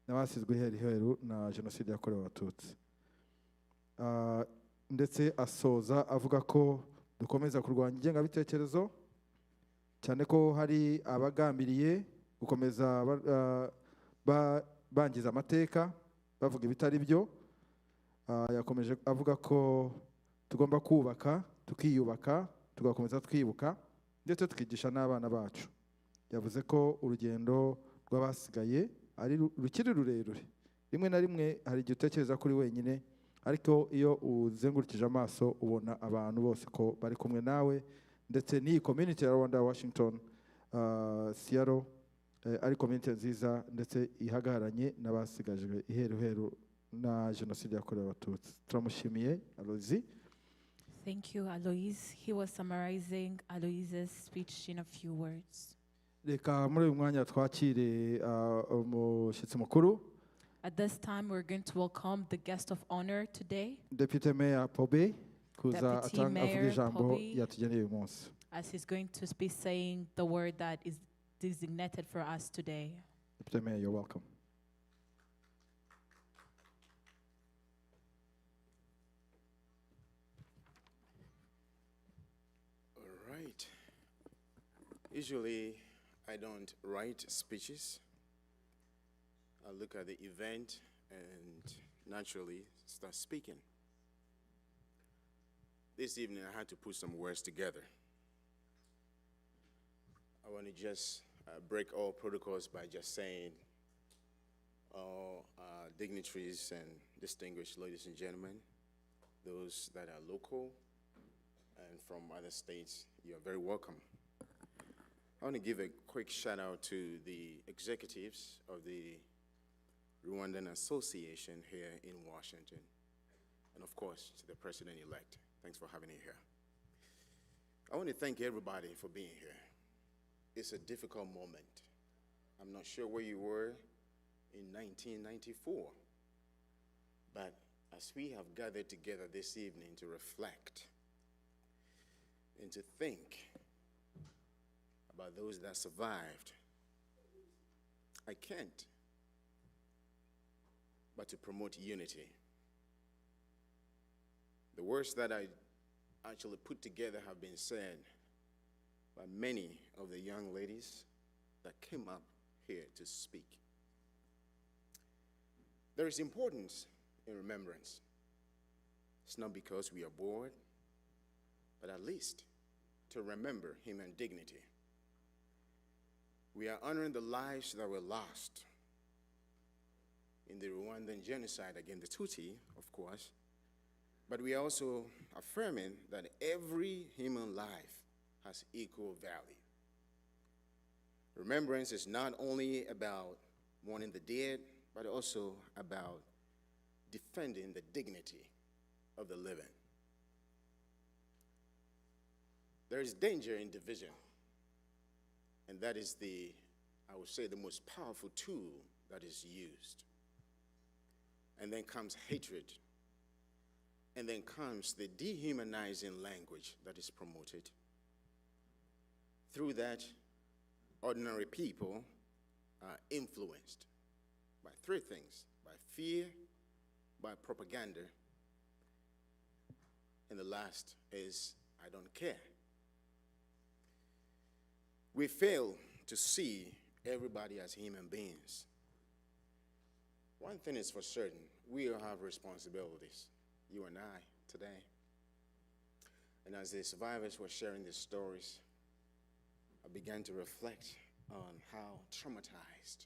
n'abasizwe iheru na jenoside yakorewe Abatutsi. Ndetse asoza avuga ko dukomeza kurwanya ingengabitekerezo, cyane ko hari abagambiriye gukomeza bangiza amateka, bavuga ibitari byo. Yakomeje avuga ko tugomba kubaka, tukiyubaka, tugakomeza twibuka ndetse tukigisha n'abana bacu. Yavuze ko urugendo rw'abasigaye ari rukiri rurerure. Rimwe na rimwe hari igihe utekereza kuri wenyine, ariko iyo uzengurukije amaso ubona abantu bose ko bari kumwe nawe, ndetse n'iyi community ya Rwanda, Washington, Seattle, ari community nziza ndetse ihagararanye n'abasigajwe iheruheru na jenoside yakorewe Abatutsi. Turamushimiye Aloysi. Thank you, Alois. He was summarizing Alois's speech in a few words. Reka muri uyu mwanya twakire umushyitsi mukuru. At this time, we're going to welcome the guest of honor today, Deputy Mayor Pobe, kuza atanga avuga ijambo yatugeneye uyu munsi. as he's going to be saying the word that is designated for us today. Deputy Mayor, you're welcome. All right. Usually, I don't write speeches. I look at the event and naturally start speaking. This evening, I had to put some words together. I want to just break all protocols by just saying, all dignitaries and distinguished ladies and gentlemen, those that are local and from other states, you are very welcome. I want to give a quick shout out to the executives of the Rwandan Association here in Washington, and of course to the president-elect. Thanks for having me here. I want to thank everybody for being here. It's a difficult moment. I'm not sure where you were in 1994, but as we have gathered together this evening to reflect and to think about those that survived, I can't but to promote unity. The words that I actually put together have been said by many of the young ladies that came up here to speak. There is importance in remembrance. It's not because we are bored, but at least to remember human dignity. We are honoring the lives that were lost in the Rwandan genocide against the Tutsi, of course, but we are also affirming that every human life has equal value. Remembrance is not only about mourning the dead, but also about defending the dignity of the living. There is danger in division, and that is I would say, the most powerful tool that is used. And then comes hatred, and then comes the dehumanizing language that is promoted. Through that, ordinary people are influenced by three things: by fear, by propaganda, and the last is, I don't care. We fail to see everybody as human beings. One thing is for certain, we all have responsibilities, you and I, today. And as the survivors were sharing their stories, I began to reflect on how traumatized,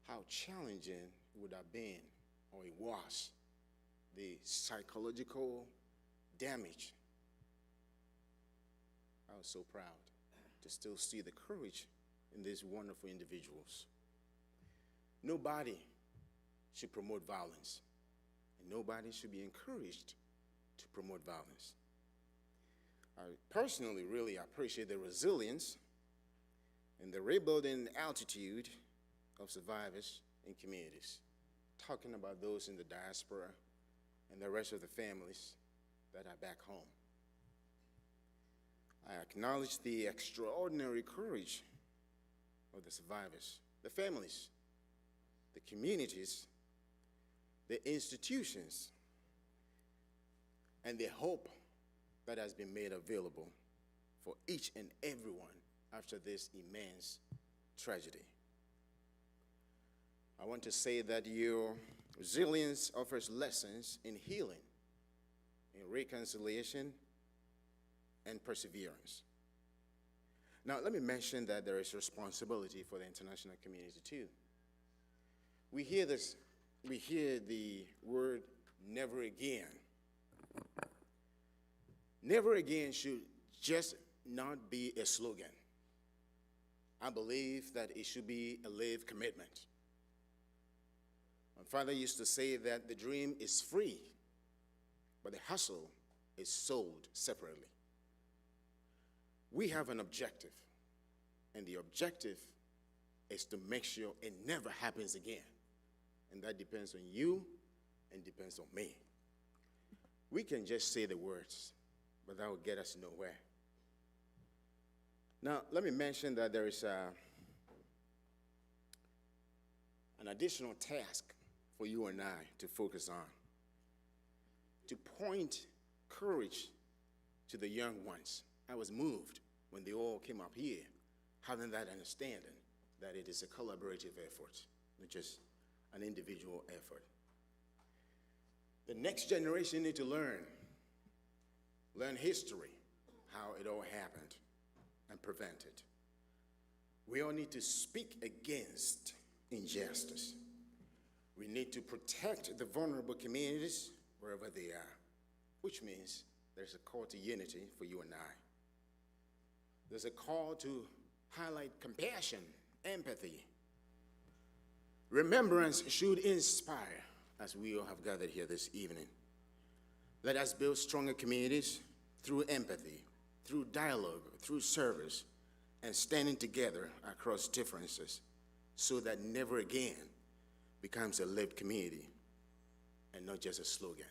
how challenging it would have been, or it was, the psychological damage. I was so proud to still see the courage in these wonderful individuals. Nobody should promote violence, and nobody should be encouraged to promote violence. I personally really appreciate the resilience and the rebuilding altitude of survivors in communities, talking about those in the diaspora and the rest of the families that are back home. I acknowledge the extraordinary courage of the survivors, the families, the communities, the institutions, and the hope that has been made available for each and everyone after this immense tragedy. I want to say that your resilience offers lessons in healing, in reconciliation, and perseverance. Now, let me mention that there is responsibility for the international community too. We hear the word never again. Never again should just not be a slogan. I believe that it should be a lived commitment. My father used to say that the dream is free, but the hustle is sold separately. We have an objective, and the objective is to make sure it never happens again. And that depends on you and depends on me. We can just say the words, but that will get us nowhere. Now, let me mention that there is an additional task for you and I to focus on, to point courage to the young ones. I was moved when they all came up here, having that understanding that it is a collaborative effort, not just an individual effort. The next generation need to learn history, how it all happened, and prevent it. We all need to speak against injustice. We need to protect the vulnerable communities wherever they are, which means there's a call to unity for you and I. There's a call to highlight compassion, empathy. Remembrance should inspire, as we all have gathered here this evening. Let us build stronger communities through empathy, through dialogue, through service, and standing together across differences so that never again becomes a lived community and not just a slogan.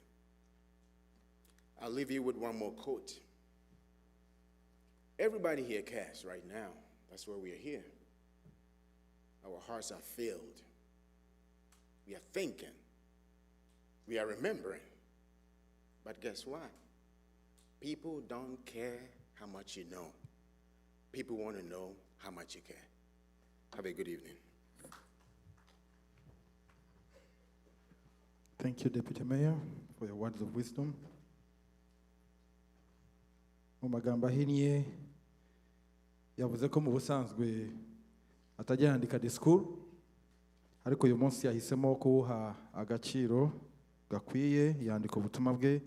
I'll leave you with one more quote. Everybody here cares right now. That's why we are here. Our hearts are filled. We are thinking. We are remembering. But guess what? People don't care how much you know. People want to know how much you care. Have a good evening. Thank you, Deputy Mayor, for your words of wisdom. Mu magambo ahinnye yavuze ko mu busanzwe atajya yandika disikuru, ariko uyu munsi yahisemo kuwuha agaciro gakwiye, yandika ubutumwa bwe.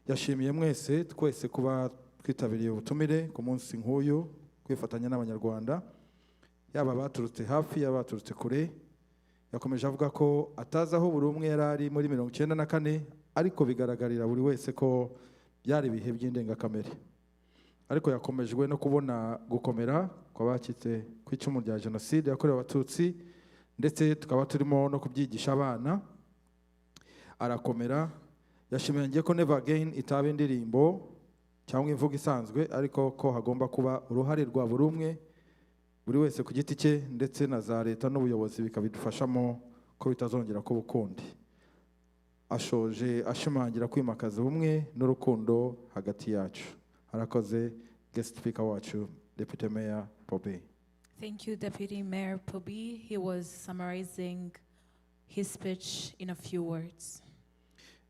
Yashimiye mwese twese kuba twitabiriye ubutumire ku munsi nk'uyu, kwifatanya n'Abanyarwanda, yaba baturutse hafi, yaba baturutse kure. Yakomeje avuga ko atazi aho buri umwe yari ari muri 1994, ariko bigaragarira buri wese ko byari ibihe by'indengakamere. Ariko yakomejwe no kubona gukomera kw'abacitse ku icumu rya Jenoside yakorewe Abatutsi, ndetse tukaba turimo no kubyigisha abana. Arakomera. Yashimangiye ko Never Again itaba indirimbo cyangwa imvugo isanzwe, ariko ko hagomba kuba uruhare rwa buri umwe, buri wese ku giti cye, ndetse na za leta n'ubuyobozi bikabidufashamo ko bitazongera kuba ukundi. Ashoje ashimangira kwimakaza ubumwe n'urukundo hagati yacu. Harakoze guest speaker wacu, Deputy Mayor Pobe. Thank you, Deputy Mayor Pobe. He was summarizing his speech in a few words.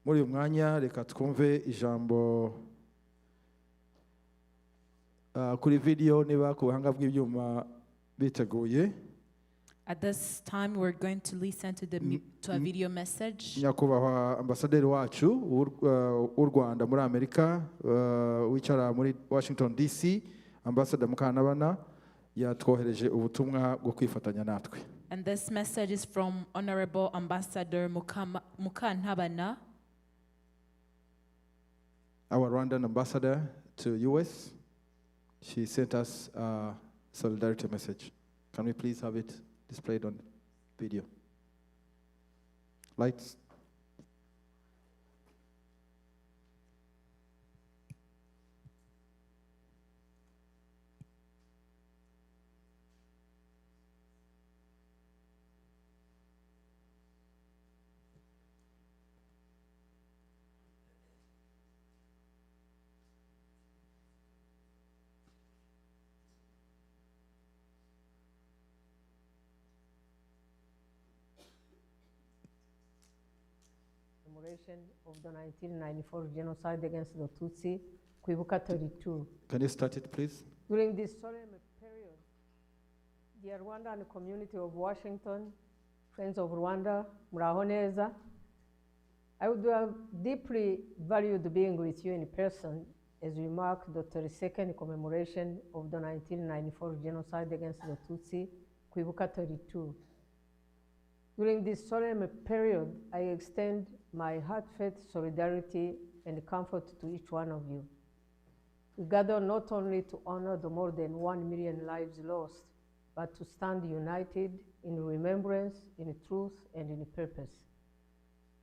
Muri uyu mwanya reka twumve ijambo kuri video niba ku buhanga bw'ibyuma biteguye. At this time, we're going to listen to a video message. Nyakubahwa ambasaderi wacu w'u Rwanda muri Amerika, wicara muri Washington DC, Ambassador Mukantabana, yatwohereje ubutumwa bwo kwifatanya natwe. And this message is from Honorable Ambassador Mukantabana, our Rwandan ambassador to US. She sent us a solidarity message. Can we please have it displayed on video? Lights. Of the 1994 genocide against the Tutsi, Kwibuka 32. Can you start it, please? During this solemn period, the Rwandan community of Washington, Friends of Rwanda, muraho neza, I would have deeply valued being with you in person as we mark the 32nd commemoration of the 1994 genocide against the Tutsi, Kwibuka 32. During this solemn period, I extend my heartfelt solidarity and comfort to each one of you. We gather not only to honor the more than 1 million lives lost, but to stand united in remembrance, in truth, and in purpose.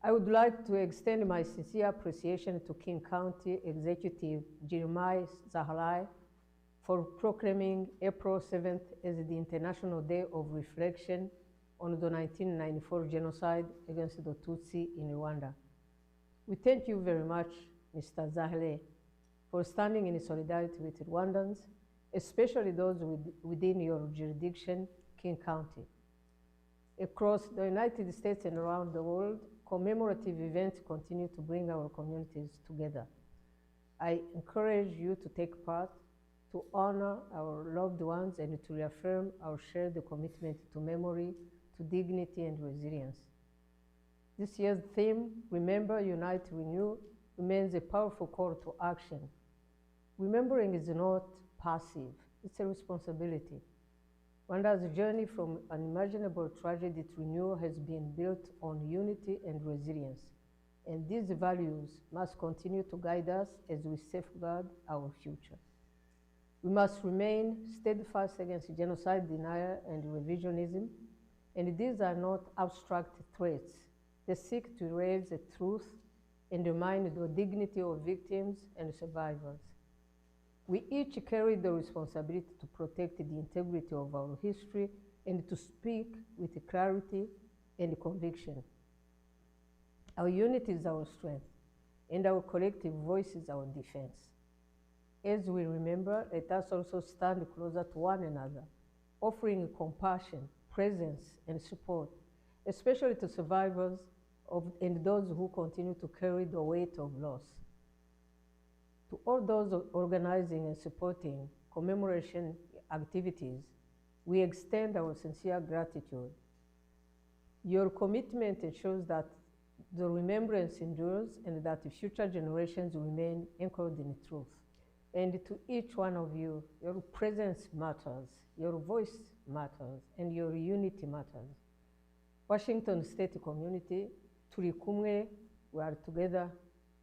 I would like to extend my sincere appreciation to King County Executive Jeremiah Zahalai for proclaiming April 7th as the International Day of Reflection on the 1994 genocide against the Tutsi in Rwanda. We thank you very much, Mr. Zahle, for standing in solidarity with Rwandans, especially those within your jurisdiction, King County. Across the United States and around the world, commemorative events continue to bring our communities together. I encourage you to take part, to honor our loved ones, and to reaffirm our shared commitment to memory, to dignity and resilience. This year's theme, Remember, Unite, Renew, remains a powerful call to action. Remembering is not passive, it's a responsibility. Rwanda's journey from unimaginable tragedy to renewal has been built on unity and resilience, and these values must continue to guide us as we safeguard our future. We must remain steadfast against genocide, denial, and revisionism, and these are not abstract threats. They seek to raise the truth and remind the dignity of victims and survivors. We each carry the responsibility to protect the integrity of our history and to speak with clarity and conviction. Our unity is our strength, and our collective voice is our defense. As we remember, let us also stand closer to one another, offering compassion, presence, and support, especially to survivors and those who continue to carry the weight of loss. To all those organizing and supporting commemoration activities, we extend our sincere gratitude. Your commitment ensures that the remembrance endures and that future generations remain anchored in truth. And to each one of you, your presence matters, your voice matters, and your unity matters. Washington State community, turi kumwe, we are together.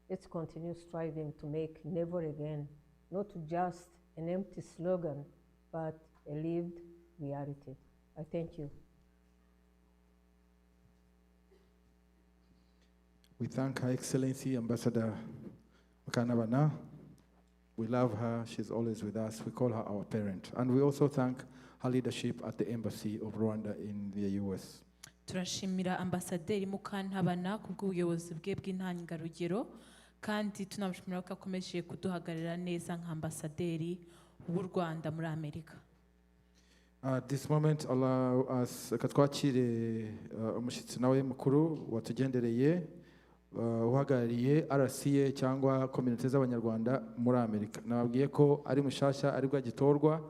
Let's continue striving to make never again not just an empty slogan, but a lived reality. I thank you. We thank Her Excellency Ambassador Mukantabana. We love her. She's always with us. We call her our parent. And we also thank her leadership at the Embassy of Rwanda in the US. Turashimira Ambasaderi Mukantabana kubw'ubuyobozi bwe bw'intangarugero, kandi tunamushimira ko akomeje kuduhagararira neza nk'ambasaderi w'u Rwanda muri Amerika. At this moment, allow us katwakire umushyitsi nawe mukuru watugendereye uhagarariye RCA cyangwa community z'abanyarwanda muri Amerika. Nababwiye ko ari mushasha aribwo agitorwa,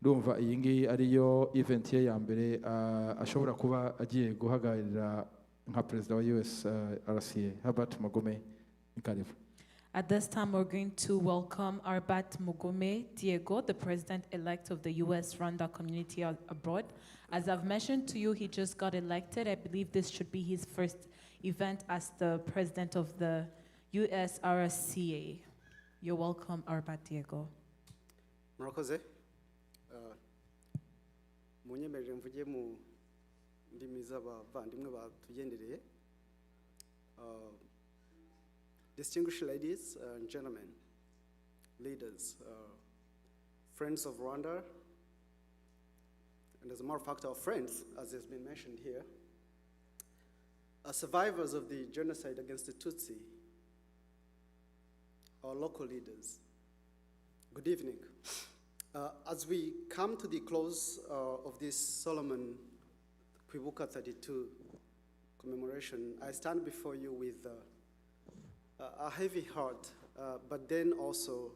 ndumva iyi ngiyi ariyo event ye ya mbere ashobora kuba agiye guhagararira nka perezida wa US RCA. Herbert Mugume, Nkarivu. At this time, we're going to welcome Arbat Mugume Diego, the president-elect of the U.S. Rwanda community abroad. As I've mentioned to you, he just got elected. I believe this should be his first event as the president of the U.S. RSCA. You're welcome, Arbat Diego. Murakoze. Munyemerere mvuge mu ndimi z'abavandimwe batugendereye. Distinguished ladies and gentlemen, leaders, friends of Rwanda, and as a matter of fact, our friends, as has been mentioned here, survivors of the genocide against the Tutsi, our local leaders, good evening. As we come to the close of this Solomon Kwibuka 32 commemoration, I stand before you with a heavy heart, but then also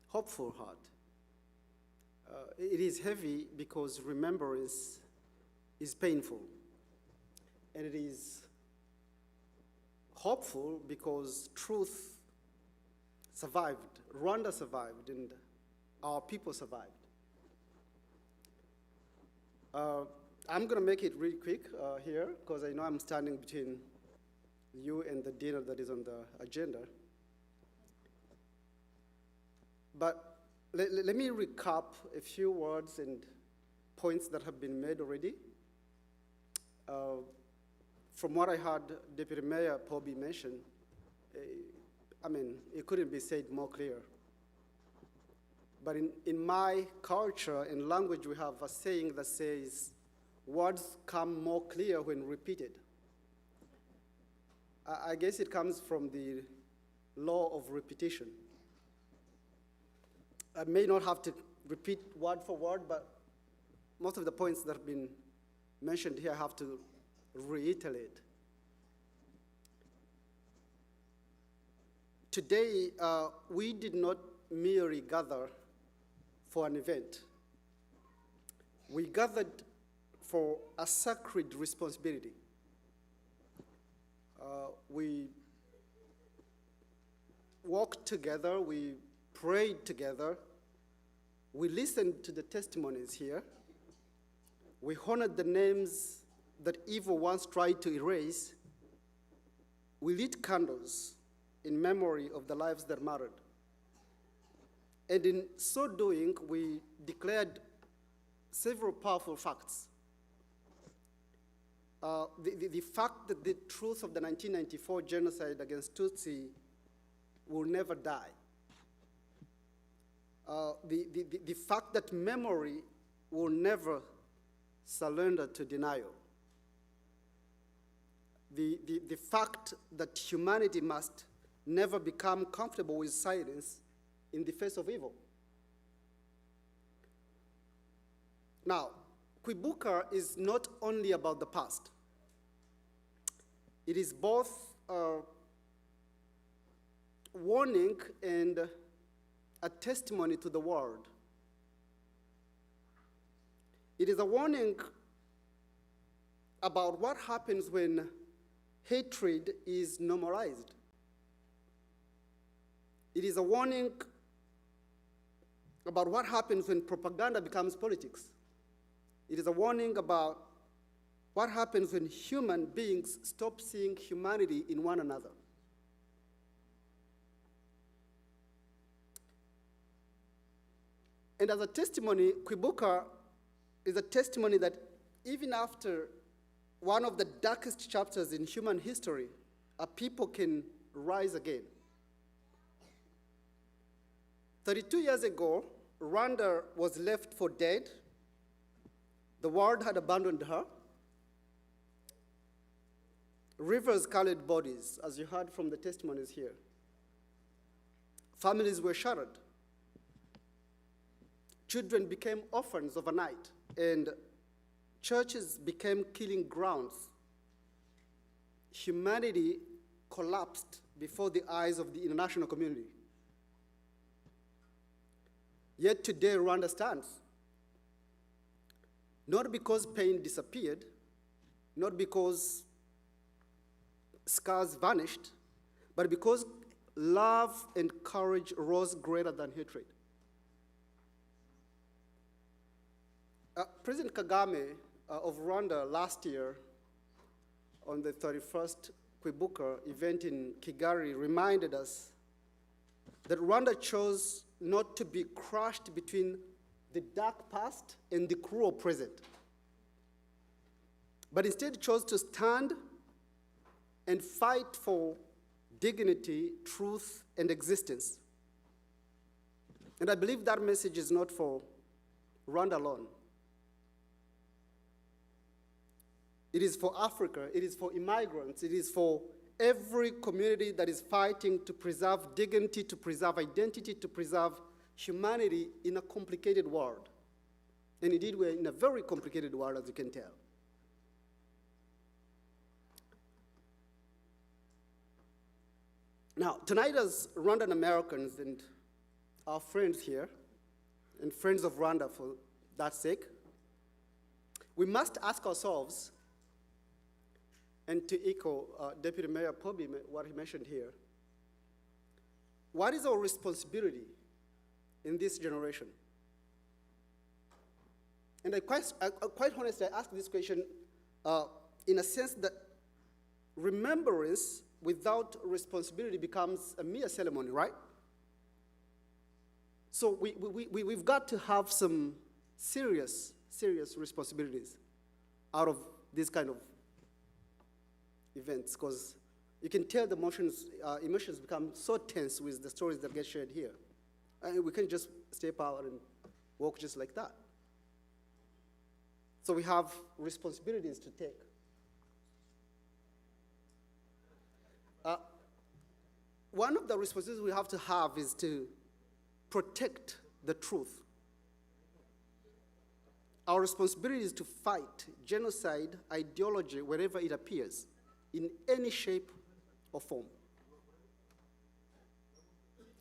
hopeful heart. It is heavy because remembrance is painful, and it is hopeful because truth survived, Rwanda survived, and our people survived. I'm going to make it really quick here because I know I'm standing between you and the dinner that is on the agenda. But let me recap a few words and points that have been made already. From what I heard Deputy Mayor Poby mention, I mean, it couldn't be said more clear. But in my culture and language, we have a saying that says, words come more clear when repeated. I guess it comes from the law of repetition. I may not have to repeat word for word, but most of the points that have been mentioned here I have to reiterate. Today, we did not merely gather for an event. We gathered for a sacred responsibility. We walked together, we prayed together, we listened to the testimonies here, We honored the names that evil once tried to erase. We lit candles in memory of the lives that mattered. And in so doing, we declared several powerful facts. The fact that the truth of the 1994 genocide against Tutsi will never die. The fact that memory will never surrender to denial. The fact that humanity must never become comfortable with silence in the face of evil. Now, Kwibuka is not only about the past. It is both a warning and a testimony to the world. It is a warning about what happens when hatred is normalized. It is a warning about what happens when propaganda becomes politics. It is a warning about what happens when human beings stop seeing humanity in one another. And as a testimony, Kwibuka is a testimony that even after one of the darkest chapters in human history, a people can rise again. 32 years ago, Rwanda was left for dead. The world had abandoned her. Rivers carried bodies, as you heard from the testimonies here. Families were shattered. Children became orphans overnight, and churches became killing grounds. Humanity collapsed before the eyes of the international community. Yet today, Rwanda stands. Not because pain disappeared, not because scars vanished, but because love and courage rose greater than hatred. President Kagame of Rwanda last year, on the 31st Kwibuka event in Kigali, reminded us that Rwanda chose not to be crushed between the dark past and the cruel present, but instead chose to stand and fight for dignity, truth, and existence. And I believe that message is not for Rwanda alone. It is for Africa, it is for immigrants, it is for every community that is fighting to preserve dignity, to preserve identity, to preserve humanity in a complicated world. And indeed, we're in a very complicated world, as you can tell. Now, tonight, as Rwandan Americans and our friends here, and friends of Rwanda for that sake, we must ask ourselves, and to echo Deputy Mayor Pobi, what he mentioned here, what is our responsibility in this generation? And quite honestly, I ask this question in a sense that remembrance without responsibility becomes a mere ceremony, right? So we've got to have some serious responsibilities out of this kind of events, because you can tell the emotions become so tense with the stories that get shared here. And we can't just step out and walk just like that. So we have responsibilities to take. One of the responsibilities we have to have is to protect the truth. Our responsibility is to fight genocide ideology wherever it appears, in any shape or form.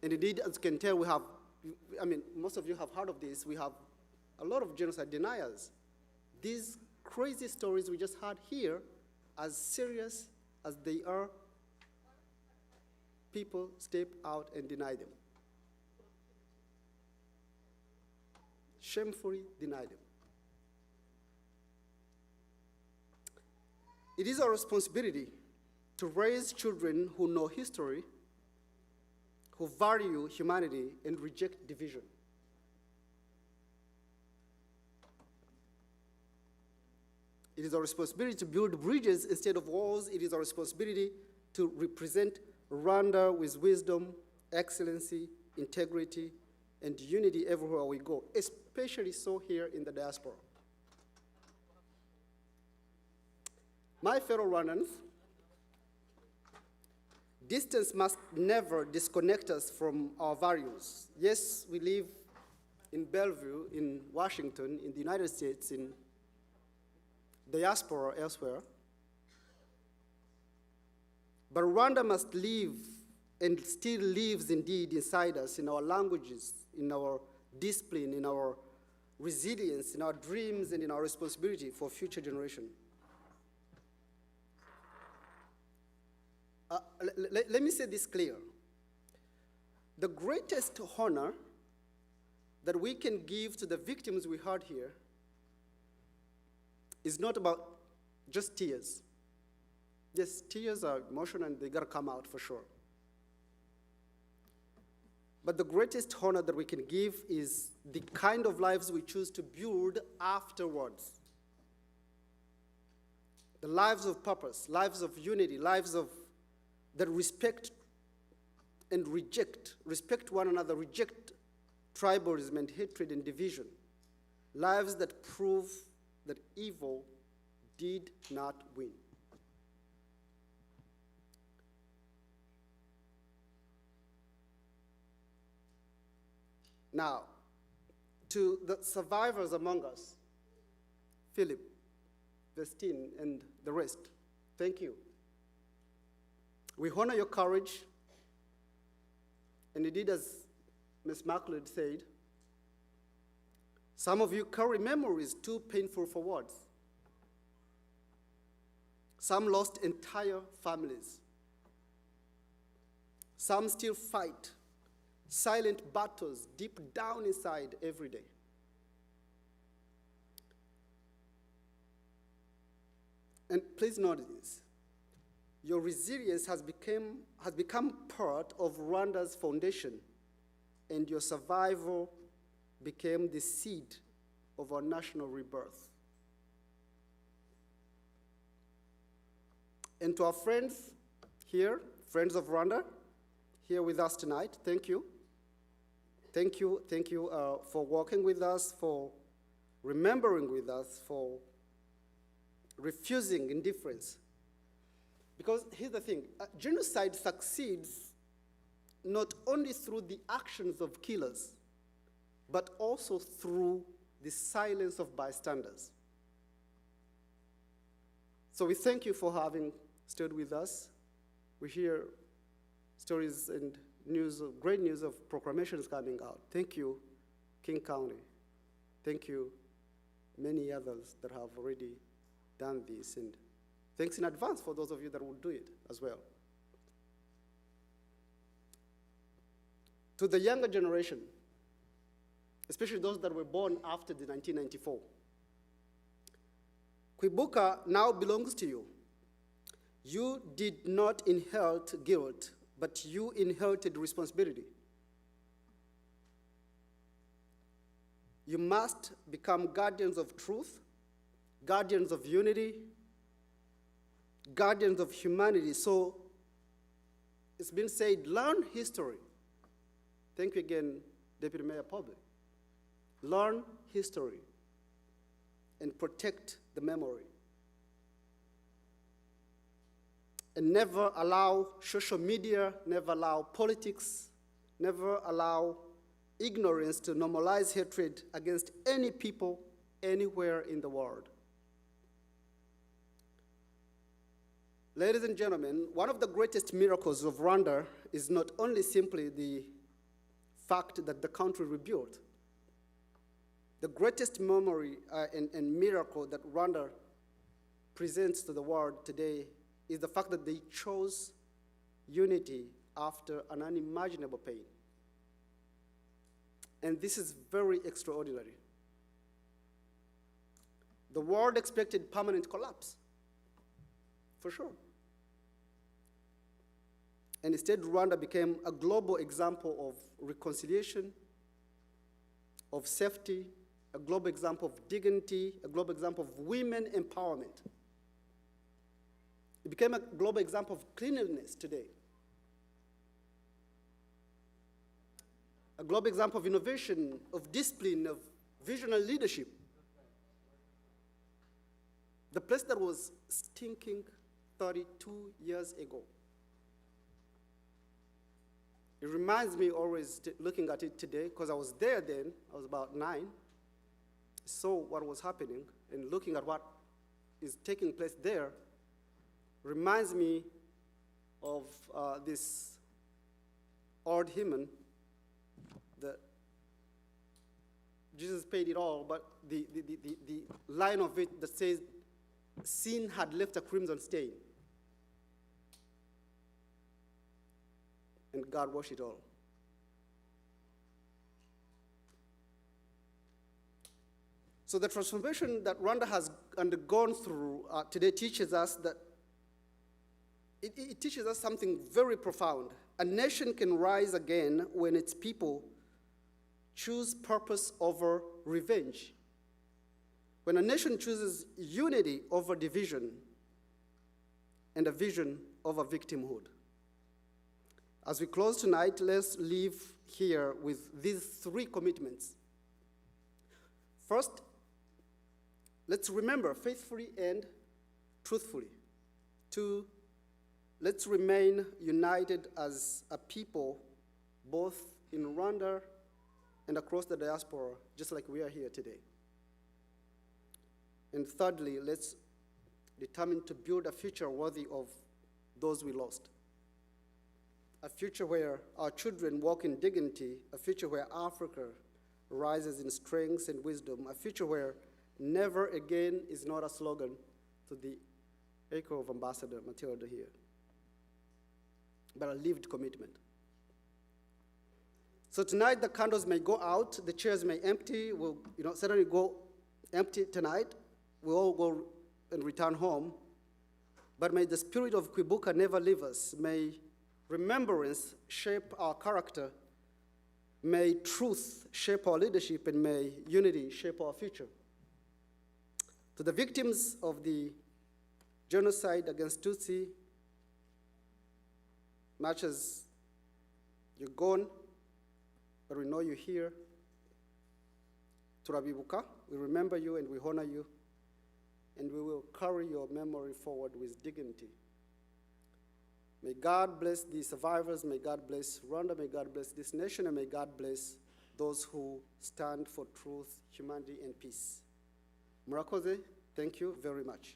And indeed, as you can tell, we have, most of you have heard of this, we have a lot of genocide deniers. These crazy stories we just heard here, as serious as they are, people step out and deny them. Shamefully deny them. It is our responsibility to raise children who know history, who value humanity, and reject division. It is our responsibility to build bridges instead of walls. It is our responsibility to represent Rwanda with wisdom, excellency, integrity, and unity everywhere we go, especially so here in the diaspora. My fellow Rwandans, distance must never disconnect us from our values. Yes, we live in Bellevue, in Washington, in the United States, in diaspora elsewhere. But Rwanda must live and still lives indeed inside us, in our languages, in our discipline, in our resilience, in our dreams, and in our responsibility for future generations. Let me say this clear. The greatest honor that we can give to the victims we heard here is not about just tears. Yes, tears are emotional and they gotta come out for sure. But the greatest honor that we can give is the kind of lives we choose to build afterwards. The lives of purpose, lives of unity, lives that respect and respect one another, reject tribalism and hatred and division. Lives that prove that evil did not win. Now, to the survivors among us, Philip, Vestine, and the rest, thank you. We honor your courage, and indeed, as Ms. MacLeod said, some of you carry memories too painful for words. Some lost entire families. Some still fight silent battles deep down inside every day. And please note this. Your resilience has become part of Rwanda's foundation, and your survival became the seed of our national rebirth. And to our friends here, friends of Rwanda, here with us tonight, thank you. Thank you for walking with us, for remembering with us, for refusing indifference. Because here's the thing, genocide succeeds not only through the actions of killers, but also through the silence of bystanders. So we thank you for having stood with us. We hear stories and news, great news of proclamations coming out. Thank you, King County. Thank you, many others that have already done this. And thanks in advance for those of you that will do it as well. To the younger generation, especially those that were born after the 1994, Kwibuka now belongs to you. You did not inherit guilt, but you inherited responsibility. You must become guardians of truth, guardians of unity, guardians of humanity. So it's been said, learn history. Thank you again, Deputy Mayor Public. Learn history and protect the memory. And never allow social media, never allow politics, never allow ignorance to normalize hatred against any people anywhere in the world. Ladies and gentlemen, one of the greatest miracles of Rwanda is not only simply the fact that the country rebuilt. The greatest memory and miracle that Rwanda presents to the world today is the fact that they chose unity after an unimaginable pain. And this is very extraordinary. The world expected permanent collapse. for sure. And instead, Rwanda became a global example of reconciliation, of safety, a global example of dignity, a global example of women empowerment. It became a global example of cleanliness today. A global example of innovation, of discipline, of visionary leadership. The place that was stinking 32 years ago. It reminds me always, looking at it today, because I was there then, I was about 9, saw what was happening, and looking at what is taking place there, reminds me of this old hymn that Jesus paid it all, but the line of it that says, sin had left a crimson stain, and God washed it all. So the transformation that Rwanda has undergone through today teaches us that it teaches us something very profound. A nation can rise again when its people choose purpose over revenge. When a nation chooses unity over division and a vision over victimhood. As we close tonight, let's leave here with these 3 commitments. First, let's remember faithfully and truthfully. 2, let's remain united as a people, both in Rwanda and across the diaspora, just like we are here today. And thirdly, let's determine to build a future worthy of those we lost. A future where our children walk in dignity, a future where Africa rises in strength and wisdom, a future where never again is not a slogan, to the echo of Ambassador Matilda here, but a lived commitment. So tonight the candles may go out, the chairs may empty, we'll certainly go empty tonight, we'll all go and return home, but may the spirit of Kwibuka never leave us. May remembrance shape our character, may truth shape our leadership, and may unity shape our future. To the victims of the genocide against Tutsi, much as you're gone, but we know you're here. To Kwibuka, we remember you and we honor you, and we will carry your memory forward with dignity. May God bless the survivors, may God bless Rwanda, may God bless this nation, and may God bless those who stand for truth, humanity, and peace. Murakoze, thank you very much.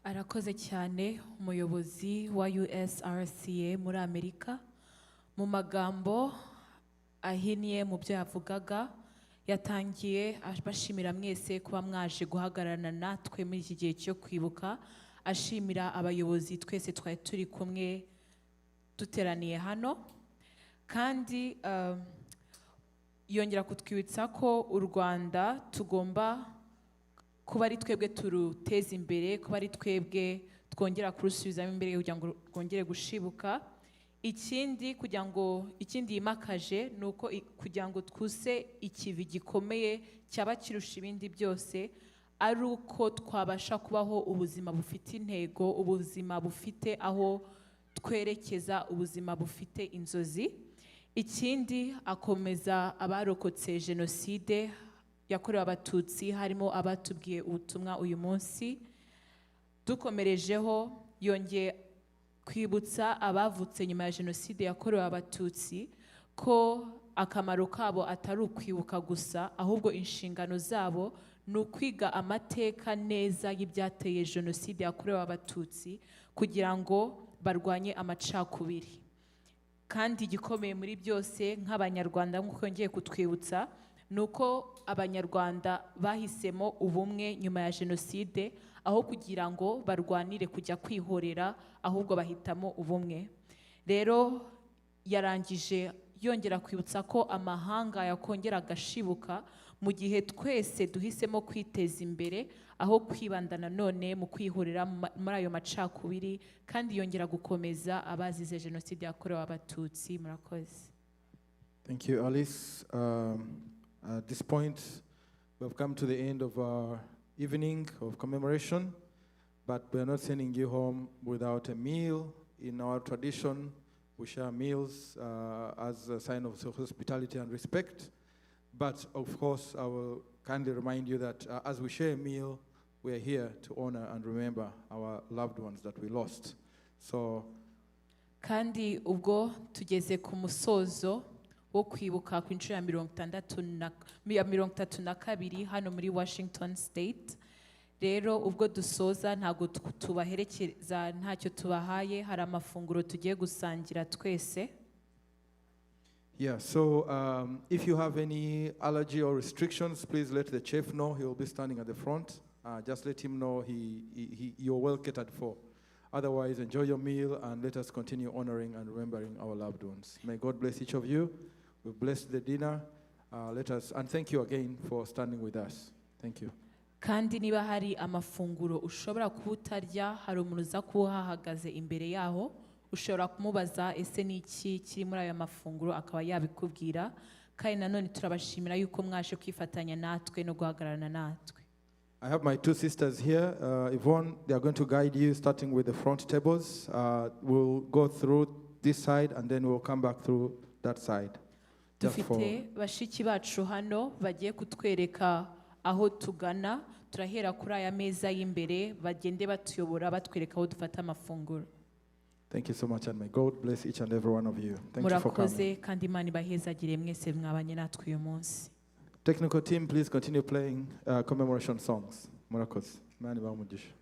Arakoze cyane umuyobozi wa USRCA muri Amerika. Mu magambo ahiniye mu byo yavugaga, yatangiye bashimira mwese kuba mwaje guhagararana natwe muri iki gihe cyo kwibuka, ashimira abayobozi twese twari turi kumwe duteraniye hano, kandi yongera kutwibutsa ko u Rwanda tugomba kuba ari twebwe turuteza imbere, kuba ari twebwe twongera kurusubizamo imbere kugira ngo rwongere gushibuka. Ikindi yimakaje ni uko kugira ngo twuse ikivi gikomeye cyaba kirusha ibindi byose, ari uko twabasha kubaho ubuzima bufite intego, ubuzima bufite aho twerekeza, ubuzima bufite inzozi. Ikindi akomeza abarokotse jenoside yakorewe Abatutsi, harimo abatubwiye ubutumwa uyu munsi. Dukomerejeho yongeye kwibutsa abavutse nyuma ya jenoside yakorewe Abatutsi ko akamaro kabo atari ukwibuka gusa, ahubwo inshingano zabo ni ukwiga amateka neza y'ibyateye jenoside yakorewe Abatutsi kugira ngo barwanye amacakubiri. Kandi igikomeye muri byose nk'Abanyarwanda nk'uko yongeye kutwibutsa, ni uko abanyarwanda bahisemo ubumwe nyuma ya jenoside aho kugira ngo barwanire kujya kwihorera ahubwo bahitamo ubumwe. Rero yarangije yongera kwibutsa ko amahanga yakongera agashibuka mu gihe twese duhisemo kwiteza imbere aho kwibanda nanone mu kwihorera muri ayo macakubiri, kandi yongera gukomeza abazize jenoside yakorewe abatutsi. Murakoze. Thank you, Alice. At this point, we've come to the end of our evening of commemoration, but we're not sending you home without a meal. In our tradition, we share meals as a sign of hospitality and respect. But of course, I will kindly remind you that as we share a meal, we are here to honor and remember our loved ones that we lost. So, kandi ubwo tugeze ku musozo wo kwibuka ku inshuro ya 32 hano muri Washington State. Rero ubwo dusoza ntago tubaherekeza ntacyo tubahaye, hari amafunguro tugiye gusangira twese. yeah, so if you have any allergy or restrictions, please let the chef know. He will be standing at the front. Just let him know you're well catered for. Otherwise, enjoy your meal and let us continue honoring and remembering our loved ones. May God bless each of you. We've blessed the dinner. And thank you again for standing with us. Thank you. Kandi niba hari amafunguro ushobora kuba utarya, hari umuntu uza kuba uhahagaze imbere yaho, ushobora kumubaza ese ni iki kiri muri ayo mafunguro akaba yabikubwira. Kandi nanone turabashimira yuko mwaje kwifatanya natwe no guhagararana natwe. I have my two sisters here, Yvonne. They are going to guide you, starting with the front tables. We'll go through this side, and then we'll come back through that side. Dufite bashiki bacu hano bagiye kutwereka aho tugana. Turahera kuri aya meza y'imbere, bagende batuyobora batwereka aho dufata amafunguro. Thank you so much, and may God bless each and every one of you. Thank you for coming. Murakoze kandi Imana ibahezagire mwese mwabanye natwe uyu munsi. Technical team, please continue playing commemoration songs. Murakoze. Imana ibahe umugisha.